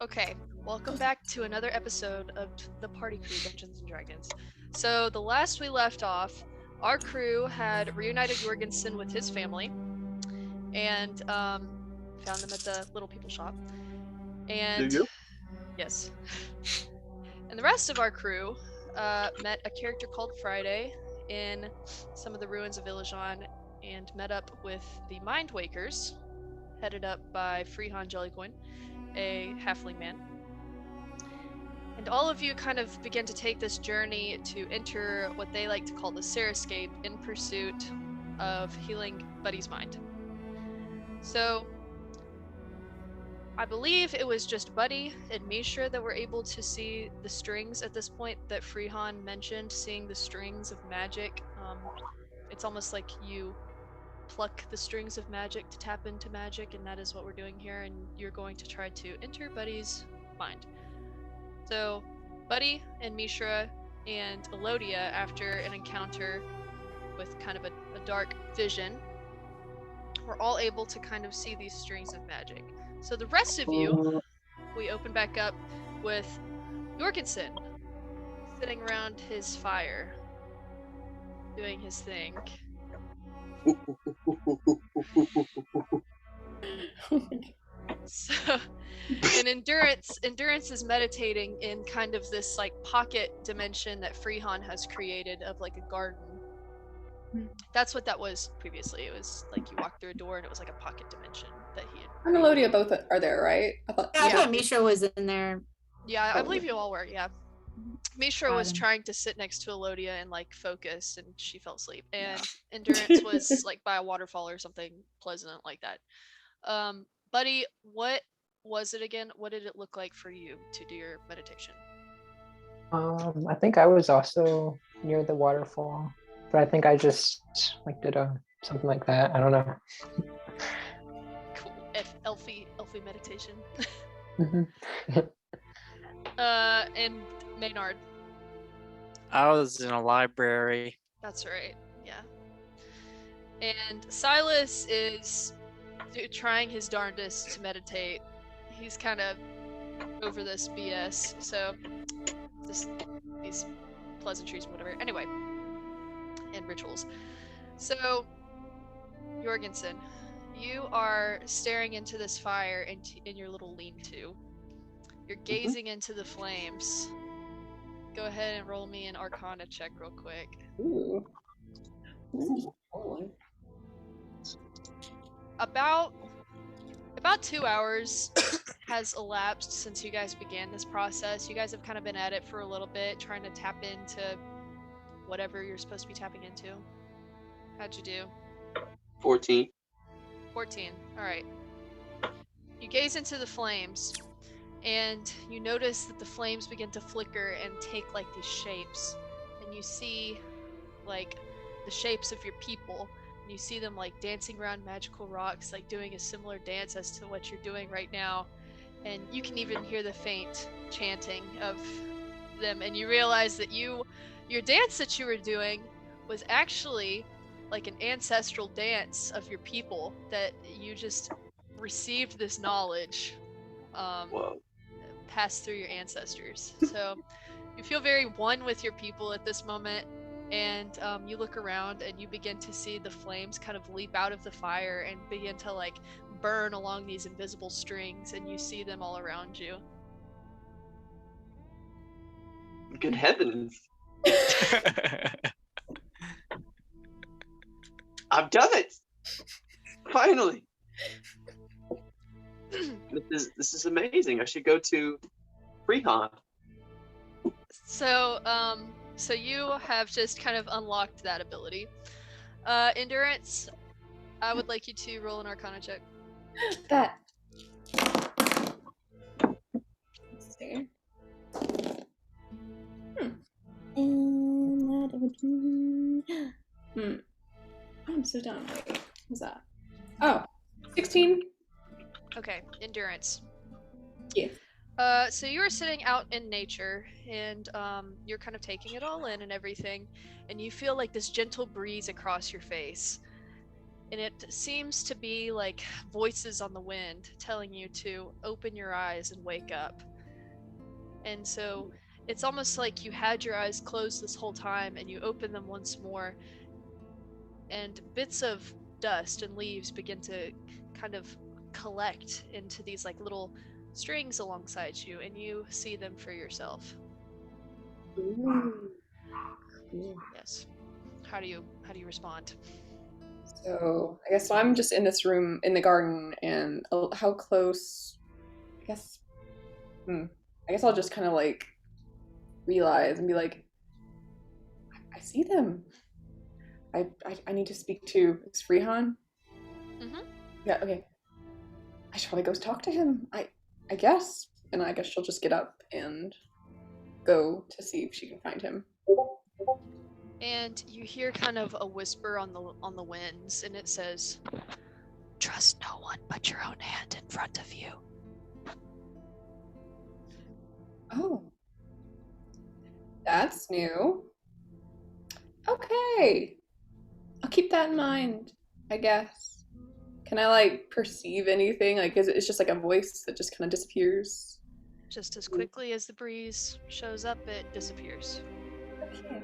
Okay, welcome back to another episode of the Party Crew Dungeons and Dragons. So, the last we left off, our crew had reunited Jorgensen with his family and found them at the Little People shop. And Do you? yes, and the rest of our crew met a character called Friday in some of the ruins of Illajon and met up with the Mind Wakers, headed up by Freehan Jellycoin, a halfling man. And all of you kind of begin to take this journey to enter what they like to call the Cerescape in pursuit of healing Buddy's mind. So, I believe it was just Buddy and Mishra that were able to see the strings at this point that Freehan mentioned, seeing the strings of magic. It's almost like you pluck the strings of magic to tap into magic, and that is what we're doing here, and you're going to try to enter Buddy's mind. So, Buddy and Mishra and Elodia, after an encounter with kind of a dark vision, were all able to kind of see these strings of magic. So the rest of you, we open back up with Jorgensen sitting around his fire, doing his thing. So, and endurance is meditating in kind of this like pocket dimension that Freehan has created of like a garden. That's what that was previously. It was like you walked through a door and it was like a pocket dimension that he had. And Melodia both are there, right? I thought Misha was in there. Yeah, I believe you all were, yeah. Mishra was Got him. trying to sit next to Elodia and like focus, and she fell asleep. And Endurance was like by a waterfall or something pleasant like that. Buddy, what was it again? What did it look like for you to do your meditation? I think I was also near the waterfall, but I think I just like did something like that. I don't know. Cool. Elfie meditation. Mm-hmm. And Maynard. I was in a library. That's right. Yeah. And Silas is trying his darndest to meditate. He's kind of over this BS, so just these pleasantries and whatever. Anyway, and rituals. So, Jorgensen, you are staring into this fire in your little lean-to. You're gazing into the flames. Go ahead and roll me an Arcana check real quick. Ooh. About 2 hours has elapsed since you guys began this process. You guys have kind of been at it for a little bit, trying to tap into whatever you're supposed to be tapping into. How'd you do? 14. 14. All right. You gaze into the flames, and you notice that the flames begin to flicker and take like these shapes. And you see like the shapes of your people. And you see them like dancing around magical rocks, like doing a similar dance as to what you're doing right now. And you can even hear the faint chanting of them. And you realize that your dance that you were doing was actually like an ancestral dance of your people, that you just received this knowledge passed through your ancestors. So you feel very one with your people at this moment, and you look around and you begin to see the flames kind of leap out of the fire and begin to like burn along these invisible strings, and you see them all around you. Good heavens. I've done it! Finally! This is amazing. I should go to Freehan. So you have just kind of unlocked that ability. Endurance, I would like you to roll an Arcana check. That. Let's see. And that would be. I'm so dumb. Wait, what's that? Oh, 16. Okay, endurance. Yeah. So you are sitting out in nature, and you're kind of taking it all in and everything, and you feel like this gentle breeze across your face. and it seems to be like voices on the wind telling you to open your eyes and wake up. And so it's almost like you had your eyes closed this whole time and you open them once more, and bits of dust and leaves begin to kind of collect into these like little strings alongside you, and you see them for yourself. Ooh. Cool. Yes. How do you respond? So I guess I'm just in this room in the garden, and how close? I guess. I guess I'll just kind of like realize and be like, I see them. I need to speak to. It's Freehan. Mm-hmm. Yeah. Okay. I should probably go talk to him. I guess, and I guess she'll just get up and go to see if she can find him. And you hear kind of a whisper on the winds, and it says, "Trust no one but your own hand in front of you." Oh, that's new. Okay, I'll keep that in mind, I guess. Can I like perceive anything? Like, is it's just like a voice that just kind of disappears? Just as quickly as the breeze shows up, it disappears. Okay.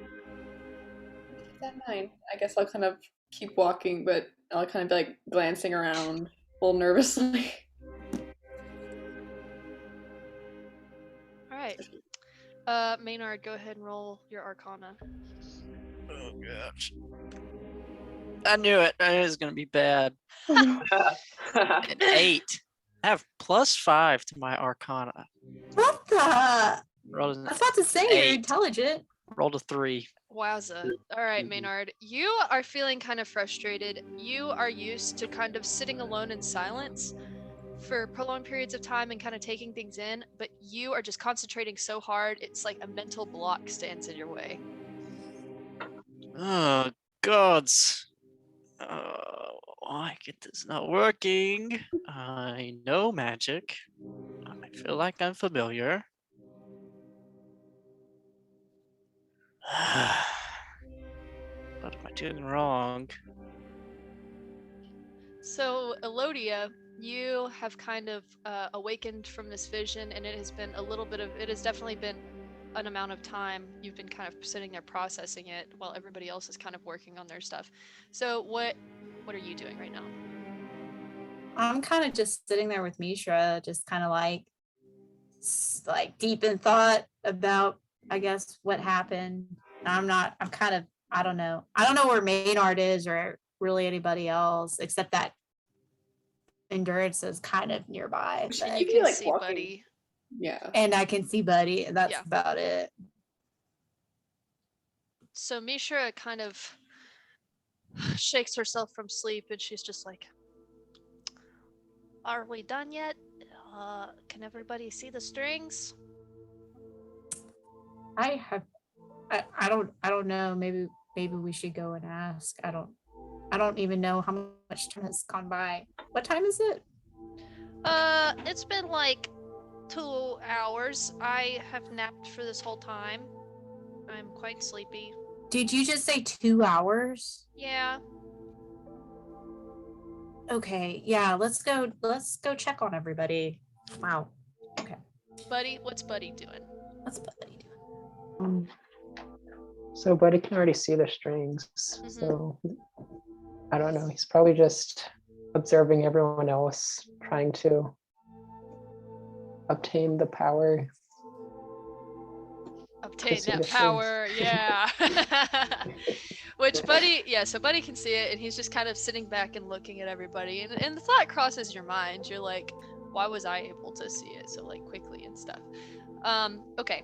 Keep that in mind. I guess I'll kind of keep walking, but I'll kind of be like glancing around a little nervously. All right. Maynard, go ahead and roll your Arcana. Oh gosh. I knew it. I knew it was gonna be bad. Oh, An 8. I have +5 to my Arcana. What the? Rolled I an was about to say you're 8. intelligent. Rolled a 3. Wowza. All right, Maynard. You are feeling kind of frustrated. You are used to kind of sitting alone in silence for prolonged periods of time and kind of taking things in, but you are just concentrating so hard, it's like a mental block stands in your way. Oh gods. Why get this not working? I know magic. I feel like I'm familiar. What am I doing wrong? So, Elodia, you have kind of awakened from this vision, and it has been it has definitely been an amount of time you've been kind of sitting there processing it while everybody else is kind of working on their stuff. So, what are you doing right now? I'm kind of just sitting there with Mishra, just kind of like deep in thought about, I guess, what happened. I'm kind of, I don't know where Maynard is or really anybody else, except that Endurance is kind of nearby. Should You you be, can like, see walking? Buddy. yeah. And I can see Buddy, and that's Yeah. about it. So Mishra kind of shakes herself from sleep, and she's just like, "Are we done yet? Can everybody see the strings?" I don't know. Maybe we should go and ask. I don't even know how much time has gone by. What time is it? It's been like 2 hours. I have napped for this whole time. I'm quite sleepy. Did you just say 2 hours? Yeah. Okay, yeah, let's go check on everybody. Wow. Okay. Buddy, what's Buddy doing? What's Buddy doing? So Buddy can already see the strings. So I don't know. He's probably just observing everyone else, trying to obtain the power. Obtain see that the strings. power, yeah. Which Buddy, yeah, so Buddy can see it, and he's just kind of sitting back and looking at everybody, and the thought crosses your mind. You're like, why was I able to see it so like quickly and stuff? Okay.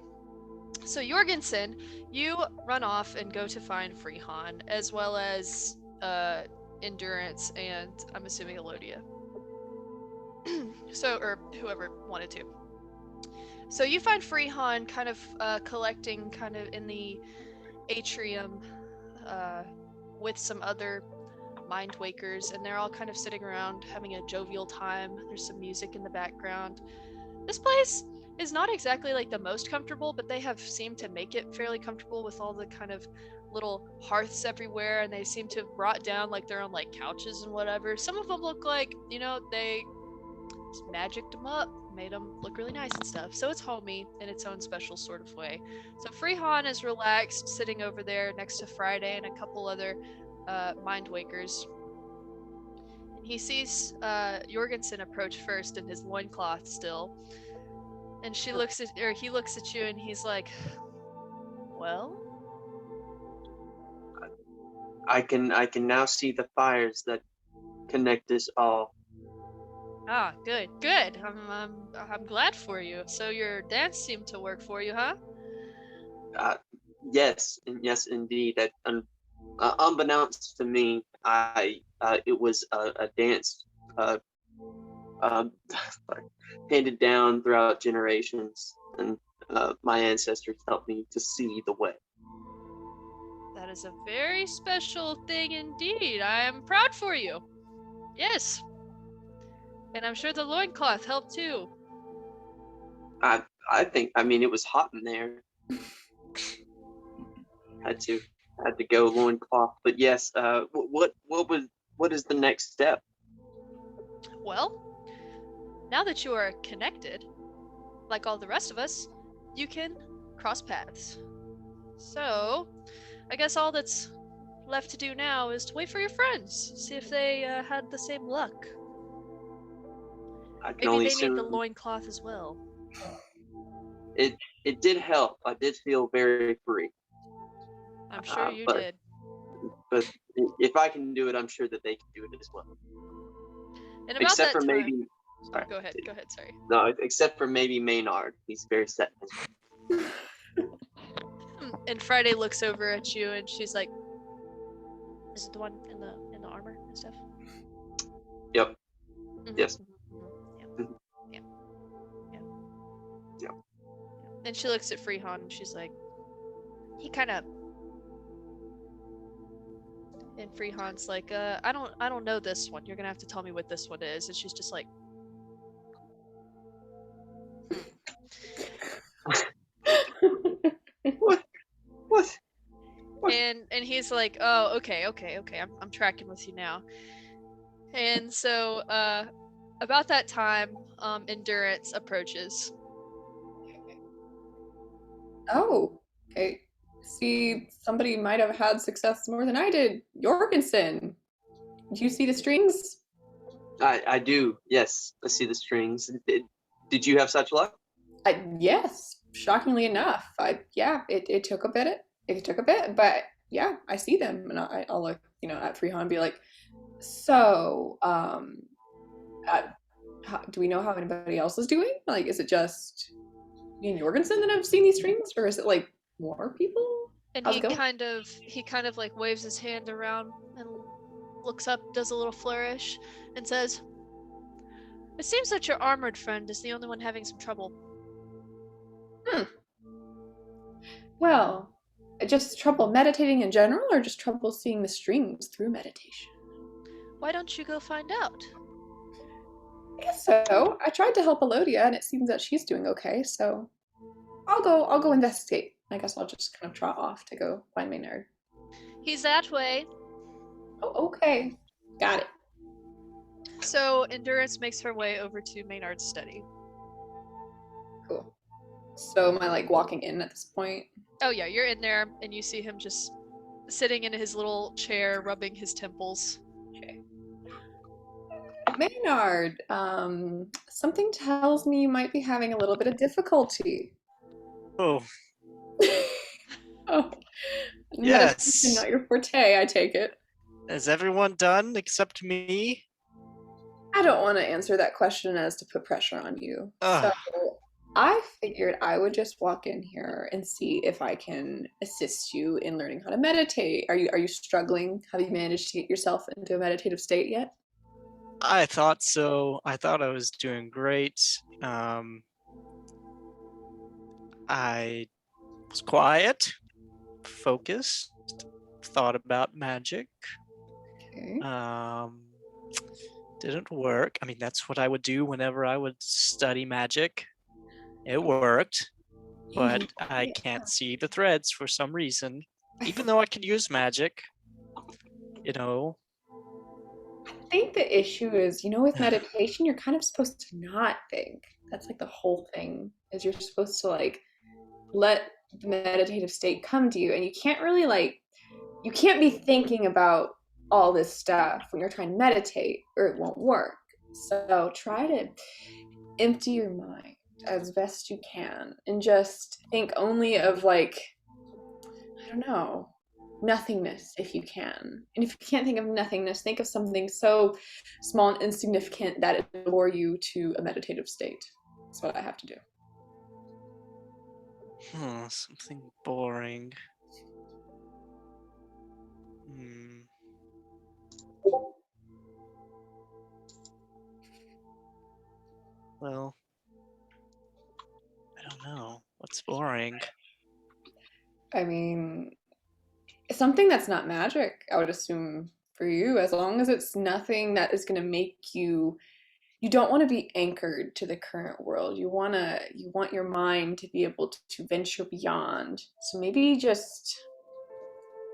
So Jorgensen, you run off and go to find Freehan, as well as Endurance, and I'm assuming Elodia. So, or whoever wanted to. So you find Freehan kind of collecting kind of in the atrium with some other mind wakers, and they're all kind of sitting around having a jovial time. There's some music in the background. This place is not exactly like the most comfortable, but they have seemed to make it fairly comfortable with all the kind of little hearths everywhere, and they seem to have brought down like their own like couches and whatever. Some of them look like, they just magicked them up, made them look really nice and stuff. So it's homey in its own special sort of way. So Freehan is relaxed, sitting over there next to Friday and a couple other mind wakers. And he sees Jorgensen approach first in his loincloth still. And he looks at you and he's like, well? I can now see the fires that connect us all. Ah, good. I'm glad for you. So your dance seemed to work for you, huh? Yes, indeed. Unbeknownst to me, it was a dance handed down throughout generations, and my ancestors helped me to see the way. That is a very special thing indeed. I am proud for you. Yes. And I'm sure the loincloth helped too. I mean, it was hot in there. had to go loincloth. But yes, what is the next step? Well, now that you are connected, like all the rest of us, you can cross paths. So, I guess all that's left to do now is to wait for your friends, see if they had the same luck. I can Maybe only they need the assume loincloth as well. it did help. I did feel very free. I'm sure you but- did. But if I can do it, I'm sure that they can do it as well. And about Except that for time, maybe, sorry. Go ahead, sorry. No, except for maybe Maynard. He's very set. And Friday looks over at you and she's like, is it the one in the armor and stuff? Yep. Mhm, Yes. mhm, mhm, Mhm. Yeah. Yeah. Yep. And she looks at Freehan and she's like, he kind of. And Freehan's like, I don't know this one. You're gonna have to tell me what this one is. And she's just like, What? What? and he's like, oh, okay. I'm tracking with you now. And so, about that time, Endurance approaches. Oh, okay. See, somebody might have had success more than I did. Jorgensen, do you see the strings? I do. Yes, I see the strings. Did you have such luck? Yes, shockingly enough. It took a bit. It took a bit, but yeah, I see them, and I'll look, at Freehan and be like, so, do we know how anybody else is doing? Like, is it just me and Jorgensen that have seen these strings, or is it like more people? And How's he it going? kind of like waves his hand around and looks up, does a little flourish, and says, it seems that your armored friend is the only one having some trouble. Well, just trouble meditating in general, or just trouble seeing the strings through meditation? Why don't you go find out? I guess so. I tried to help Elodia, and it seems that she's doing okay. So, I'll go investigate. I guess I'll just kind of trot off to go find Maynard. He's that way. Oh, okay, got it. So Endurance makes her way over to Maynard's study. Cool. So am I like walking in at this point? Oh yeah, you're in there and you see him just sitting in his little chair, rubbing his temples. Okay. Maynard, something tells me you might be having a little bit of difficulty. Oh, Oh, Yes. meditation, not your forte, I take it. is everyone done except me? I don't want to answer that question as to put pressure on you. Ugh. So I figured I would just walk in here and see if I can assist you in learning how to meditate. Are you struggling? Have you managed to get yourself into a meditative state yet? I thought so. I thought I was doing great. I was quiet, focused, thought about magic. Okay. Didn't work. I mean, that's what I would do whenever I would study magic. It worked, but I can't see the threads for some reason. Even though I can use magic, you know. I think the issue is, with meditation, you're kind of supposed to not think. That's like the whole thing, is you're supposed to like let the meditative state come to you, and you can't really you can't be thinking about all this stuff when you're trying to meditate, or it won't work. So try to empty your mind as best you can and just think only of I don't know, nothingness if you can. And if you can't think of nothingness, think of something so small and insignificant that it will lure you to a meditative state. That's what I have to do. Something boring. Well, I don't know. What's boring? I mean, something that's not magic, I would assume for you, as long as it's nothing that is going to make you don't want to be anchored to the current world. You want your mind to be able to venture beyond. So maybe just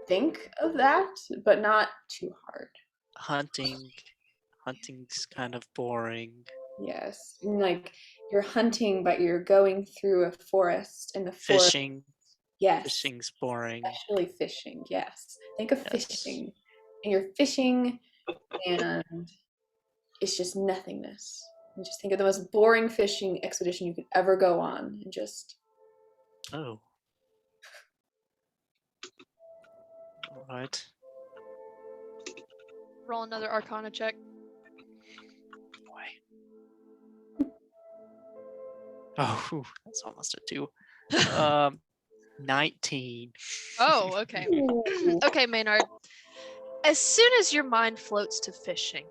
think of that, but not too hard. Hunting's kind of boring. Yes. And you're hunting, but you're going through a forest, and the forest. Fishing. Yes. Fishing's boring. Especially fishing, yes. Think of Yes. fishing. And you're fishing, and it's just nothingness. And just think of the most boring fishing expedition you could ever go on, and just. Oh. All right. Roll another Arcana check. Boy. Oh, whew, that's almost a 2. 19. Oh, okay. Okay, Maynard. As soon as your mind floats to fishing,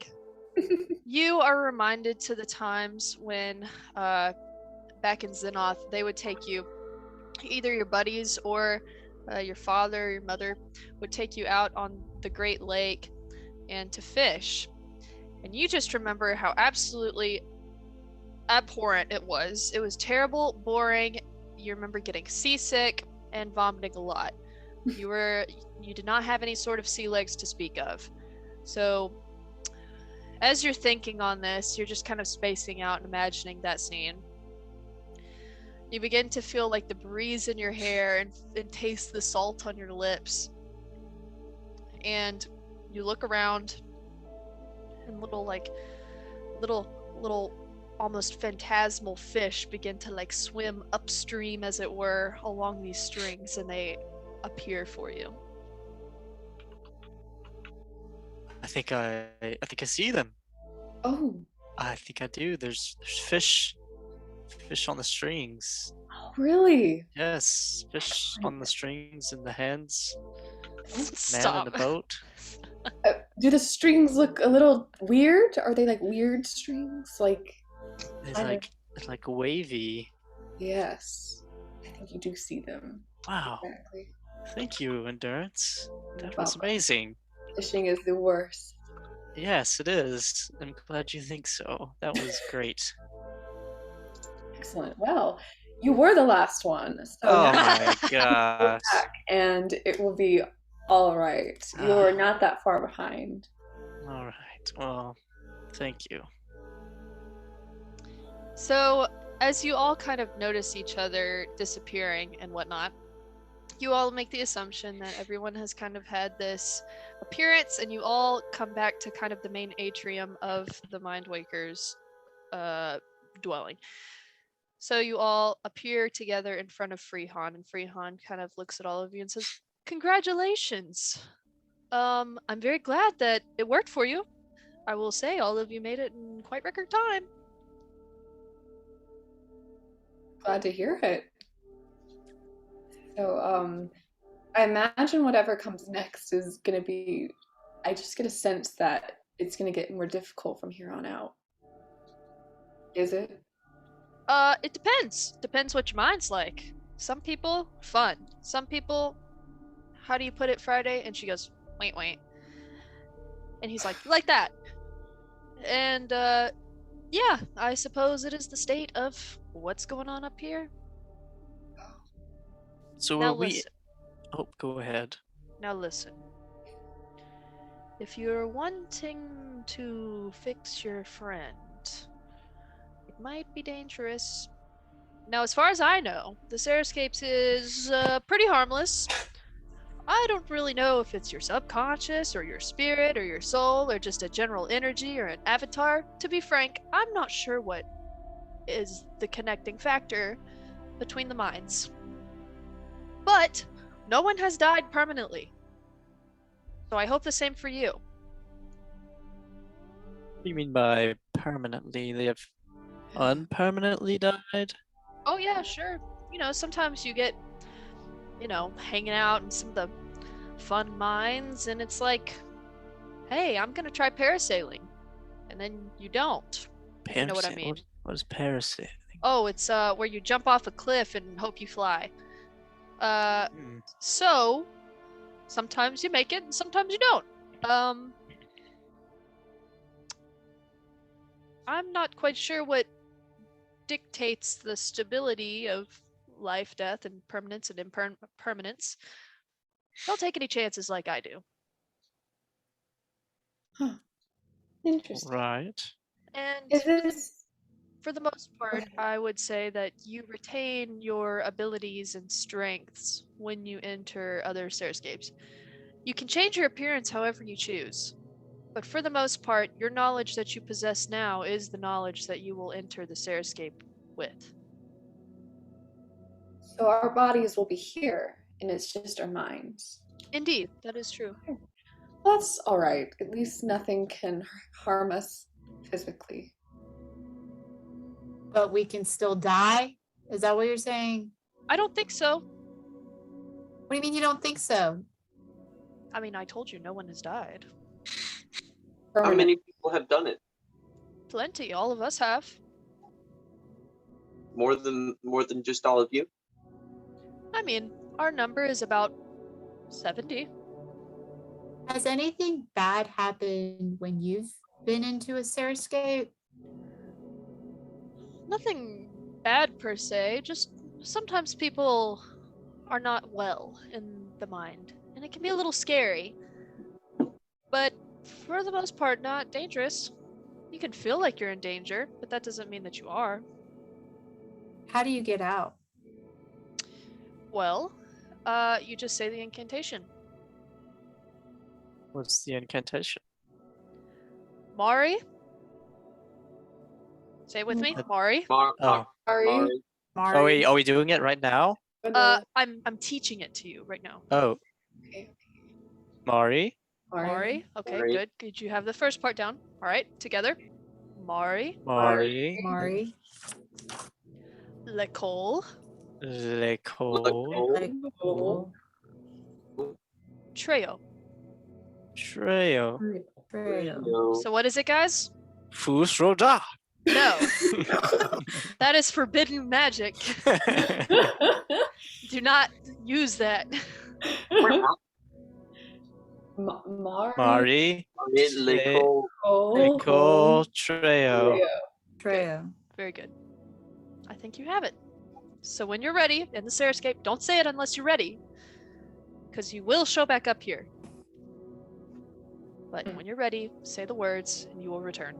you are reminded to the times when back in Xenoth, they would take you, either your buddies or your father or your mother would take you out on the Great Lake and to fish. And you just remember how absolutely abhorrent it was. It was terrible, boring. You remember getting seasick and vomiting a lot. You did not have any sort of sea legs to speak of. So as you're thinking on this, you're just kind of spacing out and imagining that scene. You begin to feel like the breeze in your hair and taste the salt on your lips. And you look around, and little almost phantasmal fish begin to swim upstream, as it were, along these strings, and they appear for you. I think I see them. Oh. I think I do. There's fish on the strings. Oh, really? Yes, fish on the strings in the hands. Man Stop. in the boat. Do the strings look a little weird? Are they weird strings? It's like wavy. Yes. I think you do see them. Wow. Exactly. Thank you, Endurance. That You're was welcome. amazing. Fishing is the worst. Yes, it is. I'm glad you think so. That was great. Excellent. Well, you were the last one. So Oh now my go gosh. back and it will be all right. You're not that far behind. All right. Well, thank you. So, as you all kind of notice each other disappearing and whatnot, you all make the assumption that everyone has kind of had this appearance, and you all come back to kind of the main atrium of the Mind Waker's dwelling. So you all appear together in front of Freehan, and Freehan kind of looks at all of you and says, "Congratulations! I'm very glad that it worked for you. I will say all of you made it in quite record time." Glad to hear it. So, I imagine whatever comes next is going to be, I just get a sense that it's going to get more difficult from here on out. Is it? It depends. Depends what your mind's like. Some people, fun. Some people, how do you put it, Friday? And she goes, wait. And he's like that. And, yeah, I suppose it is the state of what's going on up here. So Now are we? listen. Oh, go ahead. Now listen. If you're wanting to fix your friend, it might be dangerous. Now, as far as I know, the Cerescapes is pretty harmless. I don't really know if it's your subconscious, or your spirit, or your soul, or just a general energy, or an avatar. To be frank, I'm not sure what is the connecting factor between the minds. But no one has died permanently. So I hope the same for you. What do you mean by permanently? They have unpermanently died? Oh yeah, sure. Sometimes you get, hanging out in some of the fun mines, and it's like, hey, I'm gonna try parasailing. And then you don't. If you know what I mean. What is parasailing? Oh, it's where you jump off a cliff and hope you fly. Hmm. So sometimes you make it and sometimes you don't. I'm not quite sure what dictates the stability of life, death, and permanence and impermanence. Don't take any chances like I do. Huh. Interesting. Right. And Is this for the most part, I would say that you retain your abilities and strengths when you enter other Cerescapes. You can change your appearance however you choose, but for the most part, your knowledge that you possess now is the knowledge that you will enter the Cerescape with. so our bodies will be here and it's just our minds? Indeed, that is true. That's all right. At least nothing can harm us physically. But we can still die? Is that what you're saying? I don't think so. What do you mean you don't think so? I mean, I told you no one has died. How Permanent. many people have done it? Plenty, all of us have. More than just all of you? I mean, our number is about 70. Has anything bad happened when you've been into a Cerescape? Nothing bad per se, just sometimes people are not well in the mind, and it can be a little scary. But for the most part, not dangerous. You can feel like you're in danger, but that doesn't mean that you are. How do you get out? Well, you just say the incantation. What's the incantation? Mari? Say it with me. Mari. Mar- Oh. Sorry. Mari. Mari? Are we doing it right now? I'm teaching it to you right now. Oh, Okay. Mari. Mari. Okay, Mari. good. Did you have the first part down? All right, together. Mari. Mari. Mari. Lecole. Lecole. Oh. Treo. Treo. No. So what is it, guys? Fusroda. No. That is forbidden magic. Do not use that. Mari. Mari. Lecole. Lecole. Treo. Treo. Very good. I think you have it. So when you're ready in the Cerescape, don't say it unless you're ready, because you will show back up here. But when you're ready, say the words and you will return.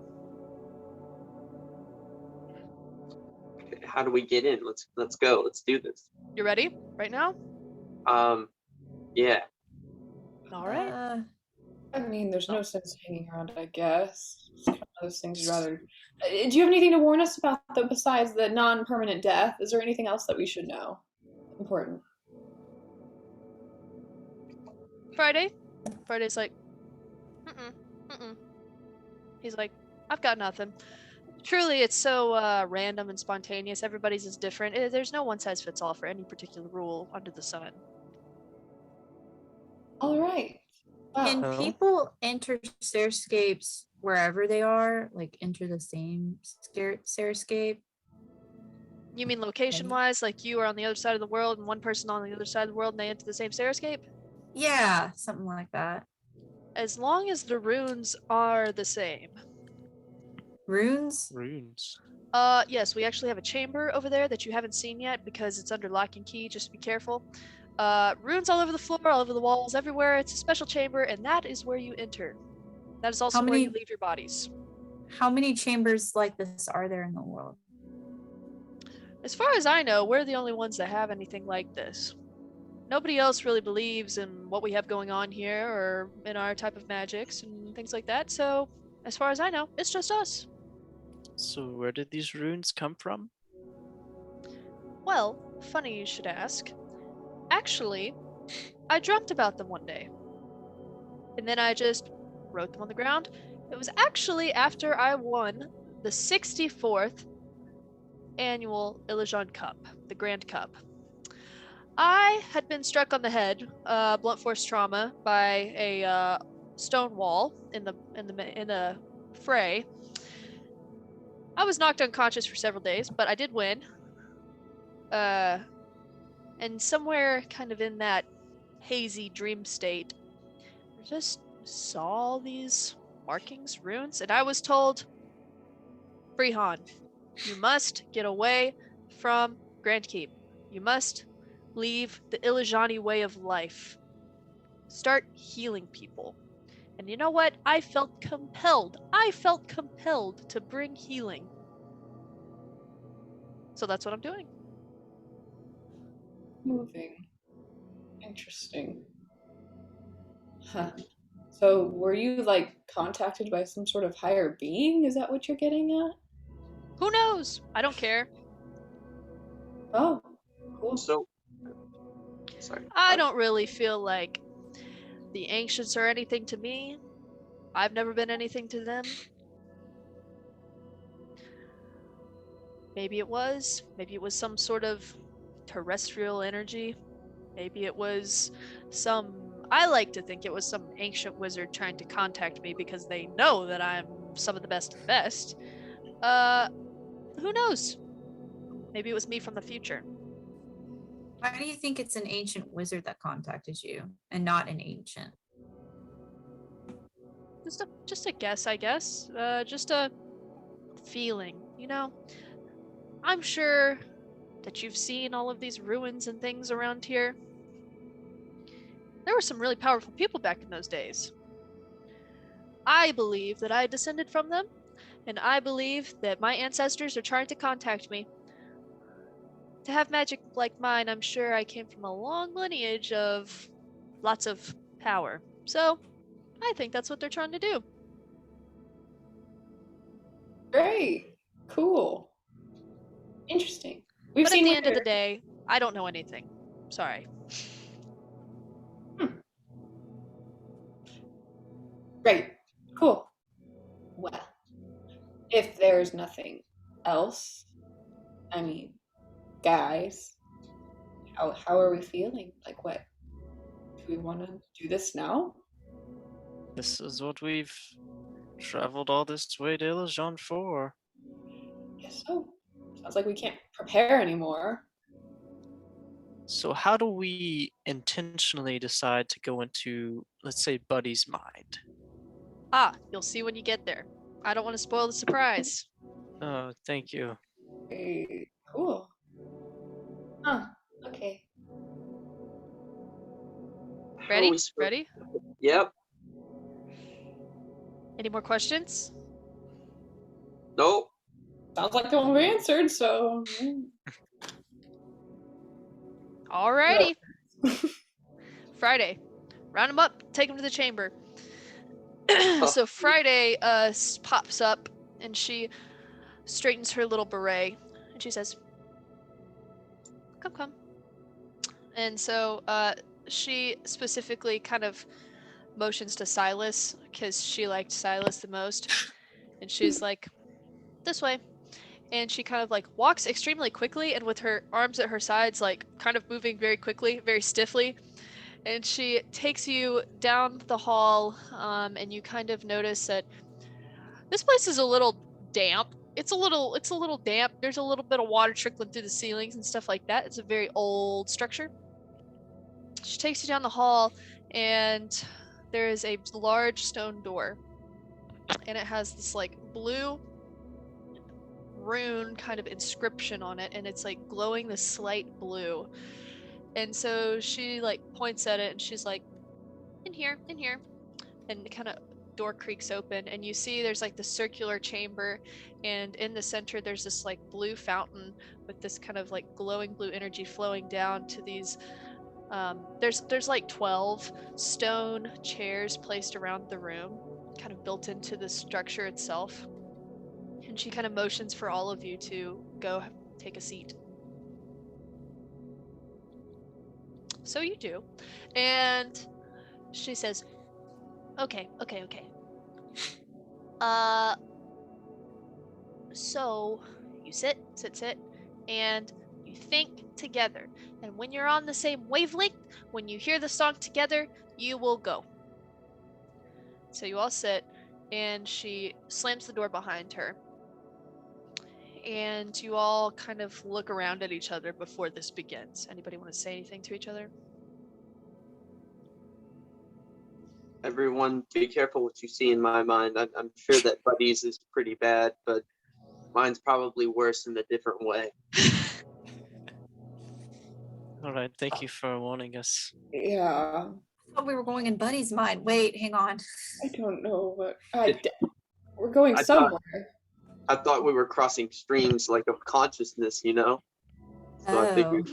How do we get in? Let's go. Let's do this. You ready right now? Yeah. All right. I mean, there's no sense hanging around, I guess. It's kind of one of those things you'd rather. Do you have anything to warn us about besides the non-permanent death? Is there anything else that we should know? Important. Friday's like, mm-mm. He's like, I've got nothing. Truly, it's so random and spontaneous. Everybody's is different. There's no one size fits all for any particular rule under the sun. All right. Wow. Can Oh. people enter Cerescapes wherever they are? Like enter the same Cerescape? You mean location-wise, like you are on the other side of the world and one person on the other side of the world and they enter the same Cerescape? Yeah, something like that. As long as the runes are the same. Runes? Runes. Yes, we actually have a chamber over there that you haven't seen yet because it's under lock and key, just be careful. Runes all over the floor, all over the walls, everywhere. It's a special chamber, and that is where you enter. That is also where you leave your bodies. How many chambers like this are there in the world? As far as I know, we're the only ones that have anything like this. Nobody else really believes in what we have going on here or in our type of magics and things like that, so as far as I know, it's just us. So where did these runes come from? Well, funny you should ask. Actually, I dreamt about them one day. And then I just wrote them on the ground. It was actually after I won the 64th annual Illusion Cup, the Grand Cup. I had been struck on the head, blunt force trauma, by a stone wall in the fray. I was knocked unconscious for several days, but I did win. And somewhere kind of in that hazy dream state, I just saw all these markings, runes, and I was told, Freehan, you must get away from Grand Keep. You must leave the Illijani way of life. Start healing people. And you know what? I felt compelled to bring healing. So that's what I'm doing. Moving. Interesting. Huh. So were you like contacted by some sort of higher being? Is that what you're getting at? Who knows? I don't care. Oh, cool. So, sorry. I don't really feel like the ancients are anything to me. I've never been anything to them. Maybe it was. Maybe it was some sort of terrestrial energy. Maybe it was I like to think it was some ancient wizard trying to contact me because they know that I'm some of the best of the best. Who knows? Maybe it was me from the future. Why do you think it's an ancient wizard that contacted you and not an ancient? Just a guess, I guess. Just a feeling, you know? I'm sure that you've seen all of these ruins and things around here. There were some really powerful people back in those days. I believe that I descended from them, and I believe that my ancestors are trying to contact me. To have magic like mine, I'm sure I came from a long lineage of lots of power. So, I think that's what they're trying to do. Great. Cool. Interesting. We've But at seen the end of the where- day, I don't know anything. Sorry. Great. Cool. Well, if there's nothing else, I mean, guys, how are we feeling? Like, what? Do we want to do this now? This is what we've traveled all this way to Illusion for. Guess so. Sounds like we can't prepare anymore. So how do we intentionally decide to go into, let's say, Buddy's mind? You'll see when you get there. I don't want to spoil the surprise. Oh, thank you. Great. Cool. Huh. Okay. Ready? we supposed- Ready? Yep. Any more questions? Nope. Sounds like the one we answered, so. Alrighty. Friday. Round them up, take them to the chamber. So Friday pops up and she straightens her little beret and she says, come. And so she specifically kind of motions to Silas because she liked Silas the most. And she's like, this way. And she kind of like walks extremely quickly and with her arms at her sides, like kind of moving very quickly, very stiffly. And she takes you down the hall, and you kind of notice that this place is a little damp. It's a little damp. There's a little bit of water trickling through the ceilings and stuff like that. It's a very old structure. She takes you down the hall, and there is a large stone door, and it has this like blue rune kind of inscription on it, and it's like glowing this slight blue. And so she like points at it and she's like, in here, and kind of door creaks open, and you see there's like the circular chamber, and in the center there's this like blue fountain with this kind of like glowing blue energy flowing down to these there's like 12 stone chairs placed around the room, kind of built into the structure itself. And she kind of motions for all of you to go take a seat. So you do. And she says, okay. Uh, so you sit, and you think together. And when you're on the same wavelength, when you hear the song together, you will go. So you all sit, and she slams the door behind her. And you all kind of look around at each other before this begins. Anybody want to say anything to each other? Everyone, be careful what you see in my mind. I'm sure that Buddy's is pretty bad, but mine's probably worse in a different way. All right, thank you for warning us. Yeah, I thought we were going in Buddy's mind. Wait, hang on. I don't know, but we're going I somewhere. I thought we were crossing streams like of consciousness, you know? So I figured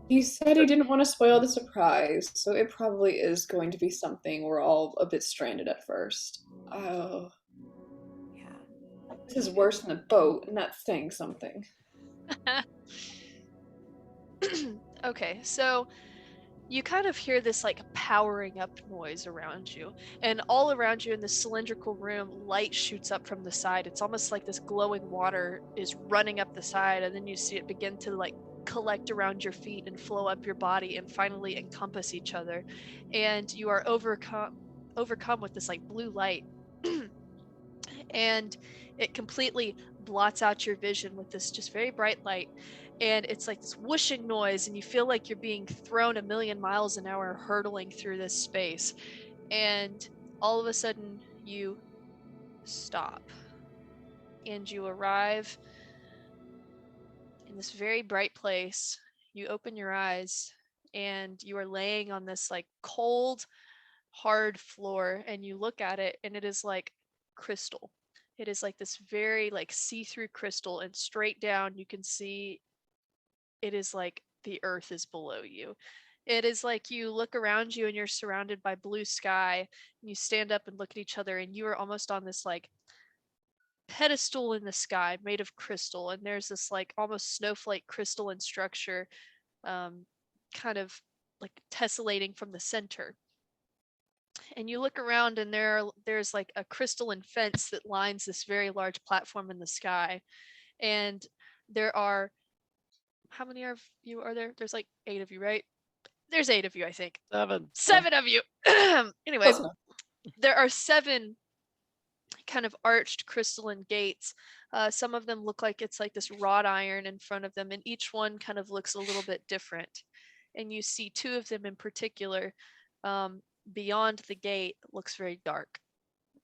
He said he didn't want to spoil the surprise, so it probably is going to be something we're all a bit stranded at first. Oh, Yeah. this is worse than a boat, and that's saying something. Okay, so you kind of hear this like powering up noise around you, and all around you in this cylindrical room, light shoots up from the side. It's almost like this glowing water is running up the side, and then you see it begin to like collect around your feet and flow up your body and finally encompass each other, and you are overcome with this like blue light. And it completely blots out your vision with this just very bright light, and it's like this whooshing noise, and you feel like you're being thrown a million miles an hour hurtling through this space, and all of a sudden you stop and you arrive in this very bright place. You open your eyes and you are laying on this like cold hard floor, and you look at it and it is like crystal. It is like this very like see-through crystal, and straight down you can see it is like the earth is below you. It is like you look around you and you're surrounded by blue sky, and you stand up and look at each other, and you are almost on this like pedestal in the sky made of crystal, and there's this like almost snowflake crystalline structure kind of like tessellating from the center. And you look around and there's like a crystalline fence that lines this very large platform in the sky, and there are, how many of you are there? There's like 8 of you, right? There's 8 of you, I think. 7 of you. Anyway, Close enough. there are 7 kind of arched crystalline gates. Some of them look like it's like this wrought iron in front of them, and each one kind of looks a little bit different. And you see 2 of them in particular. Beyond the gate looks very dark,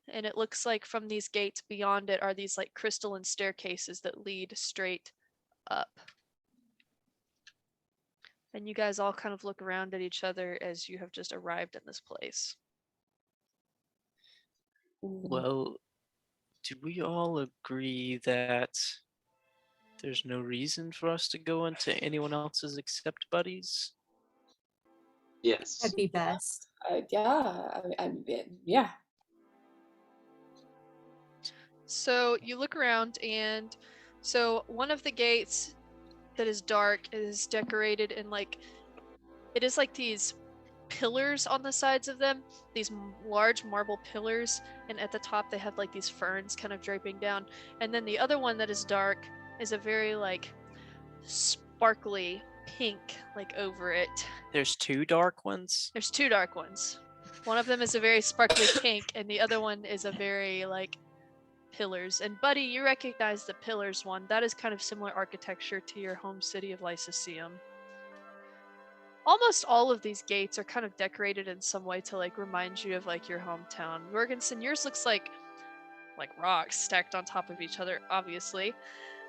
and it looks like from these gates beyond it are these like crystalline staircases that lead straight up. And you guys all kind of look around at each other as you have just arrived in this place. Well, do we all agree that there's no reason for us to go into anyone else's except Buddy's? yes. That'd be best. Yeah, yeah. So you look around, and so one of the gates that is dark is decorated in like, it is like these pillars on the sides of them, these large marble pillars, and at the top they have like these ferns kind of draping down. And then the other one that is dark is a very like sparkly pink like over it. There's 2 dark ones? There's 2 dark ones. One of them is a very sparkly pink, and the other one is a very like pillars. And Buddy, you recognize the pillars one. That is kind of similar architecture to your home city of Lyceum. Almost all of these gates are kind of decorated in some way to like remind you of like your hometown. Jorgensen, yours looks like rocks stacked on top of each other, obviously.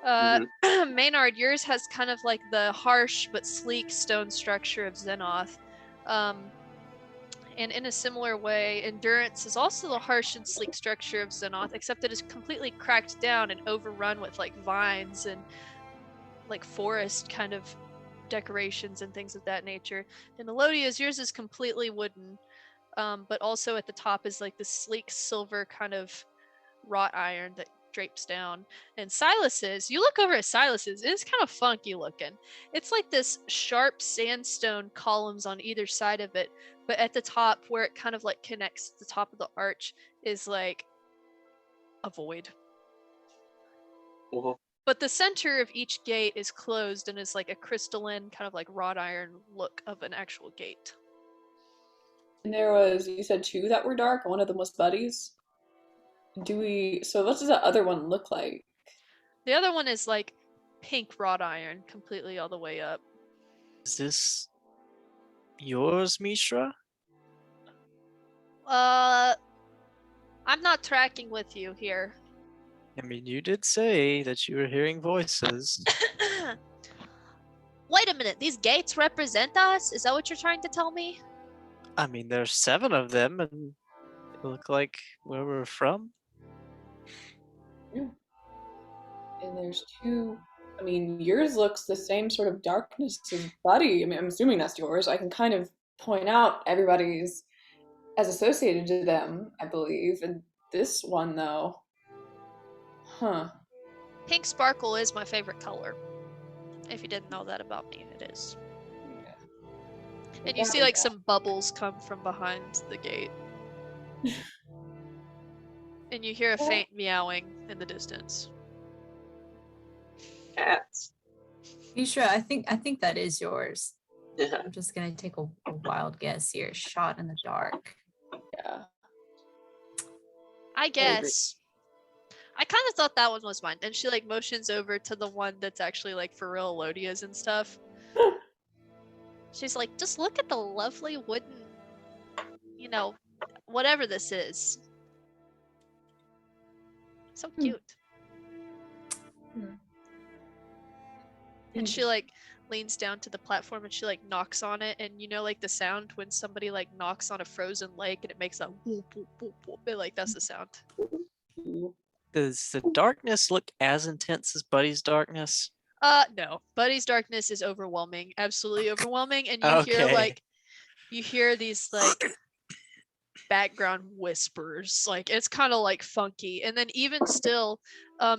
Maynard, yours has kind of like the harsh but sleek stone structure of Xenoth. And in a similar way, Endurance is also the harsh and sleek structure of Xenoth, except it is completely cracked down and overrun with like vines and like forest kind of decorations and things of that nature. And Elodia's, yours is completely wooden, but also at the top is like this sleek silver kind of wrought iron that drapes down. And Silas's, you look over at Silas's, it's kind of funky looking. It's like this sharp sandstone columns on either side of it, but at the top where it kind of like connects the top of the arch is like a void. Well, But the center of each gate is closed and is like a crystalline kind of like wrought iron look of an actual gate. And there was, you said 2 that were dark, and one of them was Buddy's. So what does the other one look like? The other one is like pink wrought iron completely all the way up. Is this yours, Mishra? I'm not tracking with you here. I mean, you did say that you were hearing voices. Wait a minute, these gates represent us? Is that what you're trying to tell me? I mean, there's 7 of them, and they look like where we're from. Yeah. And there's 2. I mean, yours looks the same sort of darkness as Buddy. I mean, I'm assuming that's yours. I can kind of point out everybody's as associated to them, I believe. And this one, though, huh? Pink sparkle is my favorite color. If you didn't know that about me, it is. Yeah. And you see like some bubbles come from behind the gate. And you hear a faint meowing in the distance. cats. Mishra, I think that is yours. Yeah. I'm just gonna take a wild guess here. Shot in the dark. Yeah. I guess. I kind of thought that one was mine. And she like motions over to the one that's actually like for real Elodia's and stuff. She's like, just look at the lovely wooden, you know, whatever this is. So cute. And she like leans down to the platform and she like knocks on it, and you know like the sound when somebody like knocks on a frozen lake and it makes a whoop whoop whoop whoop. Like that's the sound. Does the darkness look as intense as Buddy's darkness? No. Buddy's darkness is overwhelming, absolutely overwhelming, and you hear Okay. like these like background whispers. Like it's kind of like funky, and then even still,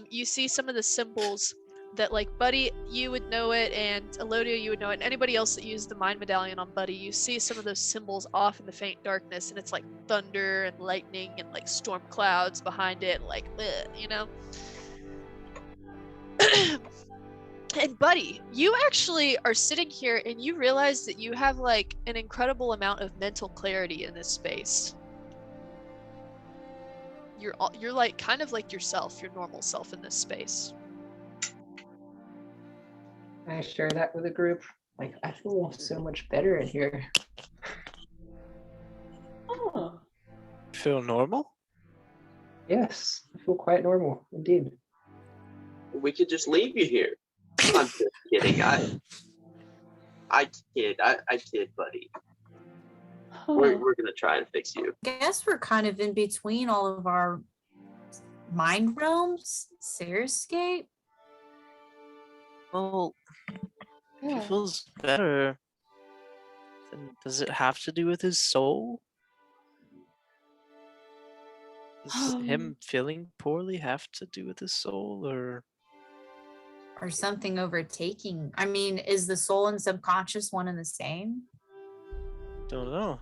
you see some of the symbols that like Buddy, you would know it, and Elodia, you would know it, and anybody else that used the mind medallion on Buddy, you see some of those symbols off in the faint darkness, and it's like thunder and lightning and like storm clouds behind it, like you know. And Buddy, you actually are sitting here and you realize that you have like an incredible amount of mental clarity in this space. You're like kind of like yourself, your normal self in this space. I share that with the group. Like, I feel so much better in here. Oh. Feel normal? Yes, I feel quite normal, indeed. We could just leave you here. I'm just kidding. I kid, buddy. We're gonna try and fix you. I guess we're kind of in between all of our mind realms. Cerescape. Well, if Yeah. he feels better, then does it have to do with his soul? Does him feeling poorly have to do with his soul, or Something overtaking. I mean, is the soul and subconscious one and the same? don't know.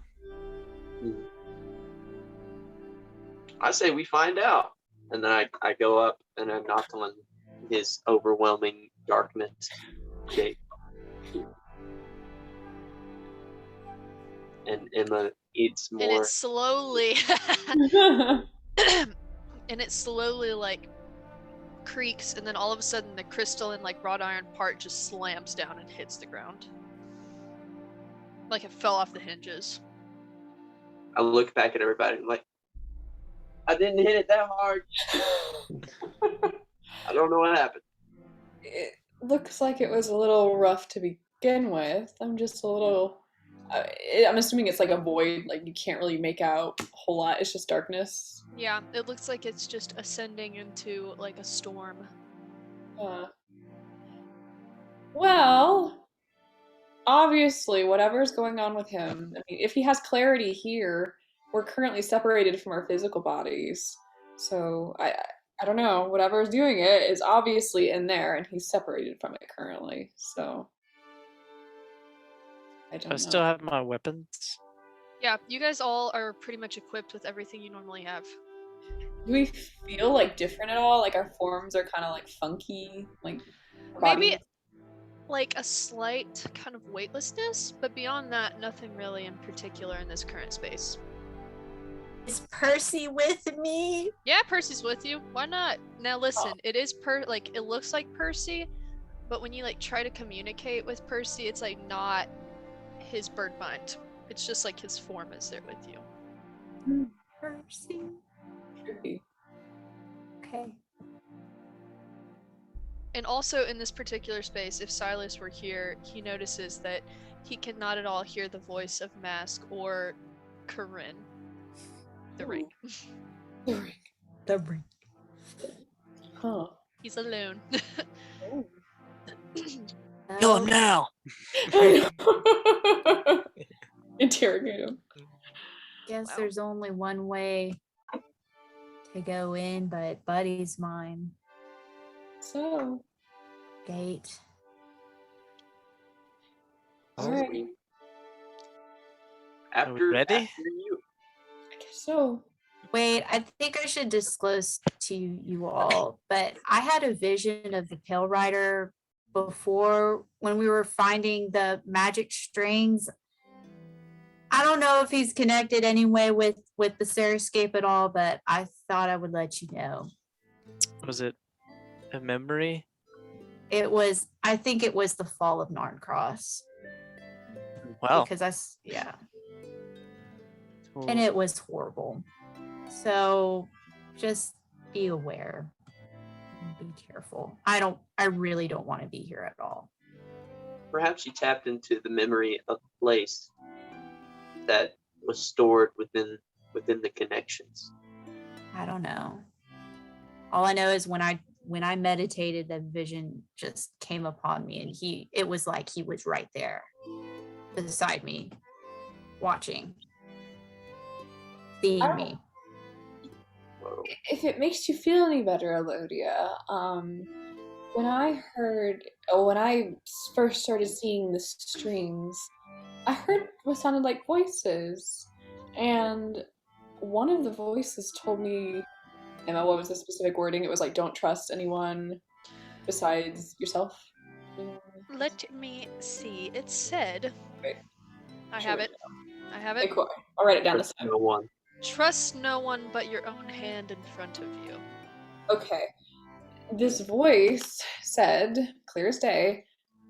I say we find out. And then I go up and I knock on his overwhelming darkness shape. And Emma eats more. And it slowly and it slowly like creaks, and then all of a sudden the crystalline like wrought iron part just slams down and hits the ground. Like it fell off the hinges. I look back at everybody and I'm like, I didn't hit it that hard. I don't know what happened. it looks like it was a little rough to begin with. I'm just a little. I'm assuming it's like a void, like you can't really make out a whole lot. It's just darkness. Yeah, it looks like it's just ascending into like a storm. Well, obviously, whatever's going on with him, I mean, if he has clarity here, we're currently separated from our physical bodies. So I don't know. Whatever's doing it is obviously in there, and he's separated from it currently. So I I don't still know. have my weapons. Yeah, you guys all are pretty much equipped with everything you normally have. Do we feel like different at all? Like our forms are kind of like funky, like our Maybe bodies. like a slight kind of weightlessness, but beyond that, nothing really in particular in this current space. Is Percy with me? Yeah, Percy's with you. Why not? Now listen, it is like it looks like Percy, but when you like try to communicate with Percy, it's like not his bird mind. It's just like his form is there with you. Percy. Trippy. Okay. And also in this particular space, if Silas were here, he notices that he cannot at all hear the voice of Mask or Corinne. The ring. The ring. The ring. Huh. He's alone. Oh. Kill him now! Interrogate him. Guess Wow. there's only one way to go in, but Buddy's mine. So, Gate. all right. Are we ready? After you. I guess so. Wait, I think I should disclose to you all, but I had a vision of the Pale Rider before when we were finding the magic strings. I don't know if he's connected anyway with the Cerescape at all, but I thought I would let you know. Was it a memory? I think it was the fall of Narncross. Wow. Because yeah. Well, And it was horrible. So just be aware. And be careful. I really don't want to be here at all. Perhaps you tapped into the memory of a place that was stored within the connections. I don't know. All I know is when I meditated, the vision just came upon me, and it was like he was right there beside me, watching, seeing me. Whoa. If it makes you feel any better, Elodia, when I first started seeing the strings, I heard what sounded like voices, and one of the voices told me, Emma, what was the specific wording? It was like, don't trust anyone besides yourself. Let me see. It said. Right. I Sure. have it. I have Okay, it. cool. I'll write it down this Trust time. no one. Trust no one but your own hand in front of you. Okay. This voice said, clear as day,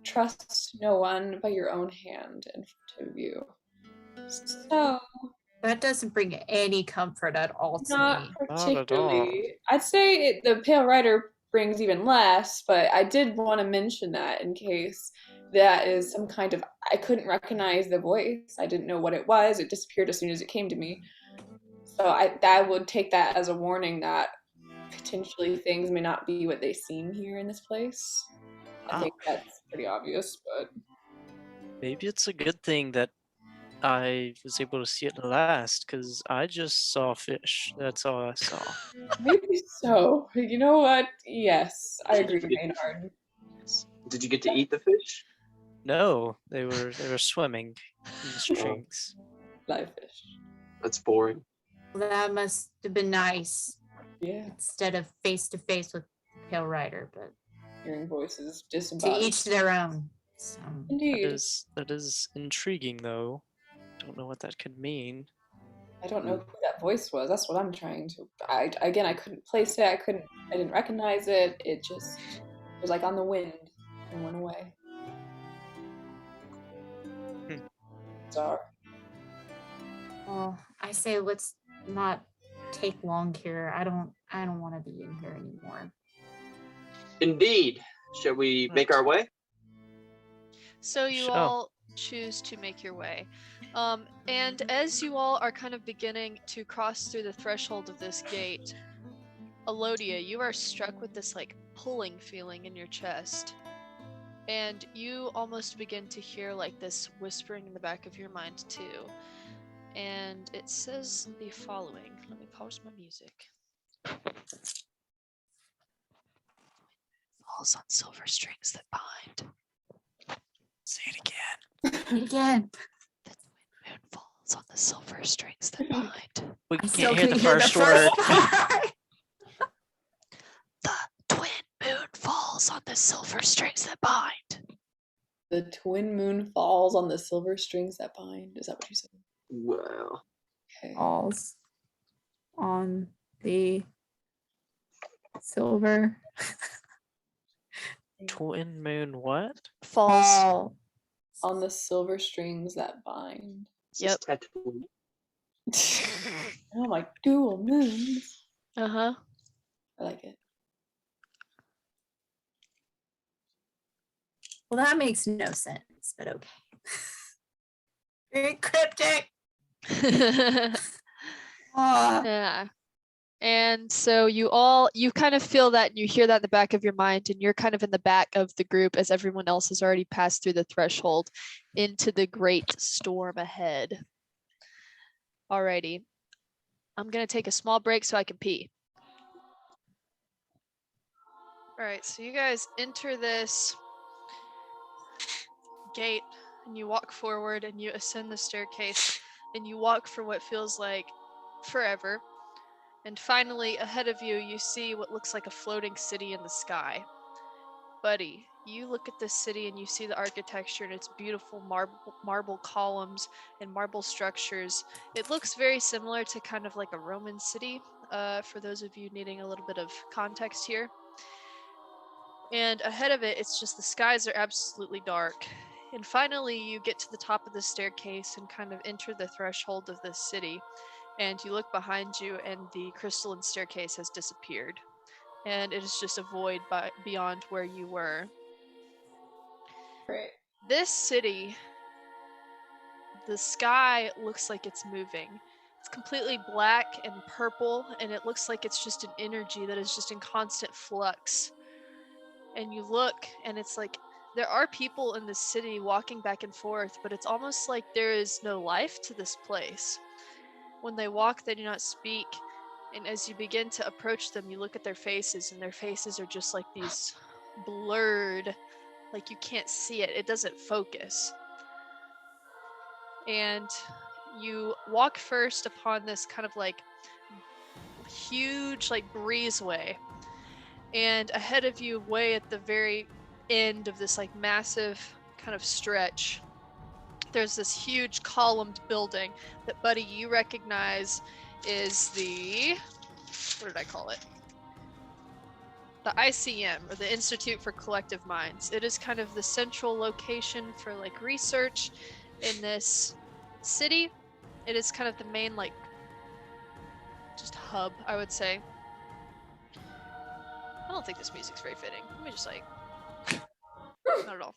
trust no one but your own hand in front of you. So, That doesn't bring any comfort at all to not me. Not at all. particularly. I'd say the Pale Rider brings even less, but I did want to mention that in case that is some kind of. I couldn't recognize the voice. I didn't know what it was. It disappeared as soon as it came to me. So I would take that as a warning that potentially things may not be what they seem here in this place. I think that's pretty obvious, but Maybe it's a good thing that I was able to see it last, because I just saw fish. That's all I saw. maybe so. You know what? Yes, I agree, Maynard. Did you get to eat the fish? No, they were swimming in the strings. Live fish. That's boring. That must have been nice Yeah, instead of face to face with Pale Rider, but hearing voices to disembodied. each their own. So Indeed. That is intriguing, though. Don't know what that could mean. I don't know who that voice was. That's what I'm trying to. I couldn't place it. I didn't recognize it. It was like on the wind and went away. Sorry. well, I say let's not take long here. I don't want to be in here anymore. Indeed. Shall we make our way? So you Sure. all choose to make your way. And as you all are kind of beginning to cross through the threshold of this gate, Elodia, you are struck with this like pulling feeling in your chest. And you almost begin to hear like this whispering in the back of your mind too. And it says the following. Let me pause my music. Falls on silver strings that bind. Say it again. Again. The twin moon falls on the silver strings that bind. We I can't still hear the couldn't hear first word. part. The twin moon falls on the silver strings that bind. The twin moon falls on the silver strings that bind. Is that what you said? Well, Okay. Falls on the silver Twin moon what? Falls. fall. On the silver strings that bind. Yep. Tatooine. Oh, like dual moons. Uh-huh. I like it. Well, that makes no sense, but okay. Very cryptic. Ah, Yeah. And so you kind of feel that and you hear that in the back of your mind, and you're kind of in the back of the group as everyone else has already passed through the threshold into the great storm ahead. Alrighty. I'm gonna take a small break so I can pee. Alright, so you guys enter this gate and you walk forward and you ascend the staircase and you walk for what feels like forever. And finally, ahead of you, you see what looks like a floating city in the sky. Buddy, you look at this city and you see the architecture and its beautiful marble columns and marble structures. It looks very similar to kind of like a Roman city, for those of you needing a little bit of context here. And ahead of it, it's just the skies are absolutely dark. And finally, you get to the top of the staircase and kind of enter the threshold of this city. And you look behind you, and the crystalline staircase has disappeared. And it is just a void beyond where you were. Great. This city, the sky looks like it's moving. It's completely black and purple, and it looks like it's just an energy that is just in constant flux. And you look, and it's like there are people in this city walking back and forth, but it's almost like there is no life to this place. When they walk, they do not speak. And as you begin to approach them, you look at their faces, and their faces are just like these blurred, like you can't see it. It doesn't focus. And you walk first upon this kind of like huge like breezeway. And ahead of you, way at the very end of this like massive kind of stretch, there's this huge columned building that, Buddy, you recognize is the, what did I call it? The ICM, or the Institute for Collective Minds. It is kind of the central location for like research in this city. It is kind of the main like just hub, I would say. I don't think this music's very fitting. Let me just like, not at all.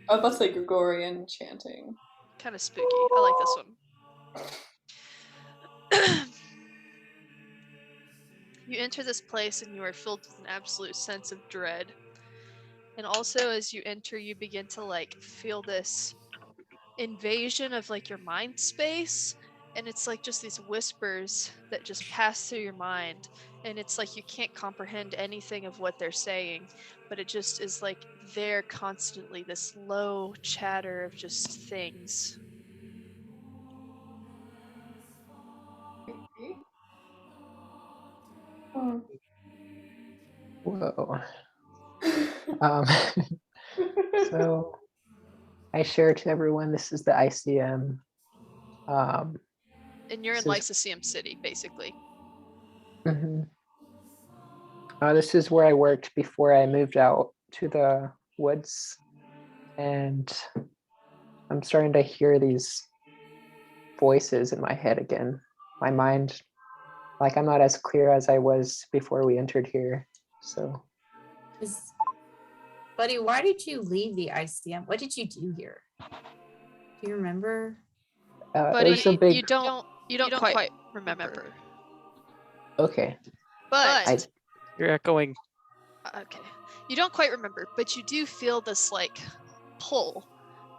I was about to say Gregorian chanting. Kind of spooky. I like this one. You enter this place and you are filled with an absolute sense of dread. And also as you enter, you begin to like feel this invasion of like your mind space. And it's like just these whispers that just pass through your mind. And it's like you can't comprehend anything of what they're saying, but it just is like there constantly, this low chatter of just things. Oh. Whoa. Um, so I share to everyone, this is the ICM. And you're in This is- Lyceum City, basically. Mhm. This is where I worked before I moved out to the woods. And I'm starting to hear these voices in my head again. My mind, like I'm not as clear as I was before we entered here. So Buddy, why did you leave the ICM? What did you do here? Do you remember? It Buddy, was a big. you don't quite remember. Okay. But You're echoing. okay, you don't quite remember, but you do feel this like pull.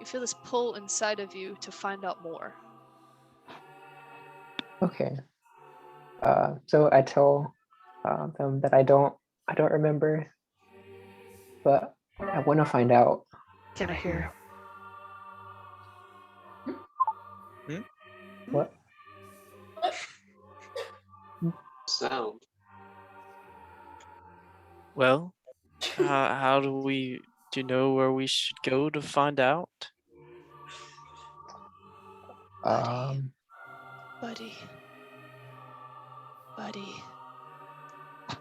You feel this pull inside of you to find out more. Okay. So I tell them that I don't remember, but I want to find out. Can I hear? What? Sound. Well, how do you know where we should go to find out? Um, Buddy.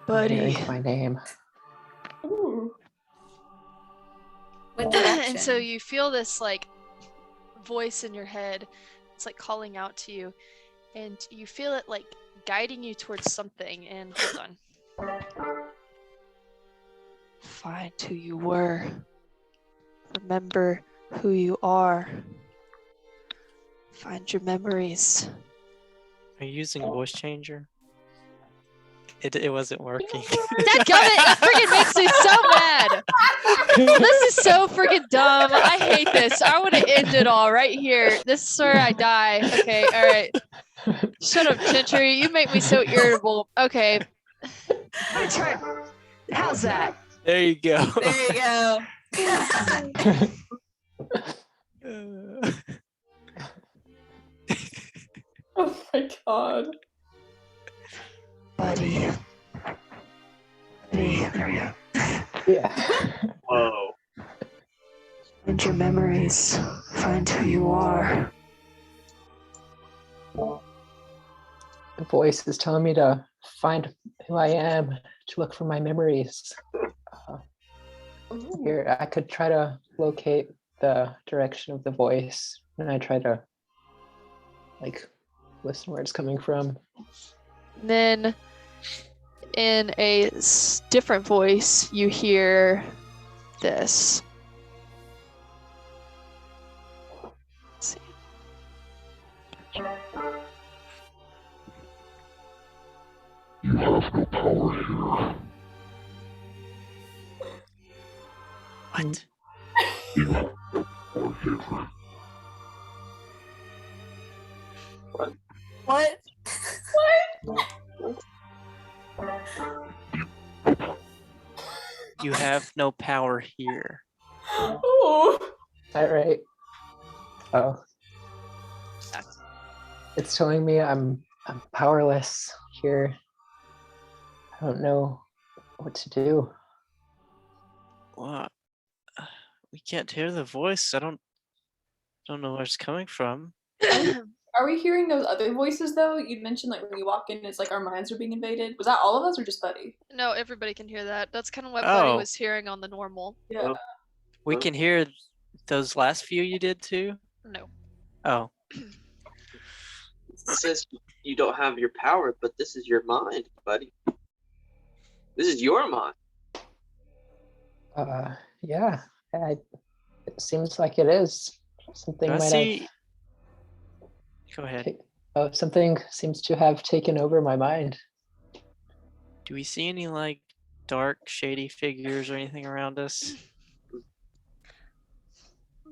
I'm hearing my name. Ooh. What And so direction? you feel this like voice in your head. It's like calling out to you, and you feel it like guiding you towards something. And hold on. Find who you were. Remember who you are. Find your memories. Are you using voice changer? It wasn't working. Dadgummit, it freaking makes me so mad. This is so freaking dumb. I hate this. I want to end it all right here. This is where I die. Okay, all right. Shut up, Gentry. You make me so irritable. Okay. My turn. How's that? There you go. There you go. Oh my god. Buddy. Yeah. Whoa. Find your memories. Find who you are. The voice is telling me to find who I am, to look for my memories. Ooh. Here, I could try to locate the direction of the voice, and I try to like listen where it's coming from. Then, in a different voice, you hear this. Let's see. You have no power here. What? You have no power here. What? You have no power here. Ooh. Is that right? Oh. It's telling me I'm powerless here. I don't know what to do. What? We can't hear the voice. I don't know where it's coming from. Are we hearing those other voices though? You mentioned like when you walk in, it's like our minds are being invaded. Was that all of us or just Buddy? No, everybody can hear that. That's kind of what Buddy Oh. was hearing on the normal. Yeah. We can hear those last few you did too? No. Oh. It says you don't have your power, but this is your mind, buddy. This is your mind. Yeah. It seems like it is. Something Do I might see? have. Go ahead. Something seems to have taken over my mind. Do we see any like dark, shady figures or anything around us?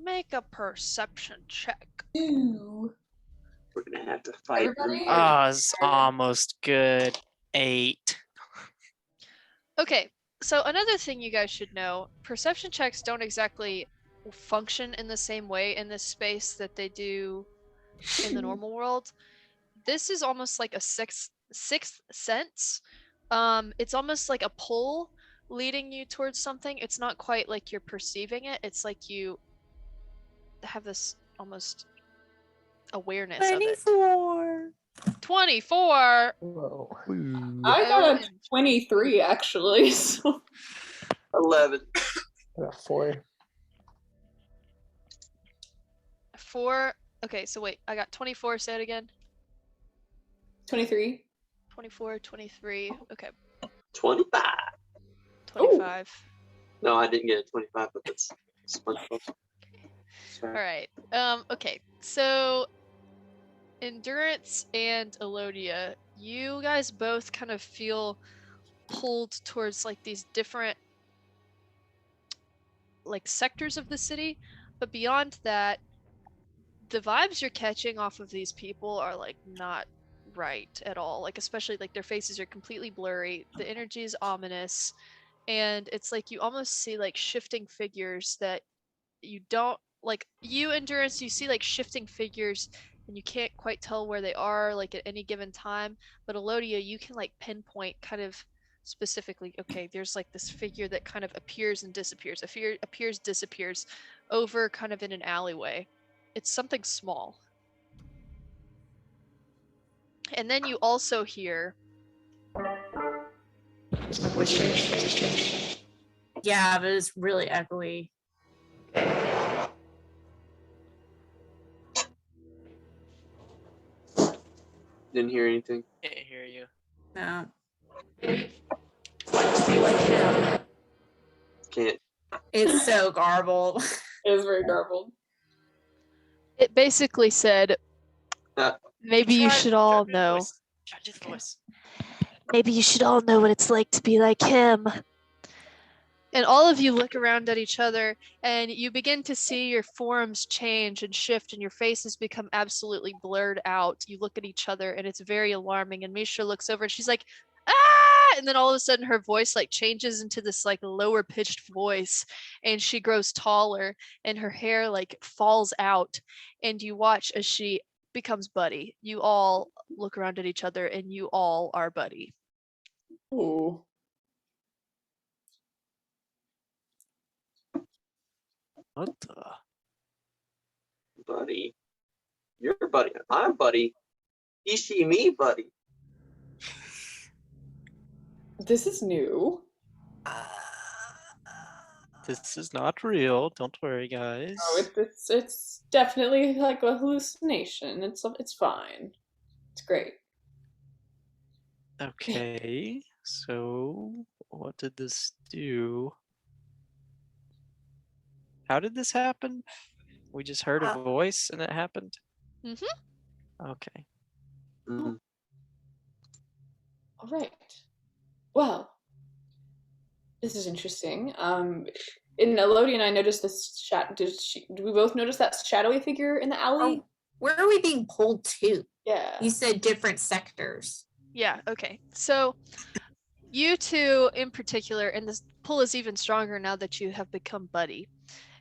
Make a perception check. Ooh. We're gonna have to fight. Everybody? Oh, it's almost good. 8. Okay, so another thing you guys should know, perception checks don't exactly function in the same way in this space that they do in the normal world. This is almost like a sixth sense. It's almost like a pull leading you towards something. It's not quite like you're perceiving it. It's like you have this almost awareness of it. 24. Whoa. I got a 23 actually. So 11. About 4. 4. Okay, so wait, I got 24. Say it again. 23. 24, 23. Okay, 25. 25. No, I didn't get a 25, but that's SpongeBob. All right. Okay. So, Endurance and Elodia, you guys both kind of feel pulled towards like these different like sectors of the city, but beyond that, the vibes you're catching off of these people are like not right at all. Like especially like their faces are completely blurry. The energy is ominous, and it's like you almost see like shifting figures that you don't like. You Endurance, you see like shifting figures and you can't quite tell where they are like at any given time. But Elodia, you can like pinpoint kind of specifically, okay, there's like this figure that kind of appears and disappears, appears, disappears over kind of in an alleyway. It's something small. And then you also hear Yeah, but it's really echoey. Didn't hear anything. Can't hear you. No. Can't. It's so garbled. It is very garbled. it basically said Uh, maybe you should all know. Try his voice. Maybe you should all know what it's like to be like him. And all of you look around at each other and you begin to see your forms change and shift and your faces become absolutely blurred out. You look at each other and it's very alarming. And Misha looks over and she's like, ah! And then all of a sudden her voice like changes into this like lower pitched voice and she grows taller and her hair like falls out. And you watch as she becomes Buddy. You all look around at each other and you all are Buddy. Ooh. What the? buddy. You're Buddy. I'm Buddy. You see me, Buddy. This is new. This is not real. Don't worry, guys. Oh, it's definitely like a hallucination. It's fine. It's great. Okay, so what did this do? How did this happen? We just heard a voice and it happened? Mm-hmm. Okay. Mhm. All right. Well, this is interesting. In Elodie, I noticed this did we both notice that shadowy figure in the alley? Oh, where are we being pulled to? Yeah. You said different sectors. Yeah, okay. So you two in particular, and this pull is even stronger now that you have become Buddy.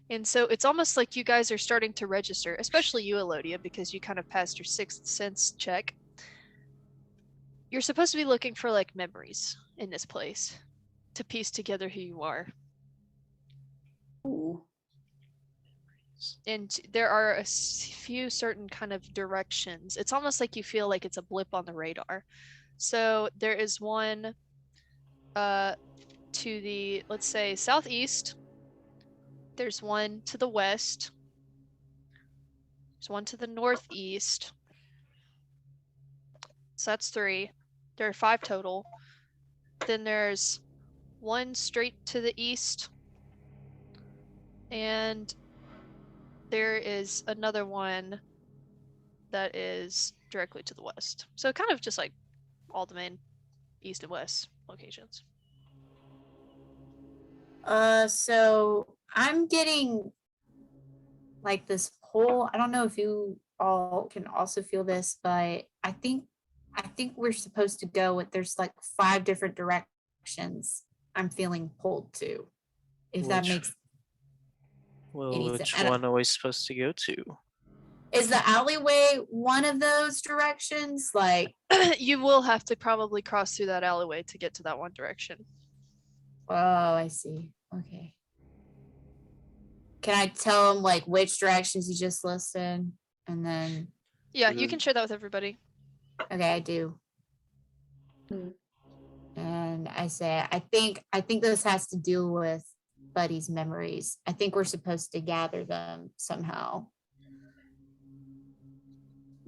And so it's almost like you guys are starting to register, especially you, Elodia, because you kind of passed your sixth sense check. You're supposed to be looking for like memories in this place to piece together who you are. Ooh. And there are a few certain kind of directions. It's almost like you feel like it's a blip on the radar. So there is one to the, let's say, southeast. There's one to the west. There's one to the northeast. So that's 3. There are 5 total. Then there's one straight to the east. And there is another one that is directly to the west. So kind of just like all the main east and west locations. So I'm getting like this pull. I don't know if you all can also feel this, but I think we're supposed to go with there's like 5 different directions I'm feeling pulled to. If that Which- makes Well, any which sense. one are we supposed to go to? Is the alleyway one of those directions? Like, You will have to probably cross through that alleyway to get to that one direction. oh, I see. Okay. Can I tell them like which directions you just listed? And then, Yeah, you can share that with everybody. okay, I do. Hmm. And I say, I think this has to do with Buddy's memories. I think we're supposed to gather them somehow.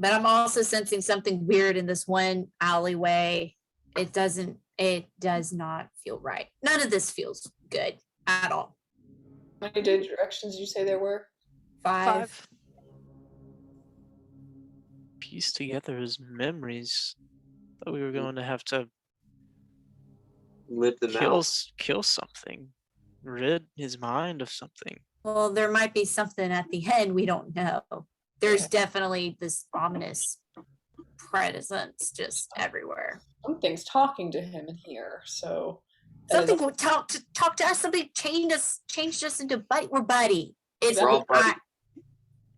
But I'm also sensing something weird in this one alleyway. It does not feel right. None of this feels good. at all. How many directions did you say there were? 5. Piece together his memories. Thought we were going to have to Live them kill out. kill something, rid his mind of something. Well, there might be something at the end we don't know. There's definitely this ominous presence just everywhere. Something's talking to him in here, so Something will talk to us. Somebody changed us into buddy. We're buddy. It's We're all buddy.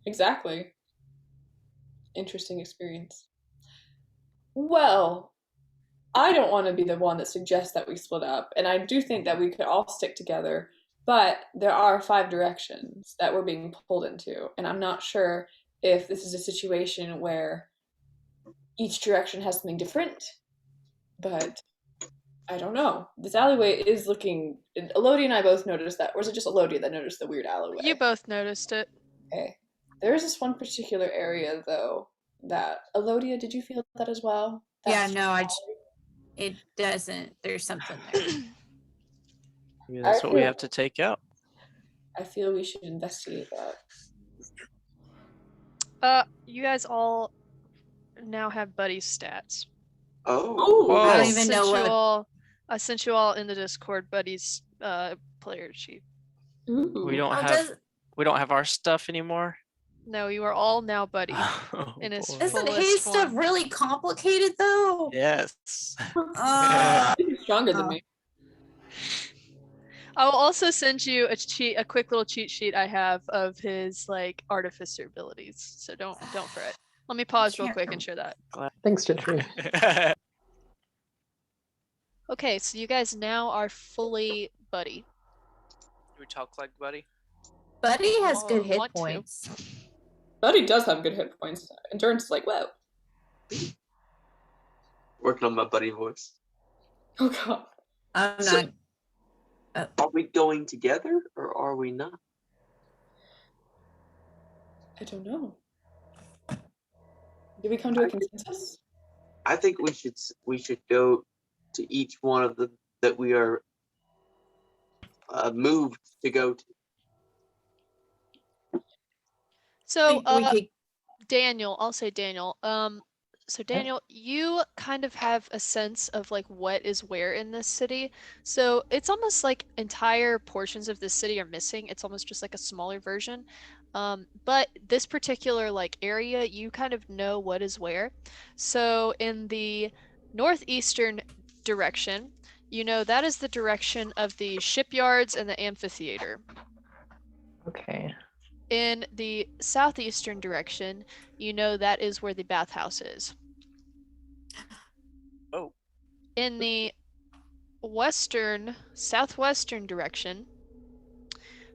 Exactly. Interesting experience. Well, I don't want to be the one that suggests that we split up, and I do think that we could all stick together, but there are 5 directions that we're being pulled into, and I'm not sure if this is a situation where each direction has something different, but I don't know. This alleyway is looking. Elodie and I both noticed that, or was it just Elodie that noticed the weird alleyway? You both noticed it. Okay. There's this one particular area, though, that Elodia, did you feel that as well? yeah, no, it doesn't. There's something there. Maybe that's I what we feel- have to take out. I feel we should investigate that. You guys all now have buddy stats. Oh. Whoa. I I don't even sent know you what. all. I sent you all in the Discord buddies player sheet. Ooh. We don't Oh, have our stuff anymore. No, you are all now buddy. Oh, In its boy. Isn't fullest his stuff form. really complicated though? Yes. He's stronger than Oh. me. I will also send you a quick little cheat sheet I have of his like artificer abilities. So don't fret. Let me pause real Can't quick and share that. Thanks, Gentry. Okay, so you guys now are fully buddy. Do we talk like buddy? Buddy has good hit Want to. points. Buddy does have good hit points. Endurance is like, whoa. Working on my buddy voice. Oh, God. I'm So- not. Are we going together or are we not? I don't know. Did we come to a consensus? I think we should go to each one of them that we are moved to go to. So we could, Daniel, I'll say Daniel. So Daniel, you kind of have a sense of like what is where in this city. So it's almost like entire portions of this city are missing. It's almost just like a smaller version. But this particular like area, you kind of know what is where. So in the northeastern direction, you know that is the direction of the shipyards and the amphitheater. Okay. In the southeastern direction, you know that is where the bathhouse is. Oh. In the southwestern direction,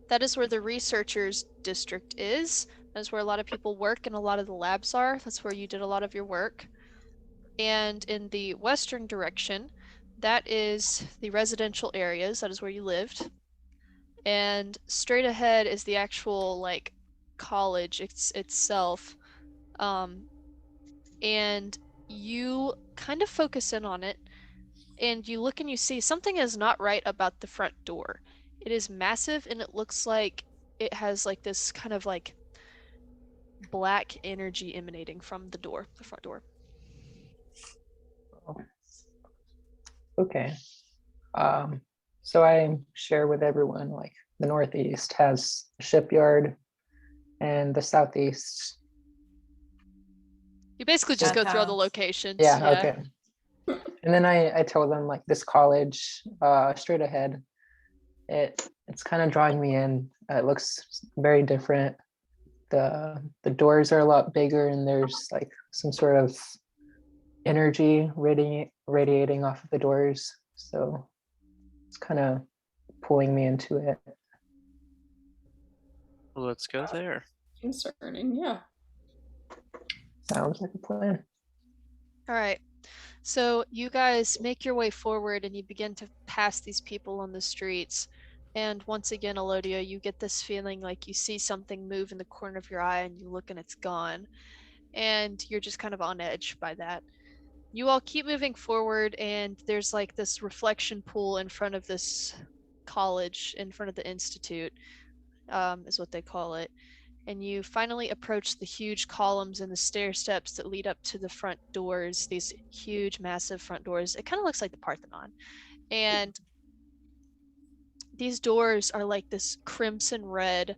that is where the researchers district is. That's where a lot of people work and a lot of the labs are. That's where you did a lot of your work. And in the western direction, that is the residential areas. That is where you lived. And straight ahead is the actual like college itself. And you kind of focus in on it, and you look and you see something is not right about the front door. It is massive, and it looks like it has like this kind of like black energy emanating from the front door. Okay. So I share with everyone like the Northeast has a shipyard and the Southeast. You basically just go through all the Bathhouse. locations. Yeah, okay. And then I tell them like this college straight ahead. It's kind of drawing me in. It looks very different. The doors are a lot bigger and there's like some sort of energy radiating off of the doors. So it's kind of pulling me into it. Well, let's go there. Concerning, yeah. Sounds like a plan. All right. So you guys make your way forward and you begin to pass these people on the streets. And once again, Elodia, you get this feeling like you see something move in the corner of your eye and you look and it's gone. And you're just kind of on edge by that. You all keep moving forward and there's like this reflection pool in front of this college in front of the institute, is what they call it. And you finally approach the huge columns and the stair steps that lead up to the front doors, these huge, massive front doors. It kind of looks like the Parthenon. And these doors are like this crimson red,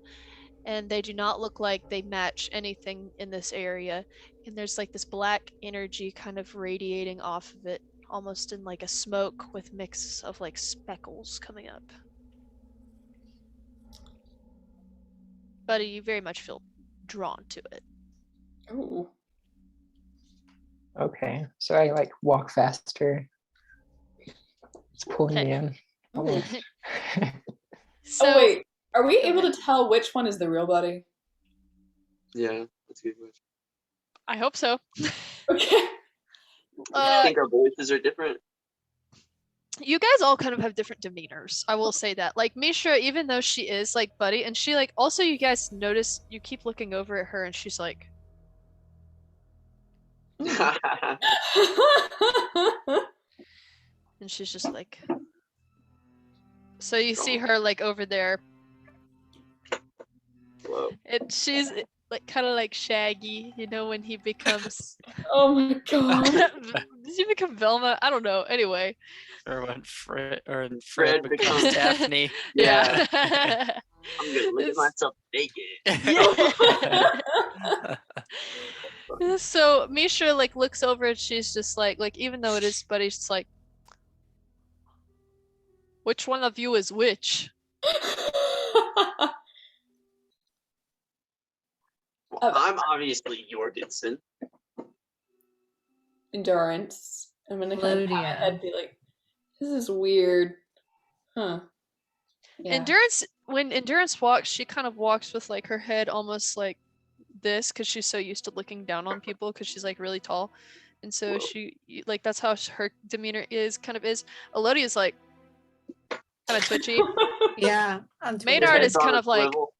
and they do not look like they match anything in this area. And there's like this black energy kind of radiating off of it, almost in like a smoke with mix of like speckles coming up. But you very much feel drawn to it. Ooh. Okay, so I like walk faster. It's pulling me in. Ooh. So, Oh wait, are we Go able ahead. to tell which one is the real Buddy? Yeah, that's a good question. I hope so. Okay. I think our voices are different. You guys all kind of have different demeanors. I will say that. Like Mishra, even though she is like Buddy, and she like also you guys notice you keep looking over at her and she's like, and she's just like, so you see her like over there, Whoa. and she's like kind of like Shaggy, you know, when he becomes Oh my god. does he become Velma? I don't know. Anyway, Or when Fred Fred becomes becomes- Daphne. yeah. I'm gonna look at It's- myself naked. Yeah. So Misha like looks over and she's just like even though it is Buddy, she's like, which one of you is which? Well, I'm obviously Jorgensen. Endurance. I'm gonna kind of pat my Claudia. head and be like, this is weird. Huh. Yeah. Endurance, when Endurance walks, she kind of walks with like her head almost like this because she's so used to looking down on people because she's like really tall, and so Whoa. she like that's how her demeanor is. Elodia's like kind of twitchy. Yeah. On Twitter. Maynard Head's is on kind a of like swivel.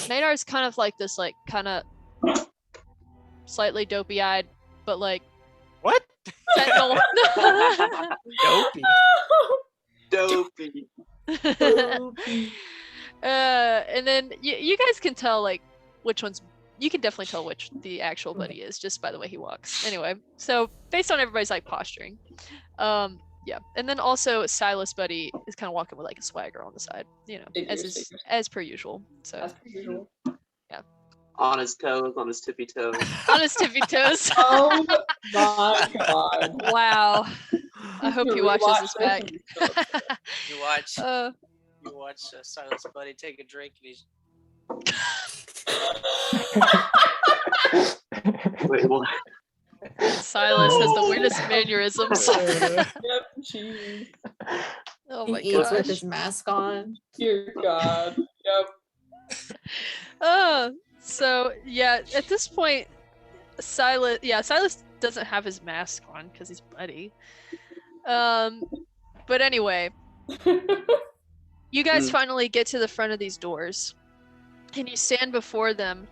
Maynard's kind of like this like kind of slightly dopey eyed, but like What? fentanyl. Dopey. Dopey. And then you guys can tell like which one's you can definitely tell which the actual Buddy is just by the way he walks. Anyway, so based on everybody's like posturing, yeah, and then also Silas Buddy is kind of walking with like a swagger on the side, you know, Figures. as per usual. So As per usual. On his toes, on his tippy toes. on his tippy toes. Oh my god. Wow. I hope he watches Rewatch this back. and be so upset. You watch. uh, You watch Silence Buddy take a drink, and he's. Wait, what? Silas has the weirdest mannerisms. Yep, jeez. Oh He my eats with gosh. his mask on. Dear god. Yep. So yeah, at this point, Silas doesn't have his mask on because he's Buddy. But anyway, you guys finally get to the front of these doors, and you stand before them.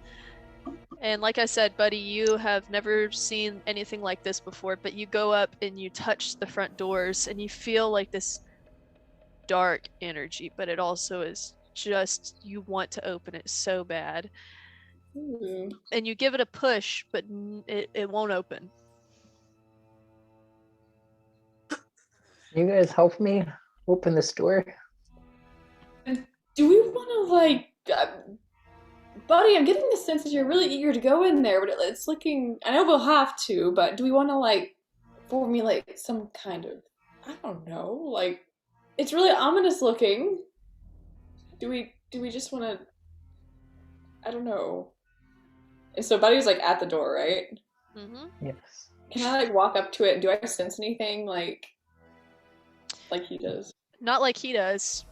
And like I said, Buddy, you have never seen anything like this before, but you go up and you touch the front doors, and you feel like this dark energy, but it also is just you want to open it so bad. Ooh. And you give it a push, but it won't open. You guys help me open this door? Do we want to like, Buddy? I'm getting the sense that you're really eager to go in there, but it's looking. I know we'll have to, but do we want to like formulate some kind of? I don't know. Like, it's really ominous looking. Do we just want to? I don't know. And so Buddy's like at the door, right? Mm-hmm. Yes. Can I like walk up to it? And do I sense anything like he does? Not like he does.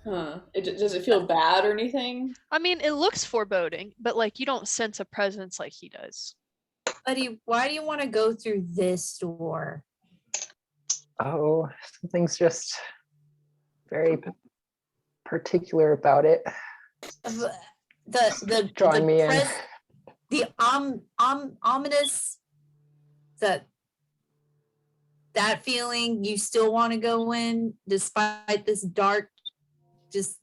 Huh? Does it feel bad or anything? I mean, it looks foreboding, but like you don't sense a presence like he does. Buddy, why do you want to go through this door? Oh, something's just very particular about it. The Drawing me in. the ominous, the that feeling, you still want to go in despite this darkness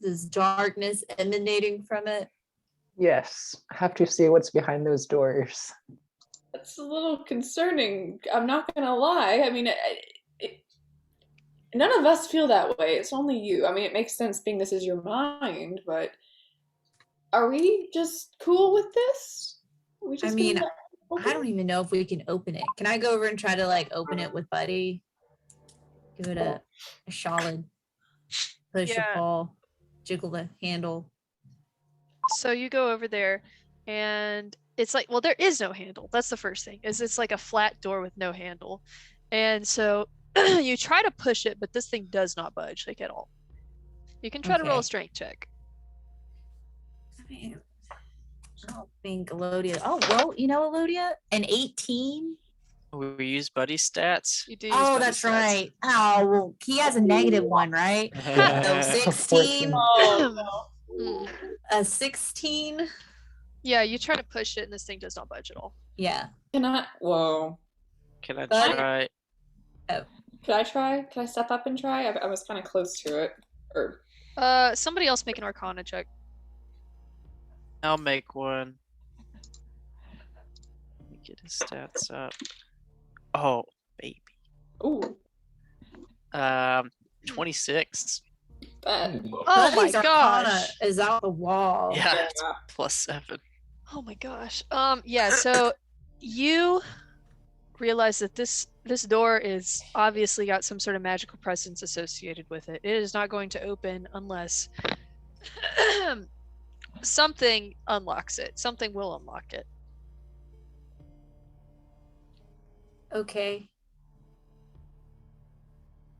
emanating from it? Yes, I have to see what's behind those doors. That's a little concerning. I'm not gonna lie. I mean, none of us feel that way. It's only you. I mean, it makes sense being this is your mind, but are we just cool with this? Are we I just mean, gonna I don't even know if we can open it. Can I go over and try to like open it with Buddy? Give it a solid push, a Yeah. pull, jiggle the handle. So you go over there, and it's like, well, there is no handle. That's the first thing. Is it's like a flat door with no handle, and so you try to push it, but this thing does not budge like at all. You can try to roll a Okay. strength check. I don't think Elodia. Oh well, you know Elodia, an 18. We use buddy stats. You do use Oh, buddy that's stats. right. Oh well, he has a -1, right? So 16, Oh, Mm. a 16. Yeah, you try to push it, and this thing does not budge at all. Yeah. can I? Whoa. Can I Buddy? try? Can I try? Can I step up and try? I was kind of close to it. Or Somebody else make an Arcana check. I'll make one. Let me get his stats up. Oh, baby. ooh, 26. that. Oh my Buddy's Arcana gosh. is out the wall. Yeah, it's +7. Oh my gosh. Yeah, so you realize that this door is obviously got some sort of magical presence associated with it. It is not going to open unless something unlocks it. Something will unlock it. Okay.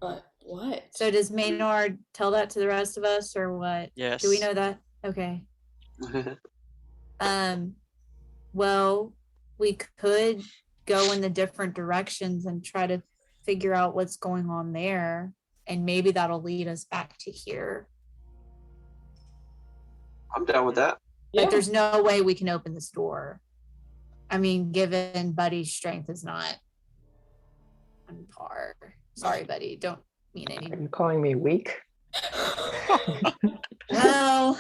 But what? So does Maynard tell that to the rest of us, or what? Yes. Do we know that? Okay. Well, we could go in the different directions and try to figure out what's going on there, and maybe that'll lead us back to here. I'm down with that. Yeah. Like, there's no way we can open this door. I mean, given Buddy's strength is not on par. Sorry, Buddy. Don't mean Are any. you calling me weak? Well,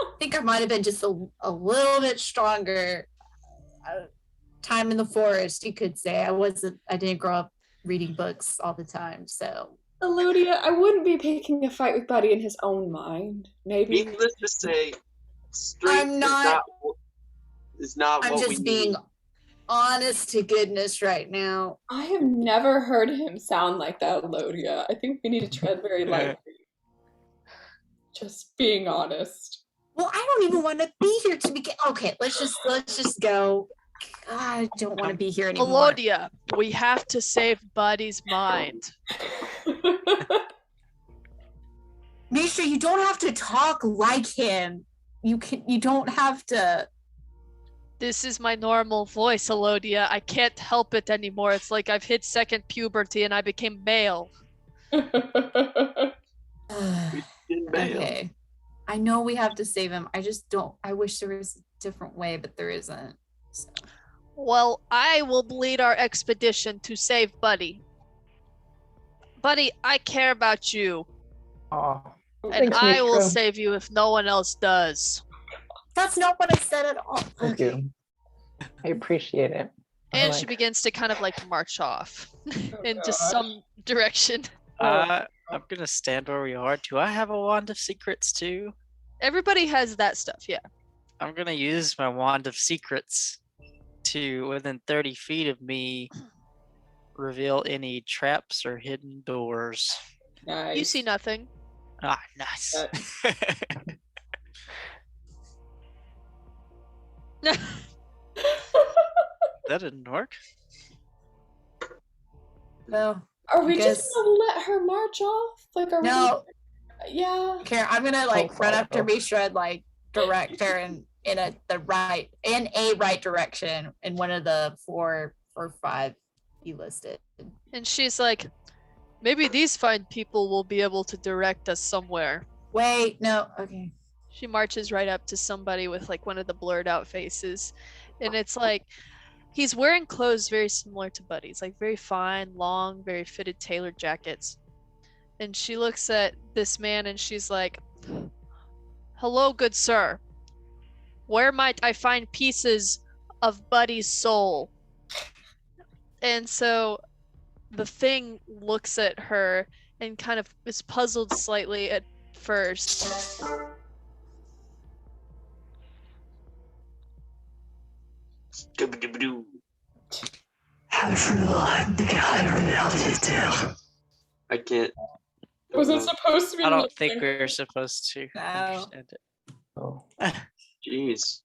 I think I might have been just a little bit stronger. Time in the forest, you could say. I didn't grow up reading books all the time, so. Eludia, I wouldn't be picking a fight with Buddy in his own mind. Maybe. Needless to say, strength I'm not- is not I'm what we just need. being honest to goodness right now. I have never heard him sound like that, Eludia. I think we need to tread very lightly. Just being honest. Well, I don't even want to be here to begin. Okay, let's just go. God, I don't want to be here anymore. Melodia, we have to save Buddy's mind. Misha, you don't have to talk like him. You don't have to. This is my normal voice, Elodia. I can't help it anymore. It's like I've hit second puberty and I became male. Okay. I know we have to save him. I just don't. I wish there was a different way, but there isn't. So. Well, I will lead our expedition to save Buddy. Buddy, I care about you, Aw. and Thanks, I will Mishra. save you if no one else does. That's not what I said at all. Thank you. I appreciate it. I'm And she like, begins to kind of like march off into gosh. some direction. I'm gonna stand where we are. Do I have a wand of secrets too? Everybody has that stuff, yeah. I'm gonna use my wand of secrets to, within 30 feet of me, reveal any traps or hidden doors. Nice. You see nothing. Ah, nice. That didn't work. No. Are we just guess- gonna let her march off? Like, are No. we? Yeah. Karen, I'm gonna like Don't run up to follow. Misha and like direct her in a right direction in one of the 4 or 5 you listed. And she's like, maybe these fine people will be able to direct us somewhere. Wait, no, okay. She marches right up to somebody with like one of the blurred out faces. And it's like, He's wearing clothes very similar to Buddy's, like very fine, long, very fitted, tailored jackets. And she looks at this man and she's like, "Hello, good sir. Where might I find pieces of Buddy's soul?" And so the thing looks at her and kind of is puzzled slightly at first. Doo-ba-doo-ba-doo. I can't. Was it supposed to be? I don't think we're supposed to No. understand it. Oh. Jeez.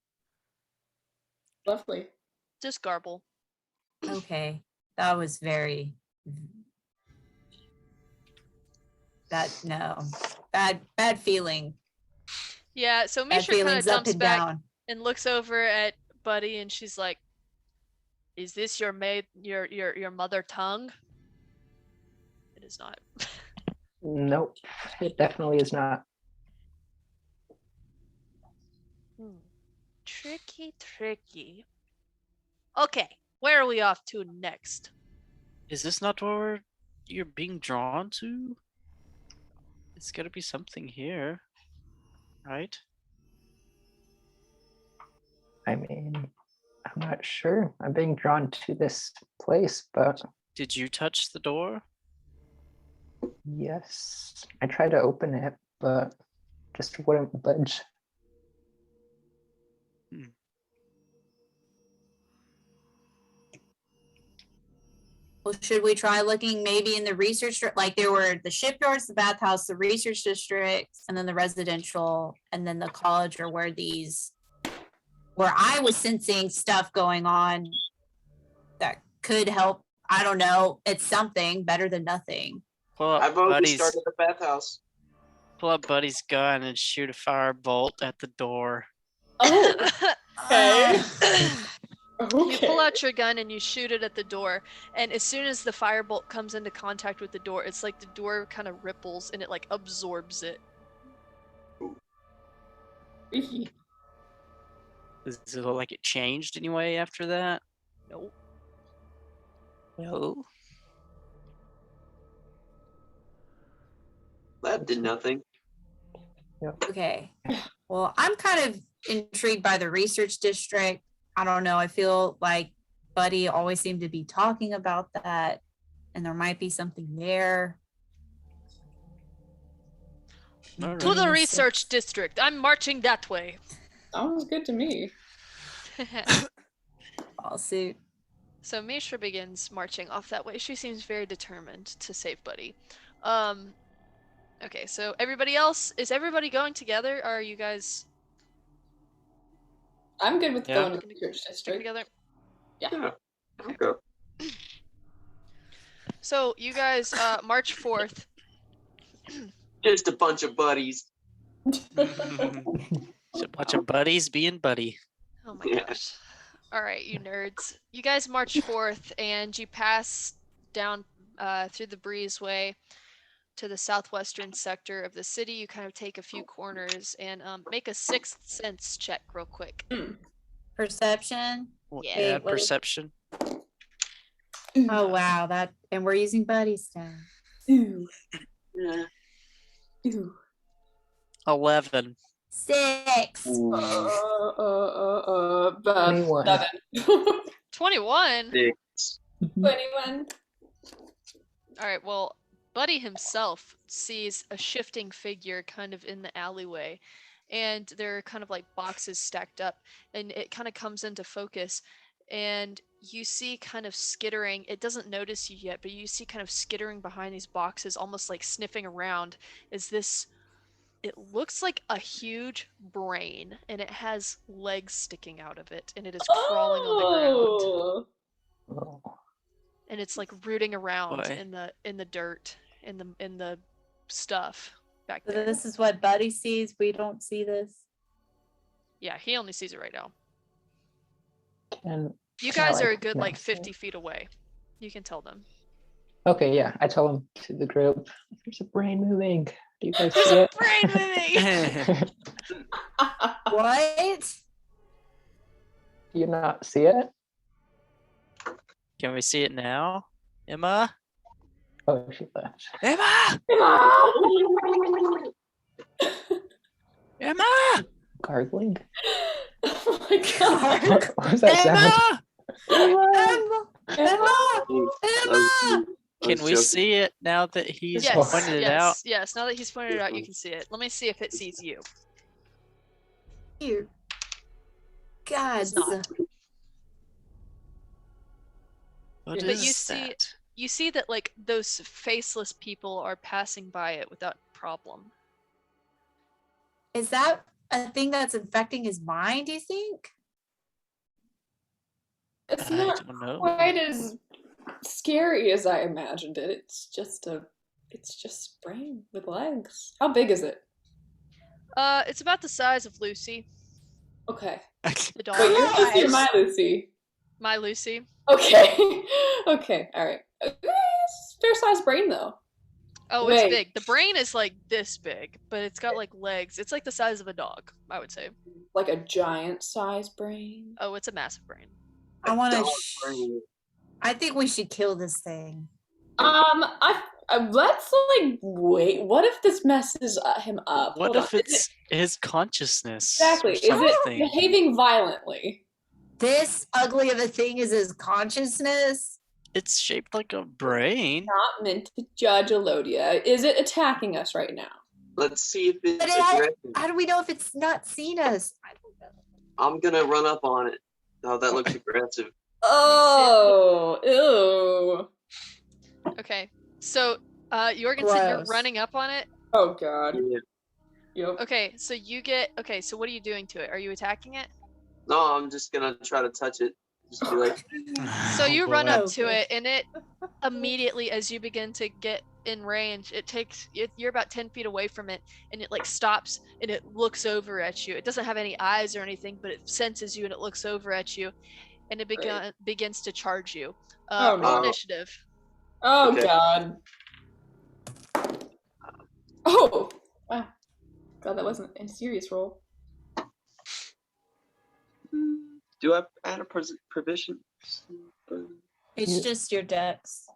Lovely. Just garble. Okay, that was very. Bad feeling. Yeah, so Bad Misha kind of feelings up jumps and back down. and looks over at Buddy and she's like, "Is this your mother tongue?" It is not. Nope, it definitely is not. Tricky. Okay, where are we off to next? Is this not where you're being drawn to? It's gotta be something here, right? I mean, I'm not sure. I'm being drawn to this place, but Did you touch the door? yes, I tried to open it, but just wouldn't budge. Well, should we try looking maybe in the research, like there were the shipyards, the bathhouse, the research districts, and then the residential, and then the college, or where I was sensing stuff going on that could help. I don't know. It's something better than nothing. Pull up I've already Buddy's started the bathhouse. pull up Buddy's gun and shoot a firebolt at the door. Oh, okay. You pull out your gun and you shoot it at the door, and as soon as the firebolt comes into contact with the door, it's like the door kind of ripples and it like absorbs it. Does it look like it changed anyway after that? Nope. Well, That did nothing. Okay. Well, I'm kind of intrigued by the research district. I don't know. I feel like Buddy always seemed to be talking about that, and there might be something there. all To the right. research district. I'm marching that way. Sounds good to me. Lawsuit. So Mishra begins marching off that way. She seems very determined to save Buddy. Okay, so everybody else, is everybody going together? Or are you guys I'm good with Yeah. going to the research sticking district. together? Yeah. Okay. So you guys march forth. Just a bunch of buddies. It's a bunch of buddies being buddy. Oh my Yeah. gosh. All right, you nerds. You guys march forth and you pass down through the breezeway to the southwestern sector of the city. You kind of take a few corners and make a sixth sense check real quick. Perception. Yeah. Yeah, Wait, what is- perception. Oh wow, and we're using Buddy now. Ooh. Yeah. Ooh. 11. 6. Bad. 21. 7. 21. 6. 21. All right, well, Buddy himself sees a shifting figure kind of in the alleyway, and there are kind of like boxes stacked up, and it kind of comes into focus, and you see kind of skittering. It doesn't notice you yet, but you see kind of skittering behind these boxes, almost like sniffing around. Is this? It looks like a huge brain, and it has legs sticking out of it, and it is crawling on the ground. Oh. And it's like rooting around Boy. in the dirt, in the stuff back So there. this is what Buddy sees. We don't see this. Yeah, he only sees it right now. And You Can I, guys are a like, good like not see it? 50 feet away. You can tell them. okay, yeah, I tell him to the group, there's a brain moving. Do you guys There's see a it? brain moving. What? Do you not see it? Can we see it now? Emma? Oh, she left. Emma! Emma! Gargling? Oh my god. What was that sound? Emma! Emma! Emma! Can we joking. see it now that he's Yes, pointed it out? yes. Now that he's pointed it out, you can see it. Let me see if it sees you. Dear gods. not. What But is you see- that? You see that like those faceless people are passing by it without problem. Is that a thing that's infecting his mind, do you think? It's I not don't know. quite as scary as I imagined it. It's just brain with legs. How big is it? It's about the size of Lucy, Okay. the dog. Wait, you're Lucy or Nice. my Lucy? My Lucy. Okay. Okay. All right. It's fair sized brain though. Oh, Wait. it's big. The brain is like this big, but it's got like legs. It's like the size of a dog, I would say. Like a giant sized brain. Oh, it's a massive brain. I want Dog to. brain. I think we should kill this thing. Let's like wait. What if this messes him up? What Hold on. if it's his consciousness? Exactly? Or Is it something? behaving violently? This ugly of a thing is his consciousness. It's shaped like a brain. Not meant to judge Elodia. Is it attacking us right now? Let's see if it's But it- aggressive. How do we know if it's not seen us? I don't know. I'm gonna run up on it. Oh, that looks aggressive. Oh, ew. Okay. So, Jorgensen, you're Gross. running up on it. Oh god. Yeah. Yep. Okay, so you get. Okay, so what are you doing to it? Are you attacking it? No, I'm just gonna try to touch it. Just be like, So Oh, you run boy. up to Okay. it, and it immediately, as you begin to get in range, you're about 10 feet away from it, and it like stops and it looks over at you. It doesn't have any eyes or anything, but it senses you and it looks over at you, and it begins to charge you. Oh, Roll no. initiative. Oh Okay. god. Oh! Wow. God, that wasn't a serious roll. do I add a provision? It's just your dex.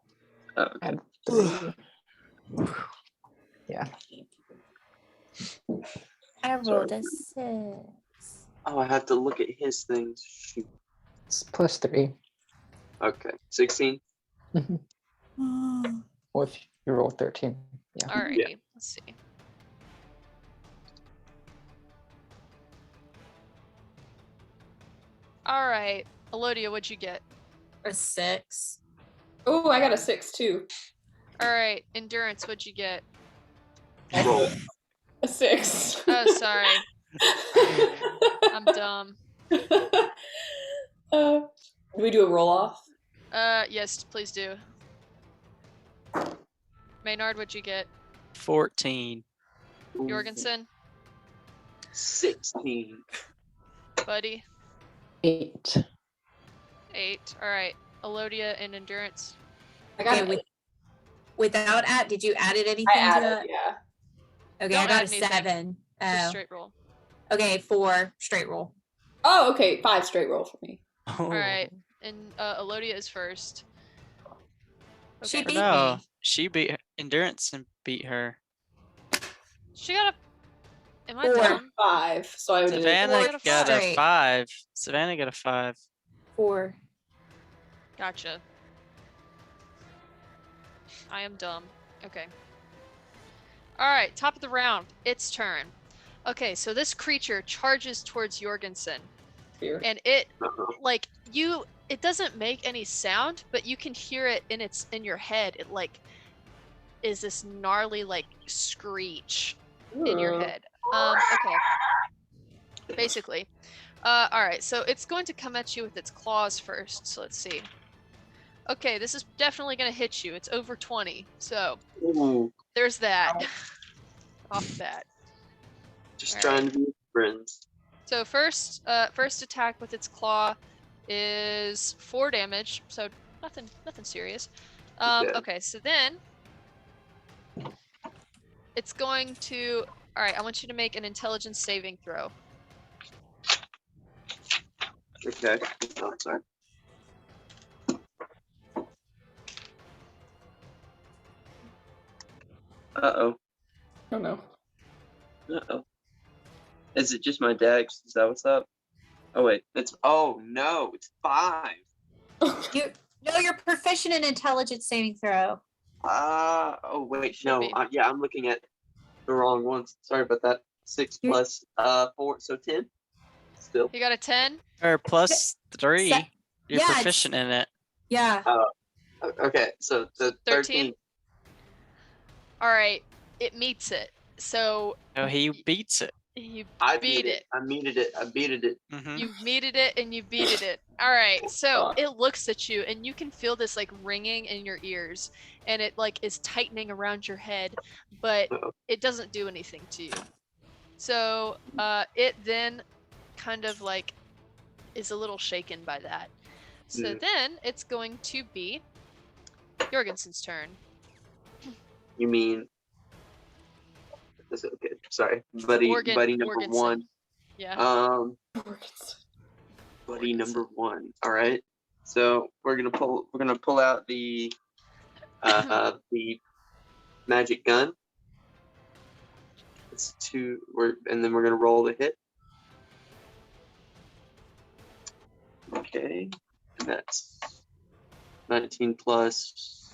Oh, okay. Add 3. Yeah. I rolled a 6. Oh, I have to look at his things. Shoot. It's plus 3. Okay, 16. Or if you roll 13. Yeah. Alrighty, let's see. Alright, Elodia, what'd you get? A 6. Oh, I got a 6 too. Alright, Endurance, what'd you get? Roll. A 6. Oh, sorry. I'm dumb. Do we do a roll off? Yes, please do. Maynard, what'd you get? 14. Jorgensen, 16. Buddy, 8. 8. Alright, Elodia and Endurance. I got Okay, it. without did you added anything I to added, that? yeah. Okay, Don't I got add a anything. 7. Just Oh, straight roll. okay, 4 straight roll. Oh, okay. 5 straight roll for me. Oh. Alright, and Elodia is first. She Okay. beat No, me. she beat Endurance and beat her. She got a. Am I 4. dumb? 5. So I would do Savannah Four out of got a five. 5. Savannah got a 5. 4. Gotcha. I am dumb. Okay. Alright, top of the round. Its turn. Okay, so this creature charges towards Jorgensen. fear. And it Uh-huh. like it doesn't make any sound, but you can hear it in your head. It like is this gnarly like screech in your Ooh. head. Okay. Basically. Alright, so it's going to come at you with its claws first. So let's see. Okay, this is definitely gonna hit you. It's over 20. So Ooh, there's that. Off the bat. just All trying to be friends. So first attack with its claw is 4 damage, so nothing serious. Okay. Okay, so then it's going to. All right, I want you to make an intelligence saving throw. Okay. Oh, sorry. Uh-oh. Oh no. Uh-oh. Is it just my dex? Is that what's up? Oh, wait. Oh, no. It's 5. You're proficient in intelligence saving throw. Oh, wait. Should No. be. Yeah, I'm looking at the wrong ones. Sorry about that. 6 You're- plus 4, so 10. Still. You got a 10? Or plus 3. Se- You're yeah, it's- proficient in it. Yeah. Okay, so the 13. All right, it meets it. So Oh, he beats it. you I beat it. I meted it. I beated it. Mhm. You meted it and you beated it. All right, so God. it looks at you and you can feel this like ringing in your ears, and it like is tightening around your head, but Uh-oh. it doesn't do anything to you. So it then kind of like is a little shaken by that. So Mm. then it's going to be Jorgensen's turn. You mean? Okay, sorry, buddy. Buddy number Morganson. 1. Yeah. Buddy Morganson. number 1. All right. So we're gonna pull out the magic gun. It's 2. And then we're gonna roll the hit. Okay, and that's 19 plus.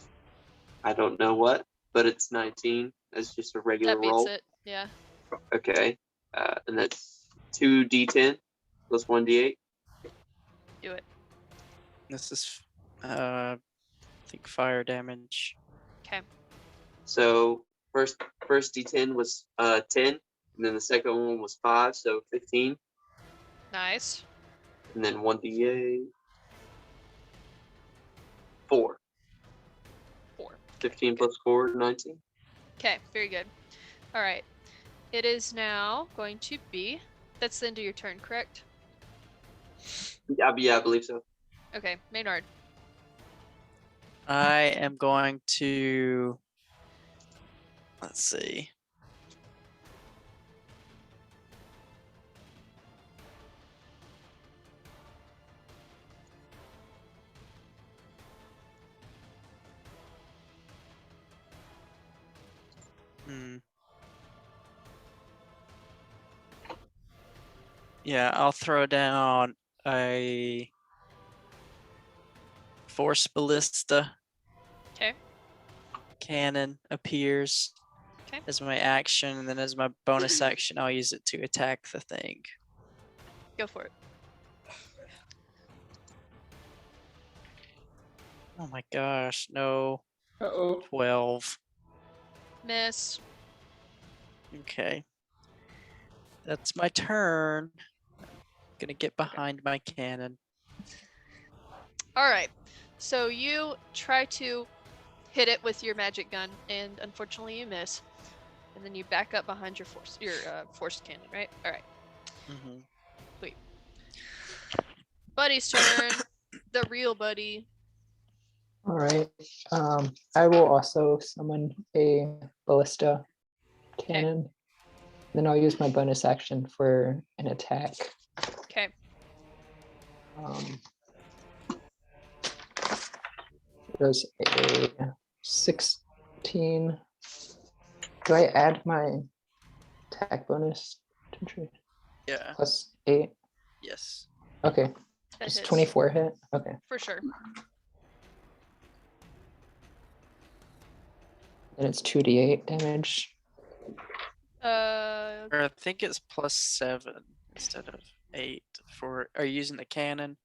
I don't know what, but it's 19. That's just a regular That beats roll. it. Yeah. Okay, and that's 2d10 plus 1d8. Do it. This is, I think, fire damage. Okay. So first d10 was 10, and then the second one was 5, so 15, Nice. and then 1d8 4. 4. 15 plus 4, 19. Okay, very good. All right. It is now going to be. That's the end of your turn, correct? Yeah, I believe so. Okay, Maynard. I am going to. Let's see. Yeah, I'll throw down a force ballista. Okay. Cannon appears Okay. as my action, and then as my bonus action, I'll use it to attack the thing. Go for it. Oh my gosh, no. Uh-oh. 12. Miss. Okay. That's my turn. Gonna get behind my cannon. All right. So you try to hit it with your magic gun, and unfortunately you miss. And then you back up behind your forced cannon, right? All right. Mm-hmm. Buddy's turn. The real Buddy. All right. I will also summon a ballista cannon. Then I'll use my bonus action for an attack. Okay. There's a 16. Do I add my attack bonus to tree? Yeah. Plus 8? Yes. Okay. That Just hits. 24 hit? Okay. For sure. And it's 2d8 damage. Uh, Or I think it's plus 7 instead of 8 for. Are you using the cannon?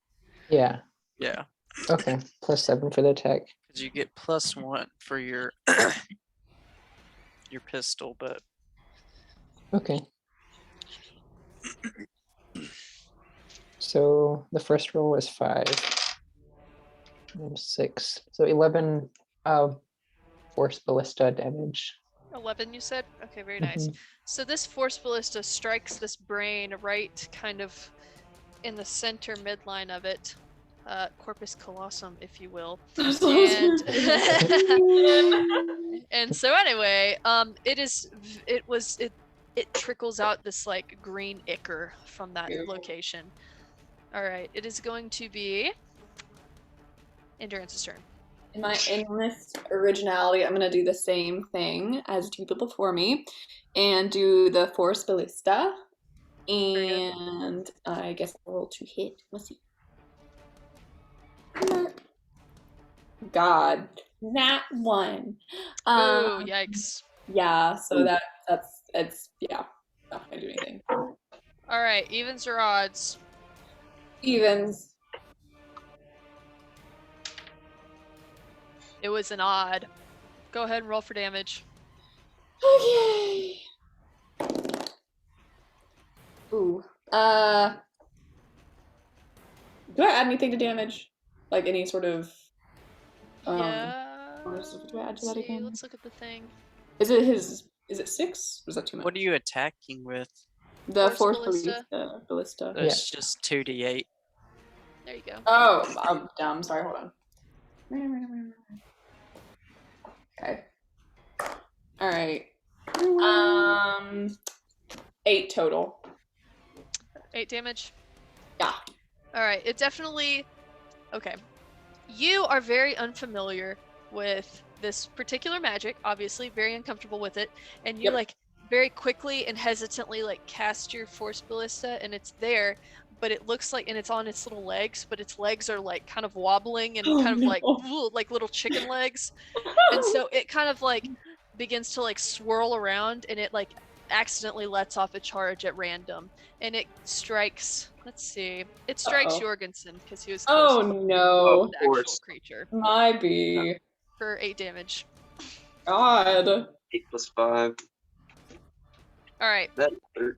Yeah. Yeah. Okay. Plus 7 for the attack. Because you get plus 1 for your your pistol, but Okay. So the first roll was 5. And 6. So 11 force ballista damage. 11, you said? Okay, very nice. Mhm. So this force ballista strikes this brain right kind of in the center midline of it. Corpus callosum, if you will. And and so anyway, it trickles out this like green ichor from that Ew. location. All right, it is going to be Endurance's turn. in this originality, I'm gonna do the same thing as two people before me, and do the Force Ballista, and I guess I'll roll to hit. Let's see. God, that one. Ooh, yikes. Yeah. So it's not gonna do anything. All right, evens or odds? Evens. It was an odd. Go ahead and roll for damage. Okay. Ooh. Do I add anything to damage? Like any sort of Yeah. bonuses do I add to Let's that see. again? Let's look at the thing. Is it 6? Or is that too much? What are you attacking with? The Force Force Ballista. Ballista. It's just 2d8. There you go. Oh, I'm dumb. Sorry, hold on. Okay. All right. 8 total. 8 damage. Yeah. All right. It definitely. Okay. You are very unfamiliar with this particular magic. Obviously, very uncomfortable with it, and you Yep. like very quickly and hesitantly like cast your Force Ballista, and it's there, but it looks like, and it's on its little legs, but its legs are like kind of wobbling and Oh, kind of no. like little chicken legs. And so it kind of like begins to like swirl around, and it like accidentally lets off a charge at random, and it strikes. Let's see. It strikes Uh-oh. Jorgensen because he was Oh close to no. Of the actual course. creature My B. for 8 damage. God. 8 plus 5. All right. That's 13.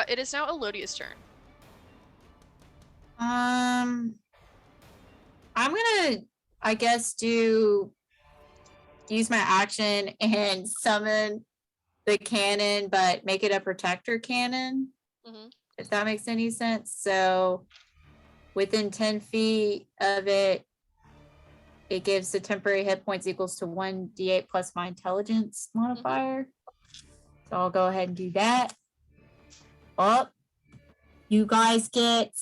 It is now Elodia's turn. I'm gonna, I guess, use my action and summon the cannon, but make it a protector cannon. Mhm. If that makes any sense. So within 10 feet of it, it gives the temporary hit points equals to 1d8 plus my intelligence modifier. So I'll go ahead and do that. Oh, you guys get,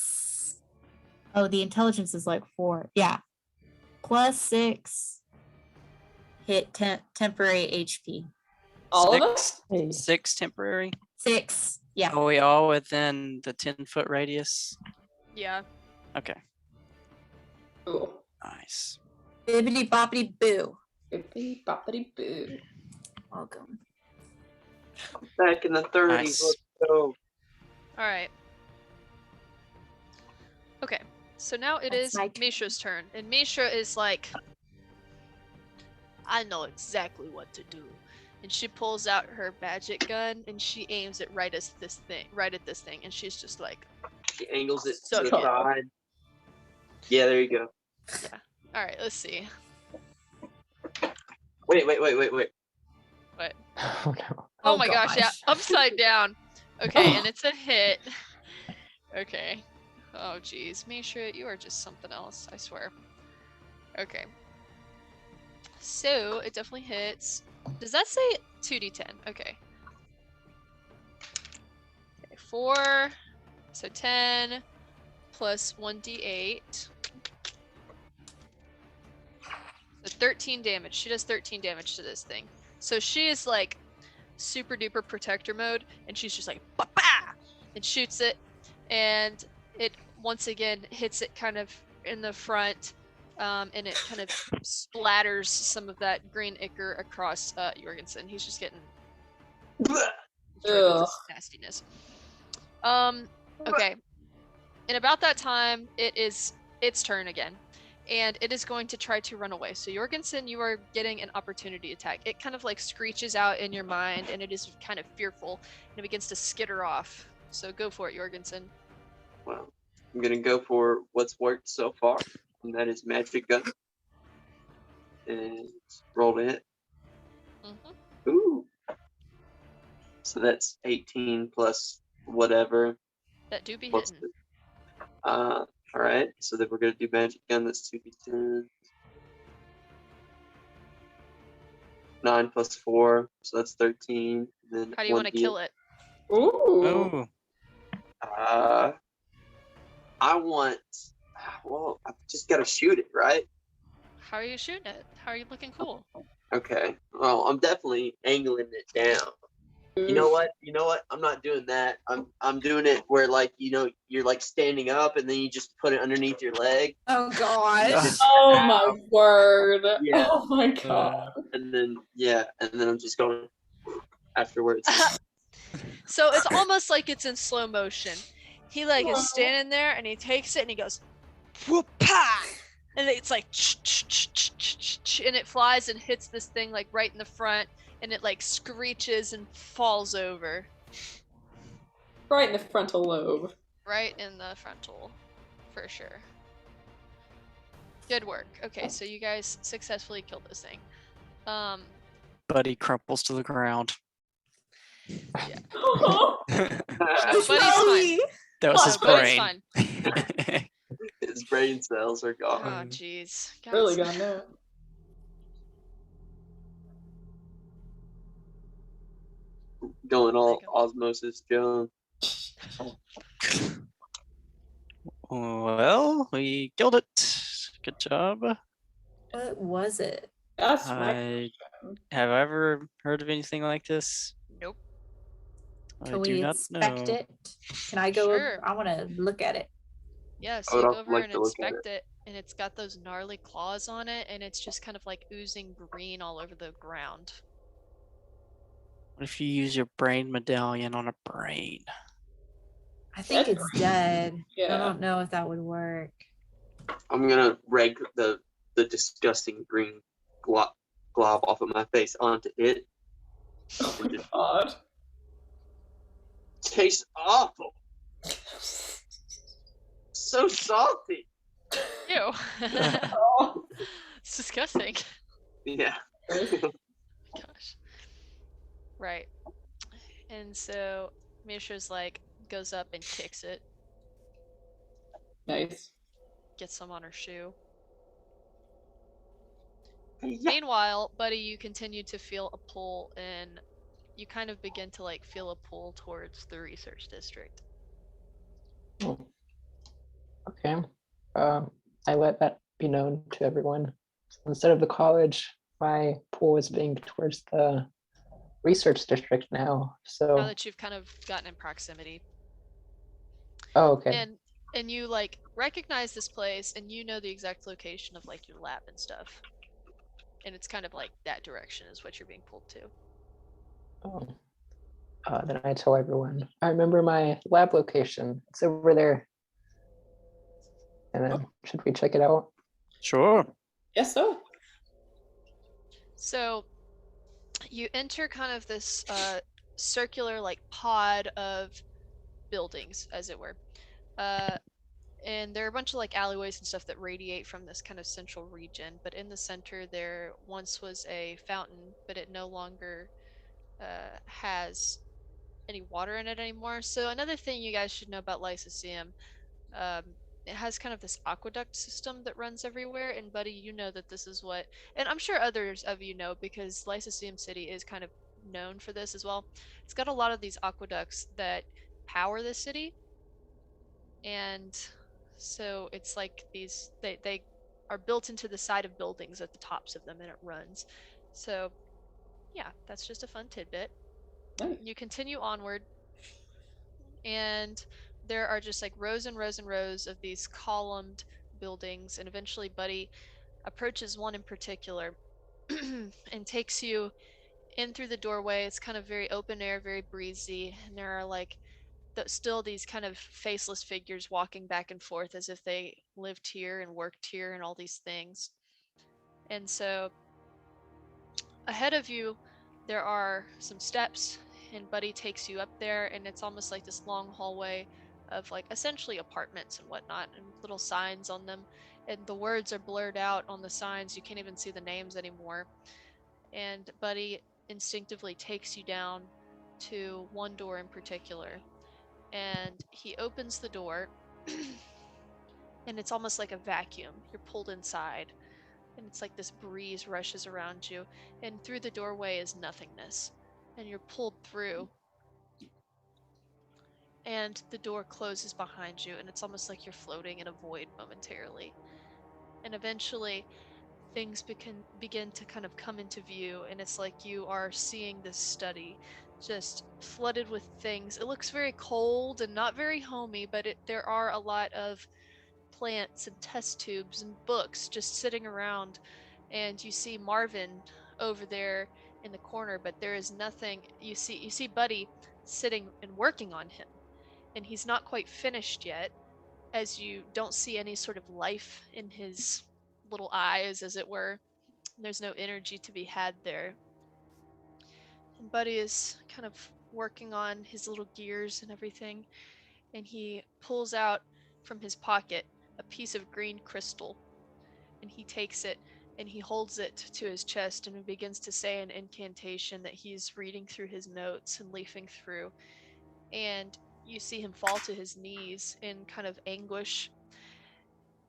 oh, the intelligence is like 4. Yeah. Plus 6 hit temporary HP. All of us? Hey. 6 temporary. 6. Yeah. Are we all within the 10-foot radius? Yeah. Okay. Cool. Nice. Bibbidi boppity boo. Bippity boppity boo. Welcome. Back in the 30s. Nice. Let's go. All right. Okay. So now it That's is my turn. Mishra's turn, and Mishra is like, I know exactly what to do. And she pulls out her magic gun and she aims it right at this thing, and she's just like, She angles it So to the good. side. Yeah, there you go. yeah. All right, let's see. Wait. What? Oh no. Oh my gosh, yeah, upside down. Okay, and it's a hit. Okay. Oh geez, Mishra, you are just something else, I swear. Okay. So it definitely hits. Does that say 2d10? Okay. Okay, 4. So 10 plus 1d8. So 13 damage. She does 13 damage to this thing. So she is like super duper protector mode, and she's just like bah, bah! And shoots it, and it once again hits it kind of in the front, and it kind of splatters some of that green ichor across Jorgensen. He's just getting destroyed with Ugh. this nastiness. Okay. And about that time, it is its turn again. And it is going to try to run away. So Jorgensen, you are getting an opportunity attack. It kind of like screeches out in your mind, and it is kind of fearful, and it begins to skitter off. So go for it, Jorgensen. Well, I'm gonna go for what's worked so far, and that is magic gun. And roll to hit. Mm-hmm. Ooh. So that's 18 plus whatever. That do be Plus hitting. all right. So then we're gonna do magic gun. That's 2d10. 9 plus 4, so that's 13. And then How do you want to kill it? Ooh. Oh. I want. Well, I just gotta shoot it, right? How are you shooting it? How are you looking cool? Okay. Well, I'm definitely angling it down. You know what? You know what? I'm not doing that. I'm doing it where like you're like standing up and then you just put it underneath your leg. Oh gosh. Oh my word. Yeah. Oh my god. And then I'm just going afterwards. So it's almost like it's in slow motion. He like is standing there and he takes it and he goes, whoop-pa! And it's like, and it flies and hits this thing like right in the front, and it like screeches and falls over. Right in the frontal lobe. Right in the frontal, for sure. Good work. Okay, so you guys successfully killed this thing. Buddy crumples to the ground. Buddy's fine. That was his Buddy's brain. fine. His brain cells are Oh, gone. jeez. Really gone now. Going all Osmosis Jones. Well, we killed it. Good job. What was it? That's right. Have I ever heard of anything like this? Nope. Can I we do not inspect know. it? Can I go? Sure. I want to look at it. Yeah, I so would you go also over like and to look at inspect it, and it's got those gnarly claws on it, and it's just kind of like oozing green all over the ground. What if you use your brain medallion on a brain? I think it's dead. I Yeah. don't know if that would work. I'm gonna rag the disgusting green glob off of my face onto it. Oh my god. Tastes awful. So salty. Ew. Oh. It's disgusting. Yeah. Gosh. Right. And so Mishra's like goes up and kicks it, Nice. gets some on her shoe. Yeah. Meanwhile, Buddy, you continue to feel a pull, and you kind of begin to like feel a pull towards the research district. Oh. Okay. I let that be known to everyone. Instead of the college, my pool is being towards the research district now. So. Now that you've kind of gotten in proximity. Oh, okay. And you like recognize this place, and you know the exact location of like your lab and stuff. And it's kind of like that direction is what you're being pulled to. Oh. Then I tell everyone, I remember my lab location. It's over there. And then, should we check it out? Sure. Yes, so. So you enter kind of this circular like pod of buildings, as it were. And there are a bunch of like alleyways and stuff that radiate from this kind of central region, but in the center there once was a fountain, but it no longer has any water in it anymore. So another thing you guys should know about Lyceum, it has kind of this aqueduct system that runs everywhere, and Buddy, you know that this is what, and I'm sure others of you know because Lyceum City is kind of known for this as well. It's got a lot of these aqueducts that power the city, and so it's like these they are built into the side of buildings at the tops of them, and it runs. So yeah, that's just a fun tidbit. Nice. You continue onward, and there are just like rows and rows and rows of these columned buildings, and eventually Buddy approaches one in particular and takes you in through the doorway. It's kind of very open air, very breezy, and there are like still these kind of faceless figures walking back and forth as if they lived here and worked here and all these things. And so ahead of you there are some steps, and Buddy takes you up there, and it's almost like this long hallway of like essentially apartments and whatnot, and little signs on them, and the words are blurred out on the signs. You can't even see the names anymore. And Buddy instinctively takes you down to one door in particular, and he opens the door and it's almost like a vacuum. You're pulled inside, and it's like this breeze rushes around you, and through the doorway is nothingness, and you're pulled through, and the door closes behind you, and it's almost like you're floating in a void momentarily. And eventually things begin to kind of come into view, and it's like you are seeing this study just flooded with things. It looks very cold and not very homey, but there are a lot of plants and test tubes and books just sitting around, and you see Marvin over there in the corner, but there is nothing. You see Buddy sitting and working on him, and he's not quite finished yet, as you don't see any sort of life in his little eyes, as it were. There's no energy to be had there. And Buddy is kind of working on his little gears and everything, and he pulls out from his pocket a piece of green crystal, and he takes it and he holds it to his chest and begins to say an incantation that he's reading through his notes and leafing through. And you see him fall to his knees in kind of anguish,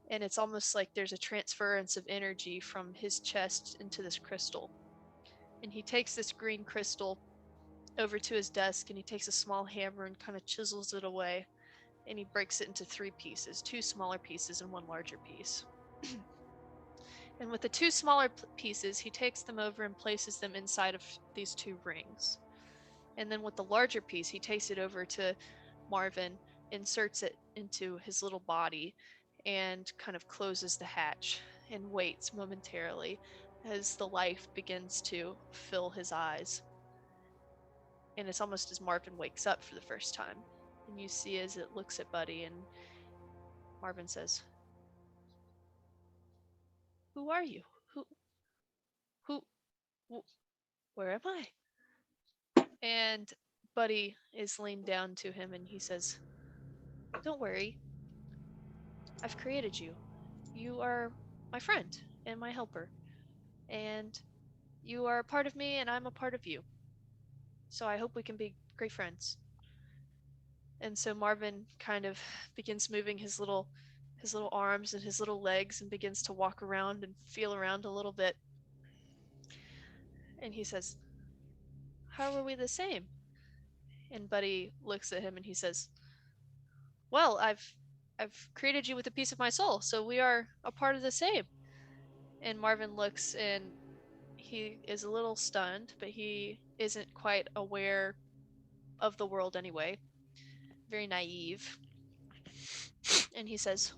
and it's almost like there's a transference of energy from his chest into this crystal. And he takes this green crystal over to his desk, and he takes a small hammer and kind of chisels it away, and he breaks it into 3 pieces, 2 smaller pieces and 1 larger piece. And with the 2 smaller pieces, he takes them over and places them inside of these 2 rings. And then with the larger piece, he takes it over to Marvin, inserts it into his little body, and kind of closes the hatch and waits momentarily as the life begins to fill his eyes. And it's almost as Marvin wakes up for the first time. And you see as it looks at Buddy, and Marvin says, "Who are you? Who, where am I?" And Buddy is leaned down to him and he says, "Don't worry. I've created you. You are my friend and my helper. And you are a part of me and I'm a part of you. So I hope we can be great friends." And so Marvin kind of begins moving his little arms and his little legs and begins to walk around and feel around a little bit. And he says, "How are we the same?" And Buddy looks at him and he says, "Well, I've created you with a piece of my soul, so we are a part of the same." And Marvin looks and he is a little stunned, but he isn't quite aware of the world anyway. Very naive. And he says,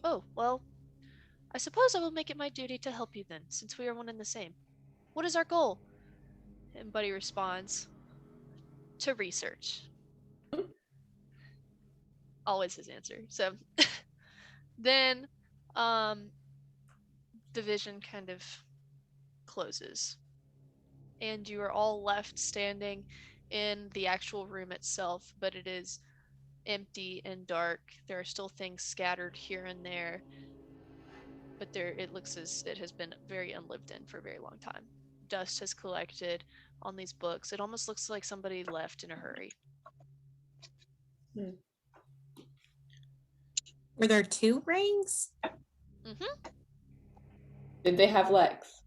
"Oh, well, I suppose I will make it my duty to help you then, since we are one and the same. What is our goal?" And Buddy responds, "To research." Always his answer. So then the vision kind of closes, and you are all left standing in the actual room itself, but it is empty and dark. There are still things scattered here and there, but it looks as it has been very unlived in for a very long time. Dust has collected on these books. It almost looks like somebody left in a hurry. Were there 2 rings? Mm-hmm. Did they have legs?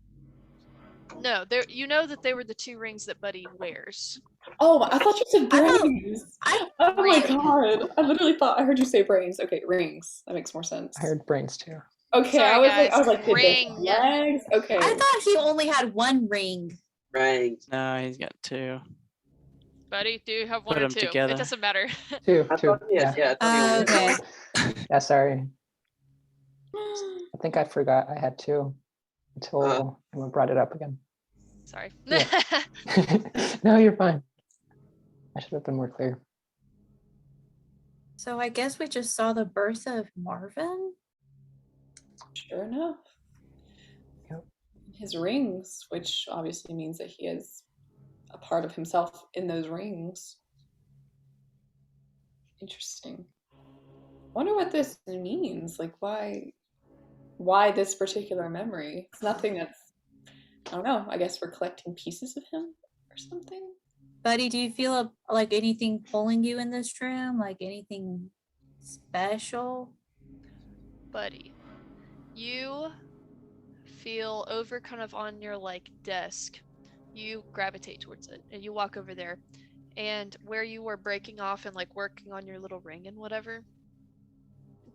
No, you know that they were the 2 rings that Buddy wears. Oh, I thought you said I thought- brains. Oh my god. I literally thought I heard you say brains. Okay, rings. That makes more sense. I heard brains too. Okay, Sorry, I was like, did they have ring. legs? Okay. I thought he only had 1 ring. Right. No, he's got 2. Buddy, do you have 1 Put or 'em 2? together. It doesn't matter. Two. I thought, yeah, I thought he only had Okay. one. Yeah, sorry. I think I forgot I had 2 until Emma brought it up again. Sorry. Yeah. No, you're fine. I should have been more clear. So I guess we just saw the birth of Marvin. Sure enough. Yep. His rings, which obviously means that he is a part of himself in those rings. Interesting. Wonder what this means. Like, why this particular memory? It's nothing that's, I don't know, I guess we're collecting pieces of him or something. Buddy, do you feel like anything pulling you in this room? Like anything special? Buddy, you feel over kind of on your like desk. You gravitate towards it and you walk over there, and where you were breaking off and like working on your little ring and whatever,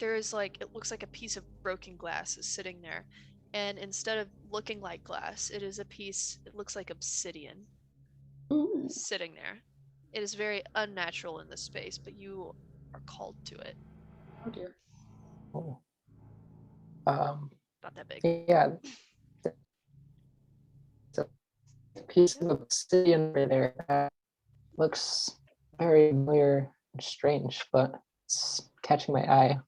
there is like, it looks like a piece of broken glass is sitting there, and instead of looking like glass, it is a piece, it looks like obsidian Ooh. sitting there. It is very unnatural in this space, but you are called to it. Oh dear. Oh. Not that big. Yeah. It's a piece of obsidian right there. Looks very familiar and strange, but it's catching my eye.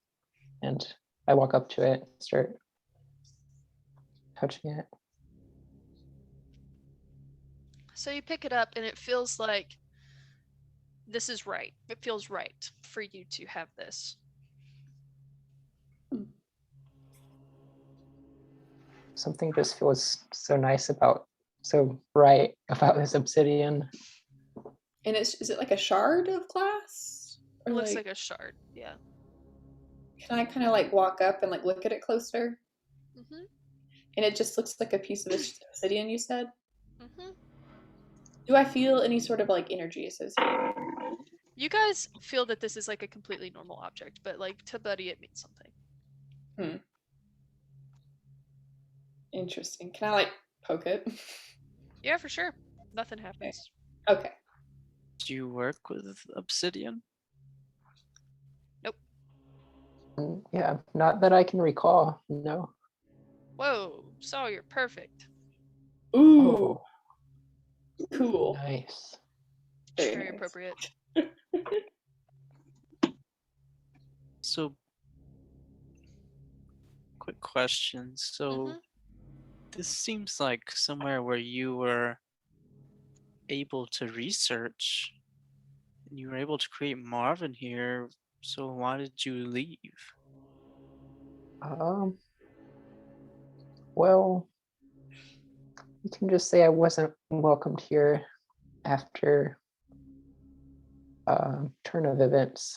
And I walk up to it, start touching it. So you pick it up, and it feels like this is right. It feels right for you to have this. Something just feels so nice about, so right about this obsidian. And is it like a shard of glass? It Or looks like a shard, yeah. can I kind of like walk up and like look at it closer? Mm-hmm. And it just looks like a piece of obsidian, you said? Mm-hmm. Do I feel any sort of like energy associated? You guys feel that this is like a completely normal object, but like to Buddy it means something. Interesting. Can I like poke it? Yeah, for sure. Nothing happens. Okay. Do you work with obsidian? Yeah, not that I can recall. No. Whoa, so you're perfect. Ooh, Oh, cool. nice. Very Very nice. appropriate. So, quick question. So, this seems like somewhere where you were able to research and you were able to create Marvin here. So, why did you leave? Well, you can just say I wasn't welcomed here after turn of events.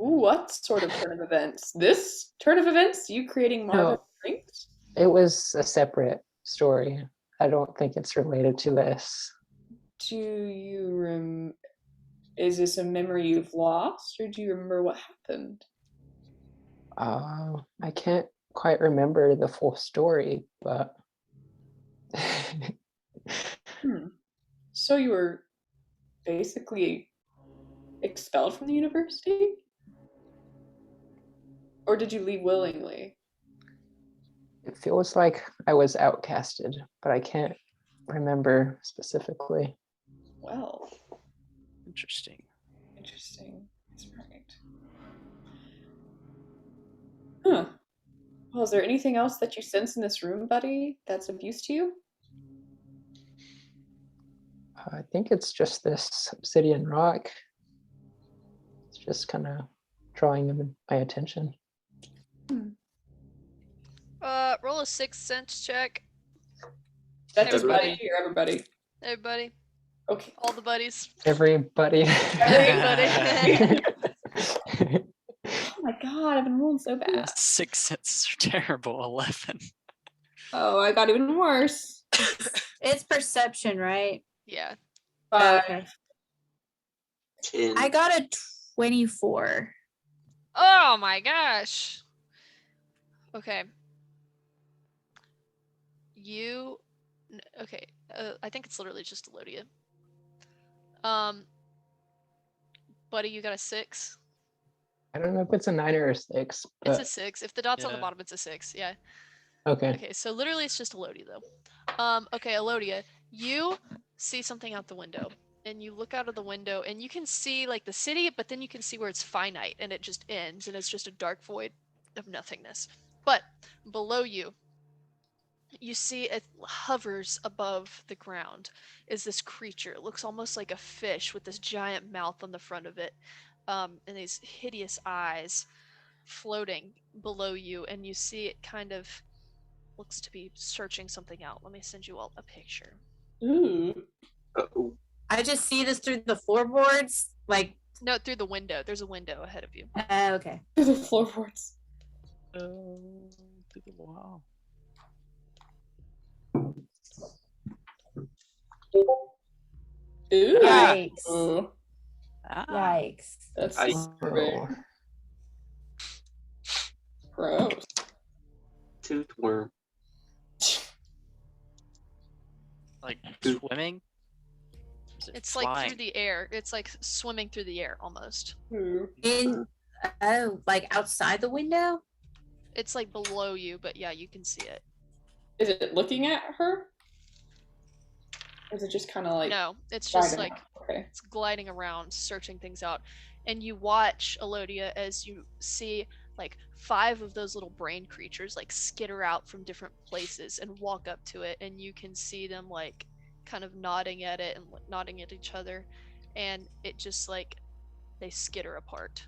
Ooh, what sort of turn of events? This turn of events? You creating Marvin No, drinks? it was a separate story. I don't think it's related to this. Do you is this a memory you've lost, or do you remember what happened? I can't quite remember the full story, but So you were basically expelled from the university? Or did you leave willingly? it feels like I was outcasted, but I can't remember specifically. Well, Interesting. interesting. That's right. Huh. Well, is there anything else that you sense in this room, buddy, that's of use to you? I think it's just this obsidian rock. It's just kind of drawing my attention. Roll a 6th sense check. That's Everybody. everybody. Everybody. Okay. All the buddies. Everybody. Everybody. Oh my god, I've been rolling so bad. 6 senses are terrible. 11. Oh, I got even worse. It's perception, right? Yeah. 5. Okay. 10. I got a 24. Oh my gosh. Okay. Okay. I think it's literally just Elodia. Buddy, you got a 6. I don't know if it's a 9 or a 6, but It's a 6. If the dot's on the Yeah. bottom, it's a 6. Yeah. okay. Okay, so literally it's just Elodia though. Okay, Elodia, you see something out the window. And you look out of the window and you can see like the city, but then you can see where it's finite and it just ends and it's just a dark void of nothingness. But below you, you see it hovers above the ground is this creature. It looks almost like a fish with this giant mouth on the front of it, and these hideous eyes floating below you, and you see it kind of looks to be searching something out. Let me send you all a picture. Ooh. Uh-oh. I just see this through the floorboards. Like, No, through the window. There's a window ahead of you. okay. The floorboards. Wow. Ooh. Yikes. Ooh. Ah. Yikes. That's I- disturbing. Gross. Tooth worm. Like Poop. swimming? Is it It's like flying? through the air. It's like swimming through the air almost. In like outside the window? It's like below you, but yeah, you can see it. Is it looking at her? Or is it just kind of like No, it's just driving like out? Okay. it's gliding around, searching things out. And you watch Elodia as you see like 5 of those little brain creatures like skitter out from different places and walk up to it, and you can see them like kind of nodding at it and nodding at each other, and it just like they skitter apart.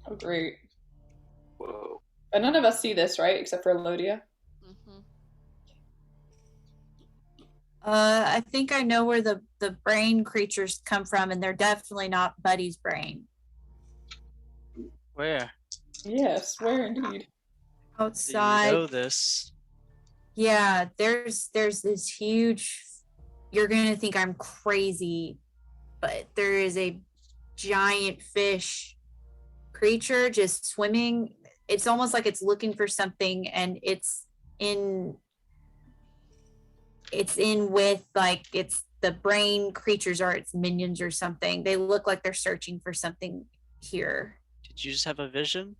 Oh, great. Whoa. But none of us see this, right? Except for Elodia. Mm-hmm. I think I know where the brain creatures come from, and they're definitely not Buddy's brain. Where? Yes, where indeed. Do Outside. you know this? Yeah, there's this huge. You're gonna think I'm crazy, but there is a giant fish creature just swimming. It's almost like it's looking for something, and it's in with like it's the brain creatures are its minions or something. They look like they're searching for something here. Did you just have a vision?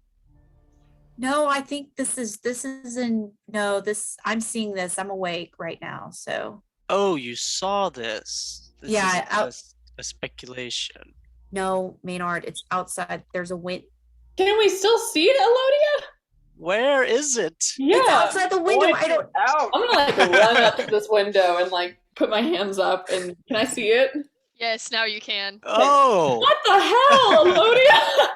No, I think this is in no, this I'm seeing this. I'm awake right now. So Oh, you saw this. This Yeah, isn't out- just a speculation. no, Maynard, it's outside. There's a wind. Can we still see it, Elodia? Where is it? Yeah. It's outside the window. Point I don't it out. I'm gonna like run up to this window and like put my hands up and can I see it? Yes, now you can. Oh, What the hell, Elodia?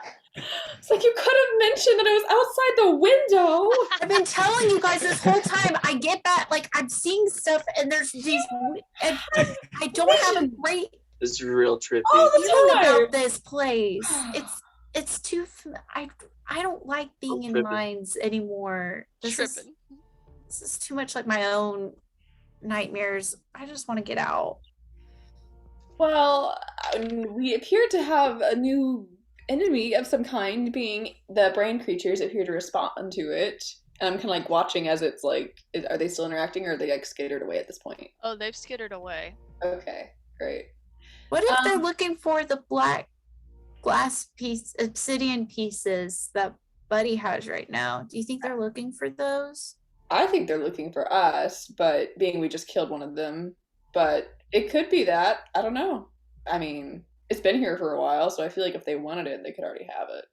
It's like you could have mentioned that it was outside the window. I've been telling you guys this whole time. I get that, like I'm seeing stuff, and there's these, and I don't have a great This is real trippy. All the feeling time. about this place. It's too. I don't like being in tripping. mines anymore. This is too much like my own nightmares. I just want to get out. Well, we appear to have a new enemy of some kind, being the brain creatures appear to respond to it. And I'm kind of like watching as it's like, are they still interacting or are they like skittered away at this point? Oh, they've skittered away. Okay, great. What if they're looking for the black glass piece, obsidian pieces that Buddy has right now? Do you think they're looking for those? I think they're looking for us, but being we just killed one of them. But it could be that. I don't know. I mean, it's been here for a while, so I feel like if they wanted it, they could already have it.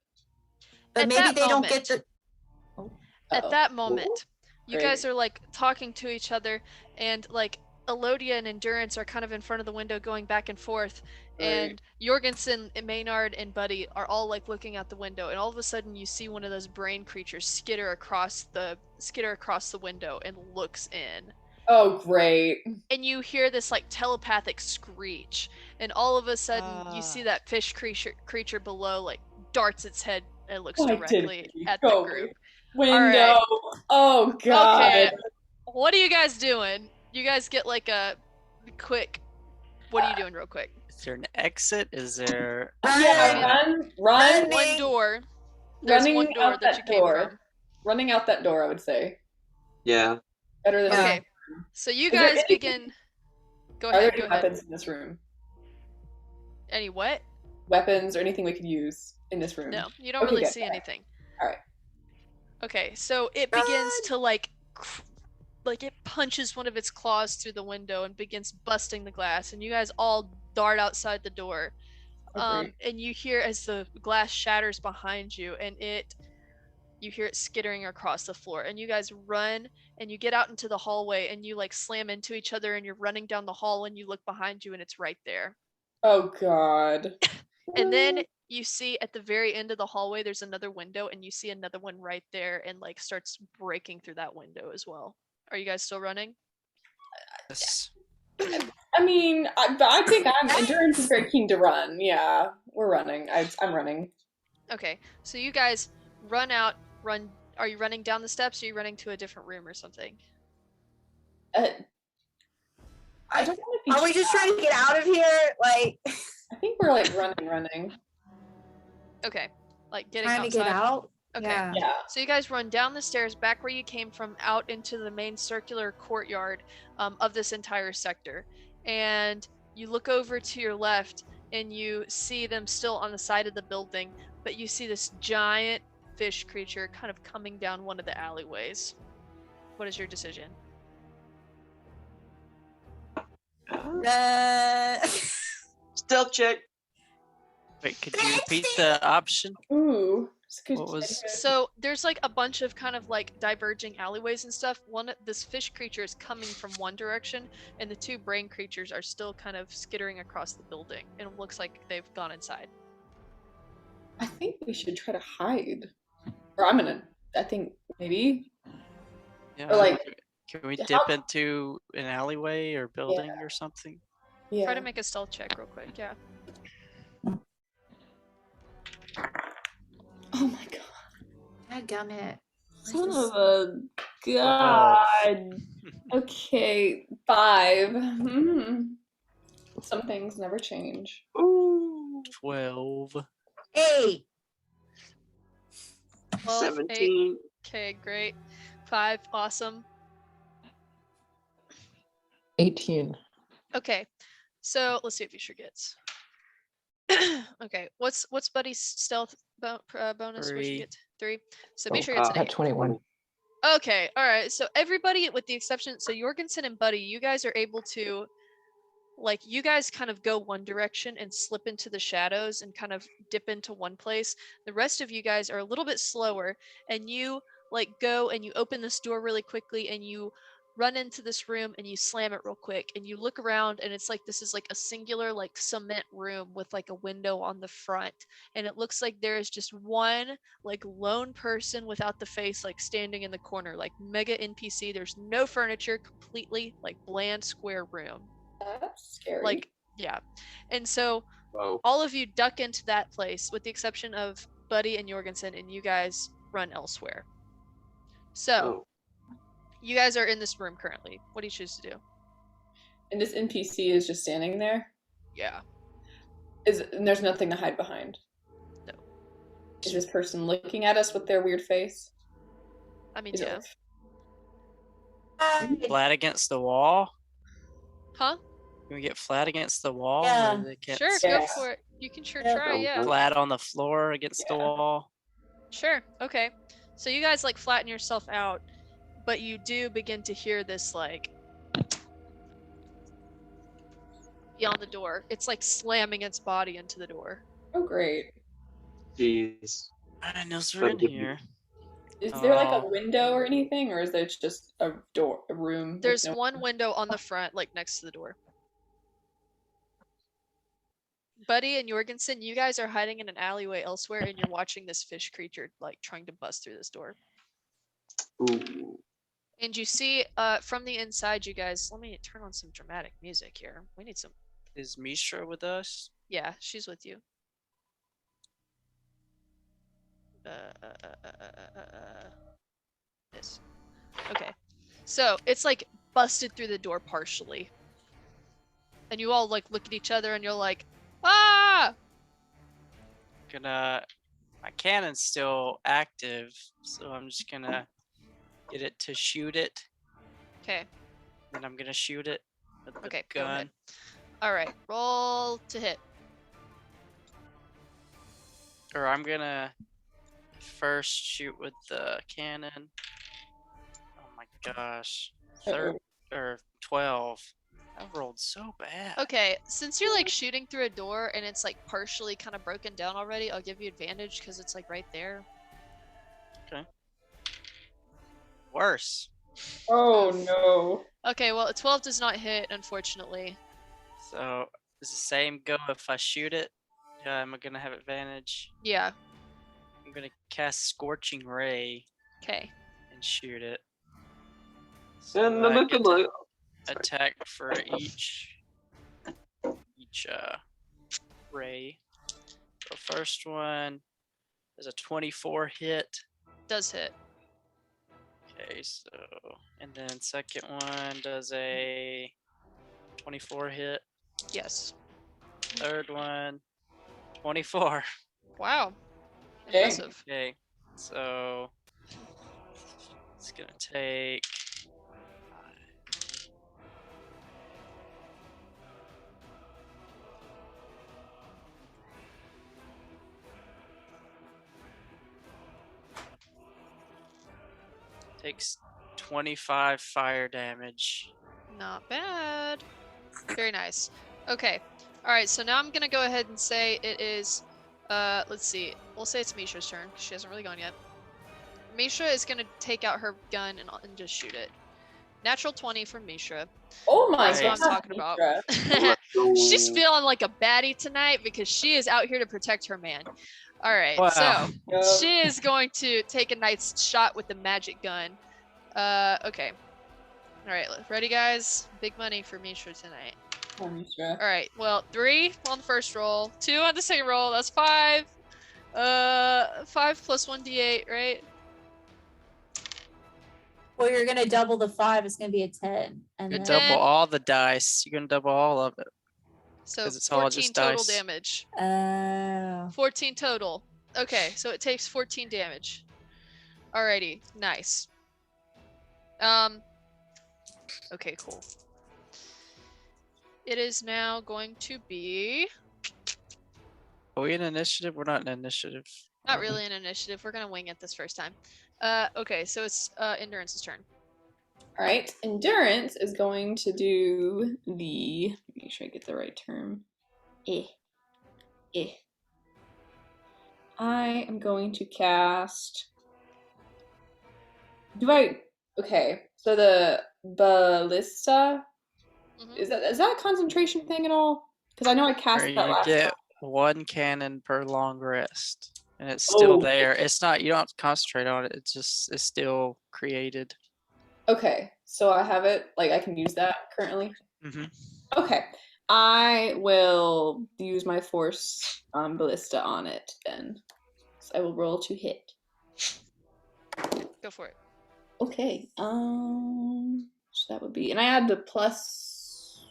But At maybe that they don't get moment- the. At that moment, you Great. guys are like talking to each other, and like Elodia and Endurance are kind of in front of the window going back and forth, and Jorgensen and Maynard and Buddy are all like looking out the window, and all of a sudden you see one of those brain creatures skitter across the window and looks in. Oh, great. And you hear this like telepathic screech, and all of a sudden you see that fish creature below like darts its head and looks Why directly didn't you at go the group. Window. right. Oh, God. Okay, what are you guys doing? You guys get like a quick. What are you doing, real quick? is there an exit? Is there? Yeah, run. One door. There's Running one door out that you that came door. from. Running out that door, I would say. Yeah. Better than Okay, so you Is there guys any- begin. Go Are there ahead. any Go ahead. weapons in this room? Any what? Weapons or anything we could use in this room? No, you don't Okay, really good. see anything. Alright. Okay, so it begins to like it punches one of its claws through the window and begins busting the glass, and you guys all dart outside the door. Okay. And you hear as the glass shatters behind you, and you hear it skittering across the floor, and you guys run and you get out into the hallway, and you like slam into each other, and you're running down the hall, and you look behind you and it's right there. Oh, God. And then you see at the very end of the hallway there's another window, and you see another one right there, and like starts breaking through that window as well. Are you guys still running? Yes. I mean, I think Endurance is very keen to run. Yeah, we're running. I'm running. Okay, so you guys run out. Are you running down the steps, or are you running to a different room or something? I don't want to be. Are we just trying to get out of here? Like I think we're like running. Okay, like getting trying to outside. get out? Okay. Yeah. Yeah. So you guys run down the stairs back where you came from, out into the main circular courtyard of this entire sector, and you look over to your left and you see them still on the side of the building, but you see this giant fish creature kind of coming down one of the alleyways. What is your decision? Stealth check. Wait, could you repeat the option? Ooh. It's good. What was- So there's like a bunch of kind of like diverging alleyways and stuff. This fish creature is coming from one direction, and the two brain creatures are still kind of skittering across the building, and it looks like they've gone inside. I think we should try to hide. Or I think maybe. Yeah. Or like, Can we how- dip into an alleyway or building or something? yeah. Try to make a stealth check real quick. Yeah. Oh my god. Dadgummit. Son of a god. Okay, 5. Some things never change. Ooh. 12. 8. 12, 8. 17. Okay, great. 5, awesome. 18. Okay, so let's see if Fisher gets. Okay, what's Buddy's stealth bonus? What should 3. get? 3. So Oh, Misha gets an Got 8. 21. Okay, all right. So everybody, with the exception, so Jorgensen and Buddy, you guys are able to, like, you guys kind of go one direction and slip into the shadows and kind of dip into one place. The rest of you guys are a little bit slower, and you like go and you open this door really quickly and you run into this room and you slam it real quick and you look around and it's like this is like a singular like cement room with like a window on the front, and it looks like there is just one like lone person without the face like standing in the corner, like mega NPC. There's no furniture, completely like bland square room. That's scary. Like, yeah. And so Whoa. all of you duck into that place with the exception of Buddy and Jorgensen, and you guys run elsewhere. So Oh. you you guys are in this room currently. What do you choose to do? and this NPC is just standing there. Yeah. And there's nothing to hide behind. No. Is this person looking at us with their weird face? I mean, Is yeah. Flat against the wall? Huh? Can we get flat against the wall? Yeah. Where they can't Sure, see go Yes. for it. You can sure Yeah. try, yeah. Flat on the floor against the Yeah. wall. Sure. Okay. So you guys like flatten yourself out, but you do begin to hear this like beyond the door. It's like slamming its body into the door. Oh, great. Jeez. I know we're in here. Is there like Oh. a window or anything, or is there just a door, a room? with There's no- one window on the front, like next to the door. Buddy and Jorgensen, you guys are hiding in an alleyway elsewhere, and you're watching this fish creature like trying to bust through this door. Ooh. And you see, from the inside, you guys. Let me turn on some dramatic music here. We need some. Is Mishra with us? Yeah, she's with you. This. Okay. So it's like busted through the door partially. And you all like look at each other and you're like, ah! My cannon's still active, so I'm just gonna get it to shoot it. Okay. Then I'm gonna shoot it with the Okay, go ahead. gun. Alright, roll to hit. Or I'm gonna first shoot with the cannon. Oh my gosh. Uh-oh. 12. I rolled so bad. Okay, since you're like shooting through a door and it's like partially kind of broken down already, I'll give you advantage because it's like right there. Worse. Oh no. Okay, well, a 12 does not hit, unfortunately. So is the same go if I shoot it? Yeah, am I gonna have advantage? Yeah, I'm gonna cast Scorching Ray okay. and shoot it. And I look get at to look. attack for each ray. The first one is a 24 hit. Does hit. Okay, so and then second one does a 24 hit. Yes. Third one 24. Wow. Dang. Impressive. Okay. So it's gonna take. Takes 25 fire damage. Not bad. Very nice. Okay. All right. So now I'm gonna go ahead and say it is. Let's see. We'll say it's Misha's turn. 'Cause she hasn't really gone yet. Misha is gonna take out her gun and just shoot it. Natural 20 from Misha. Oh my That's what I'm god. talking about. Mishra. She's feeling like a baddie tonight because she is out here to protect her man. All right. Wow. So Yup. she is going to take a nice shot with the magic gun. Okay. All right, ready, guys? Big money for Misha tonight. Oh, Mishra. All right. Well, 3 on the first roll, 2 on the second roll. That's 5. 5 plus 1d8, right? Well, you're gonna double the 5. It's gonna be a 10, and Good then Double all the dice. You're gonna double all of it. So 'Cause it's all 14 just total dice. damage. 14 total. Okay, so it takes 14 damage. Alrighty, nice. Okay, cool. It is now going to be Are we in initiative? We're not in initiative. not really an initiative. We're gonna wing it this first time. Okay, so it's Endurance's turn. All right, endurance is going to do the. Make sure I get the right term. I am going to cast. Okay, so the ballista Mhm. is that a concentration thing at all? Because I know I cast Where that you last get time. 1 cannon per long rest, and it's still Oh. there. It's not. You don't have to concentrate on it. It's still created. Okay, so I have it. Like I can use that currently. Mm-hmm. Okay, I will use my force ballista on it then. So I will roll to hit. Go for it. Okay. So that would be, and I add the plus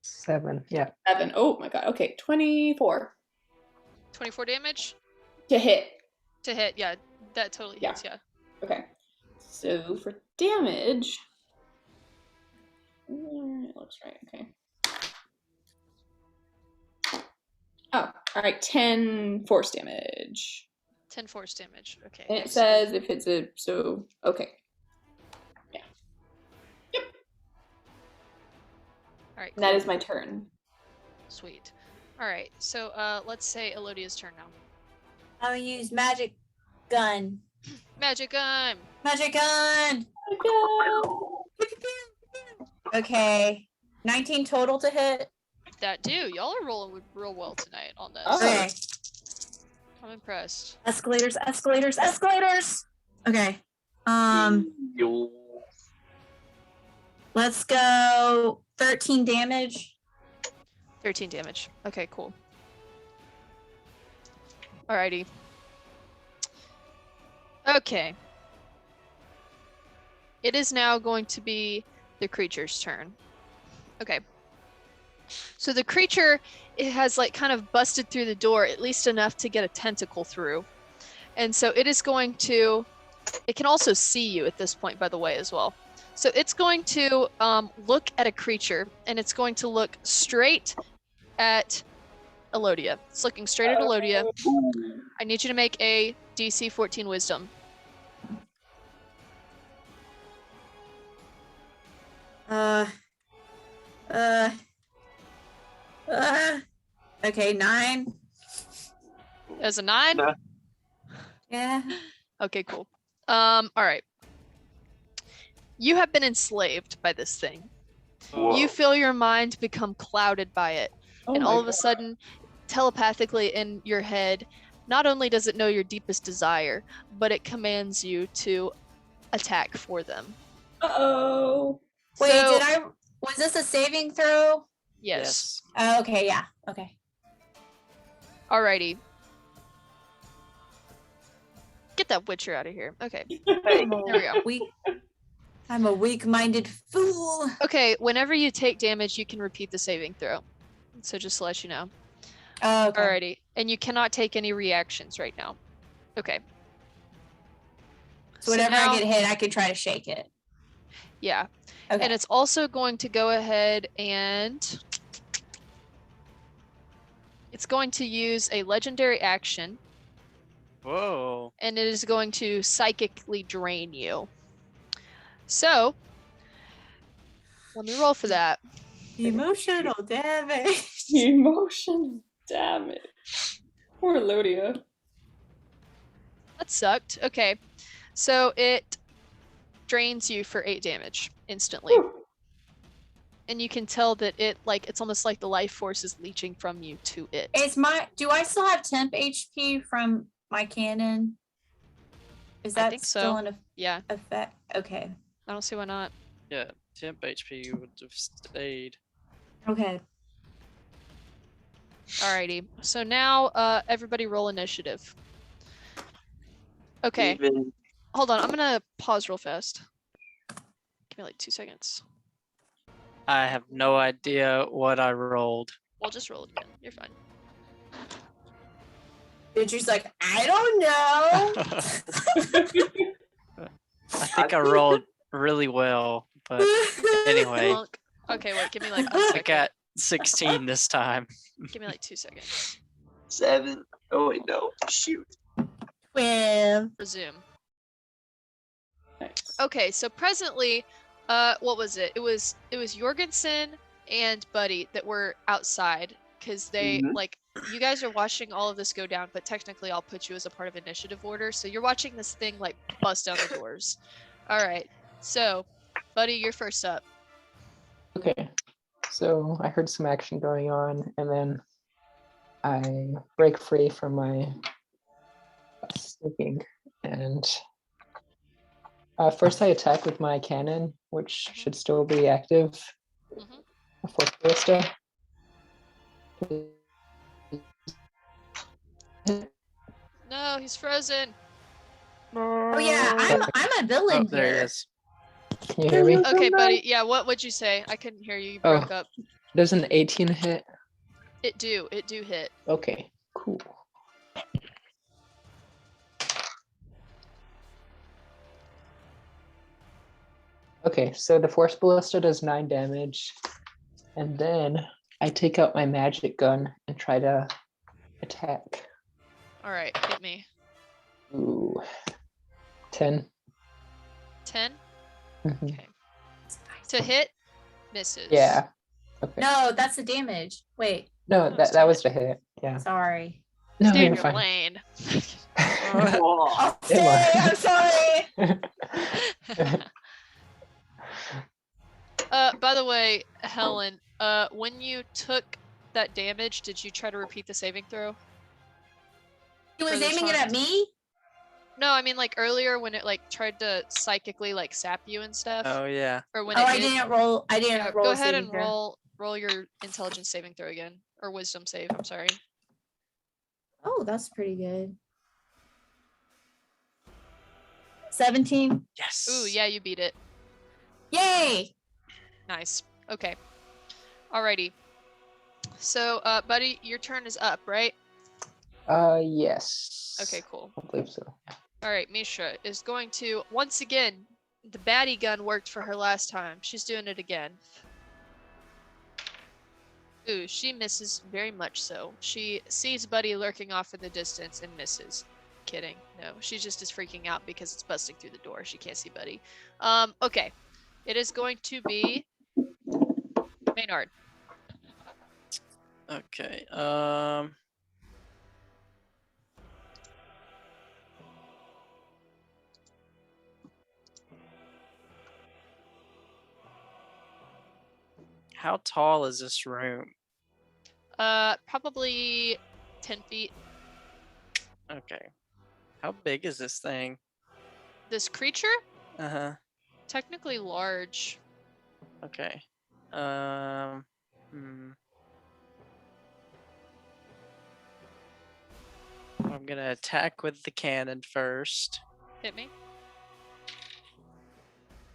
7. Yeah. 7. Oh my god. Okay, 24 24 damage to hit. to hit. Yeah, that totally Yeah. hits. Yeah. Okay. So for damage, it looks right. Okay. Oh, all right. 10 force damage. 10 force damage. Okay. And it nice. says if it's a okay. Yeah. Yep. All right. And that cool. is my turn. Sweet. All right. So let's say Elodia's turn now. I'll use magic gun. Magic gun. Magic gun. Okay, 19 total to hit. That do. Y'all are rolling real well tonight on this. Oh. Okay, I'm impressed. escalators. Okay, You'll let's go 13 damage. 13 damage. Okay, cool. Alrighty. Okay. It is now going to be the creature's turn. Okay. So the creature, it has like kind of busted through the door, at least enough to get a tentacle through. And so it is going to, it can also see you at this point, by the way, as well. So it's going to look at a creature, and it's going to look straight at Elodia. It's looking straight at Elodia. I need you to make a DC 14 Wisdom. Okay, 9. As a 9? No. Yeah. Okay, cool. All right. You have been enslaved by this thing. Whoa. You feel your mind become clouded by it. Oh And my all of a God. sudden, telepathically in your head, not only does it know your deepest desire, but it commands you to attack for them. Uh-oh. Wait, So- was this a saving throw? Yes. Oh, okay, yeah. Okay. Alrighty. Get that Witcher out of here. Okay. Hey, There we go. I'm a weak-minded fool. Okay, whenever you take damage, you can repeat the saving throw. So just to let you know. Oh, okay. Alrighty. And you cannot take any reactions right now. Okay. So whenever now, I get hit, I can try to shake it. yeah. Okay. And it's also going to go ahead and it's going to use a legendary action, Whoa. and it is going to psychically drain you. So, let me roll for that. Emotional damage. Emotional damage. Poor Lodia. That sucked. Okay. So it drains you for 8 damage instantly. Whew. And you can tell that it's almost like the life force is leeching from you to it. Do I still have temp HP from my cannon? Is I that think still so. an Yeah, effect? Okay. I don't see why not. Yeah, temp HP would have stayed. Okay. Alrighty. So now everybody roll initiative. Okay. Even Hold on, I'm gonna pause real fast. Give me like 2 seconds. I have no idea what I rolled. We'll just roll it again. You're fine. She's like, I don't know. I think I rolled really well, but anyway, Honk. Okay, wait, give me like 1 I second. got 16 this time. Give me like 2 seconds. 7. Oh wait, no. Shoot. 12. Resume. Nice. Okay, so presently, what was it? It was Jorgensen and Buddy that were outside because they Mhm. like you guys are watching all of this go down, but technically I'll put you as a part of initiative order. So you're watching this thing like bust down the doors. All right, so Buddy, you're first up. Okay. So I heard some action going on, and then I break free from my sneaking, and first I attack with my cannon, which should still be active. Mhm. A fourth ballista. No, he's frozen. Oh yeah, I'm a villain Oh, there he here. is. Can you hear me? Okay, Buddy. Yeah, what would you say? I couldn't hear you. You Oh. broke up. Does an 18 hit? It do hit. Okay, cool. Okay, so the force ballista does 9 damage, and then I take out my magic gun and try to attack. All right, hit me. Ooh, 10. 10. Mhm. Okay. To hit, misses. Yeah. Okay. No, that's the damage. Wait, No, No, that was the hit. Yeah. sorry. No, Stay in you're your fine. lane. Oh, I'll Come stay. on. I'm sorry. By the way, Helen, when you took that damage, did you try to repeat the saving throw? He was For the aiming it at charmed? me. No, I mean like earlier when it like tried to psychically like sap you and stuff. Oh yeah. Or when Oh, it I did. didn't roll. I didn't Yeah, roll. go a ahead saving and throw. roll your intelligence saving throw again, or wisdom save. I'm sorry. Oh, that's pretty good. 17. Yes. Ooh, yeah, you beat it. Yay! Nice. Okay. Alrighty. So, buddy, your turn is up, right? Yes. Okay, cool. I believe so. All right, Mishra is going to, once again, the baddie gun worked for her last time. She's doing it again. Ooh, she misses very much so. She sees Buddy lurking off in the distance and misses. Kidding. No, she just is freaking out because it's busting through the door. She can't see Buddy. Okay. It is going to be Maynard. Okay. How tall is this room? Probably 10 feet. Okay. How big is this thing? This creature? Uh-huh. Technically large. Okay. I'm gonna attack with the cannon first. Hit me.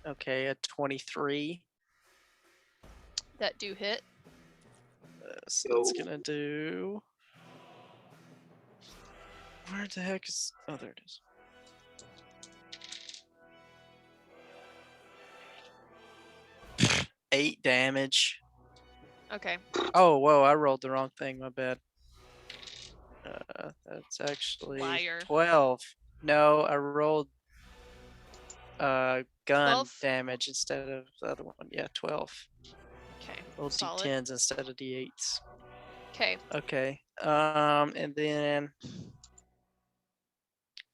Okay, a 23. That do hit. So it's gonna do. Where the heck is? Oh, there it is. 8 damage. Okay. Oh, whoa! I rolled the wrong thing. My bad. That's actually Liar. 12. No, I rolled gun 12? damage instead of the other one. Yeah, 12. Okay. Rolled Solid. D10s instead of D8s. Okay. Okay. And then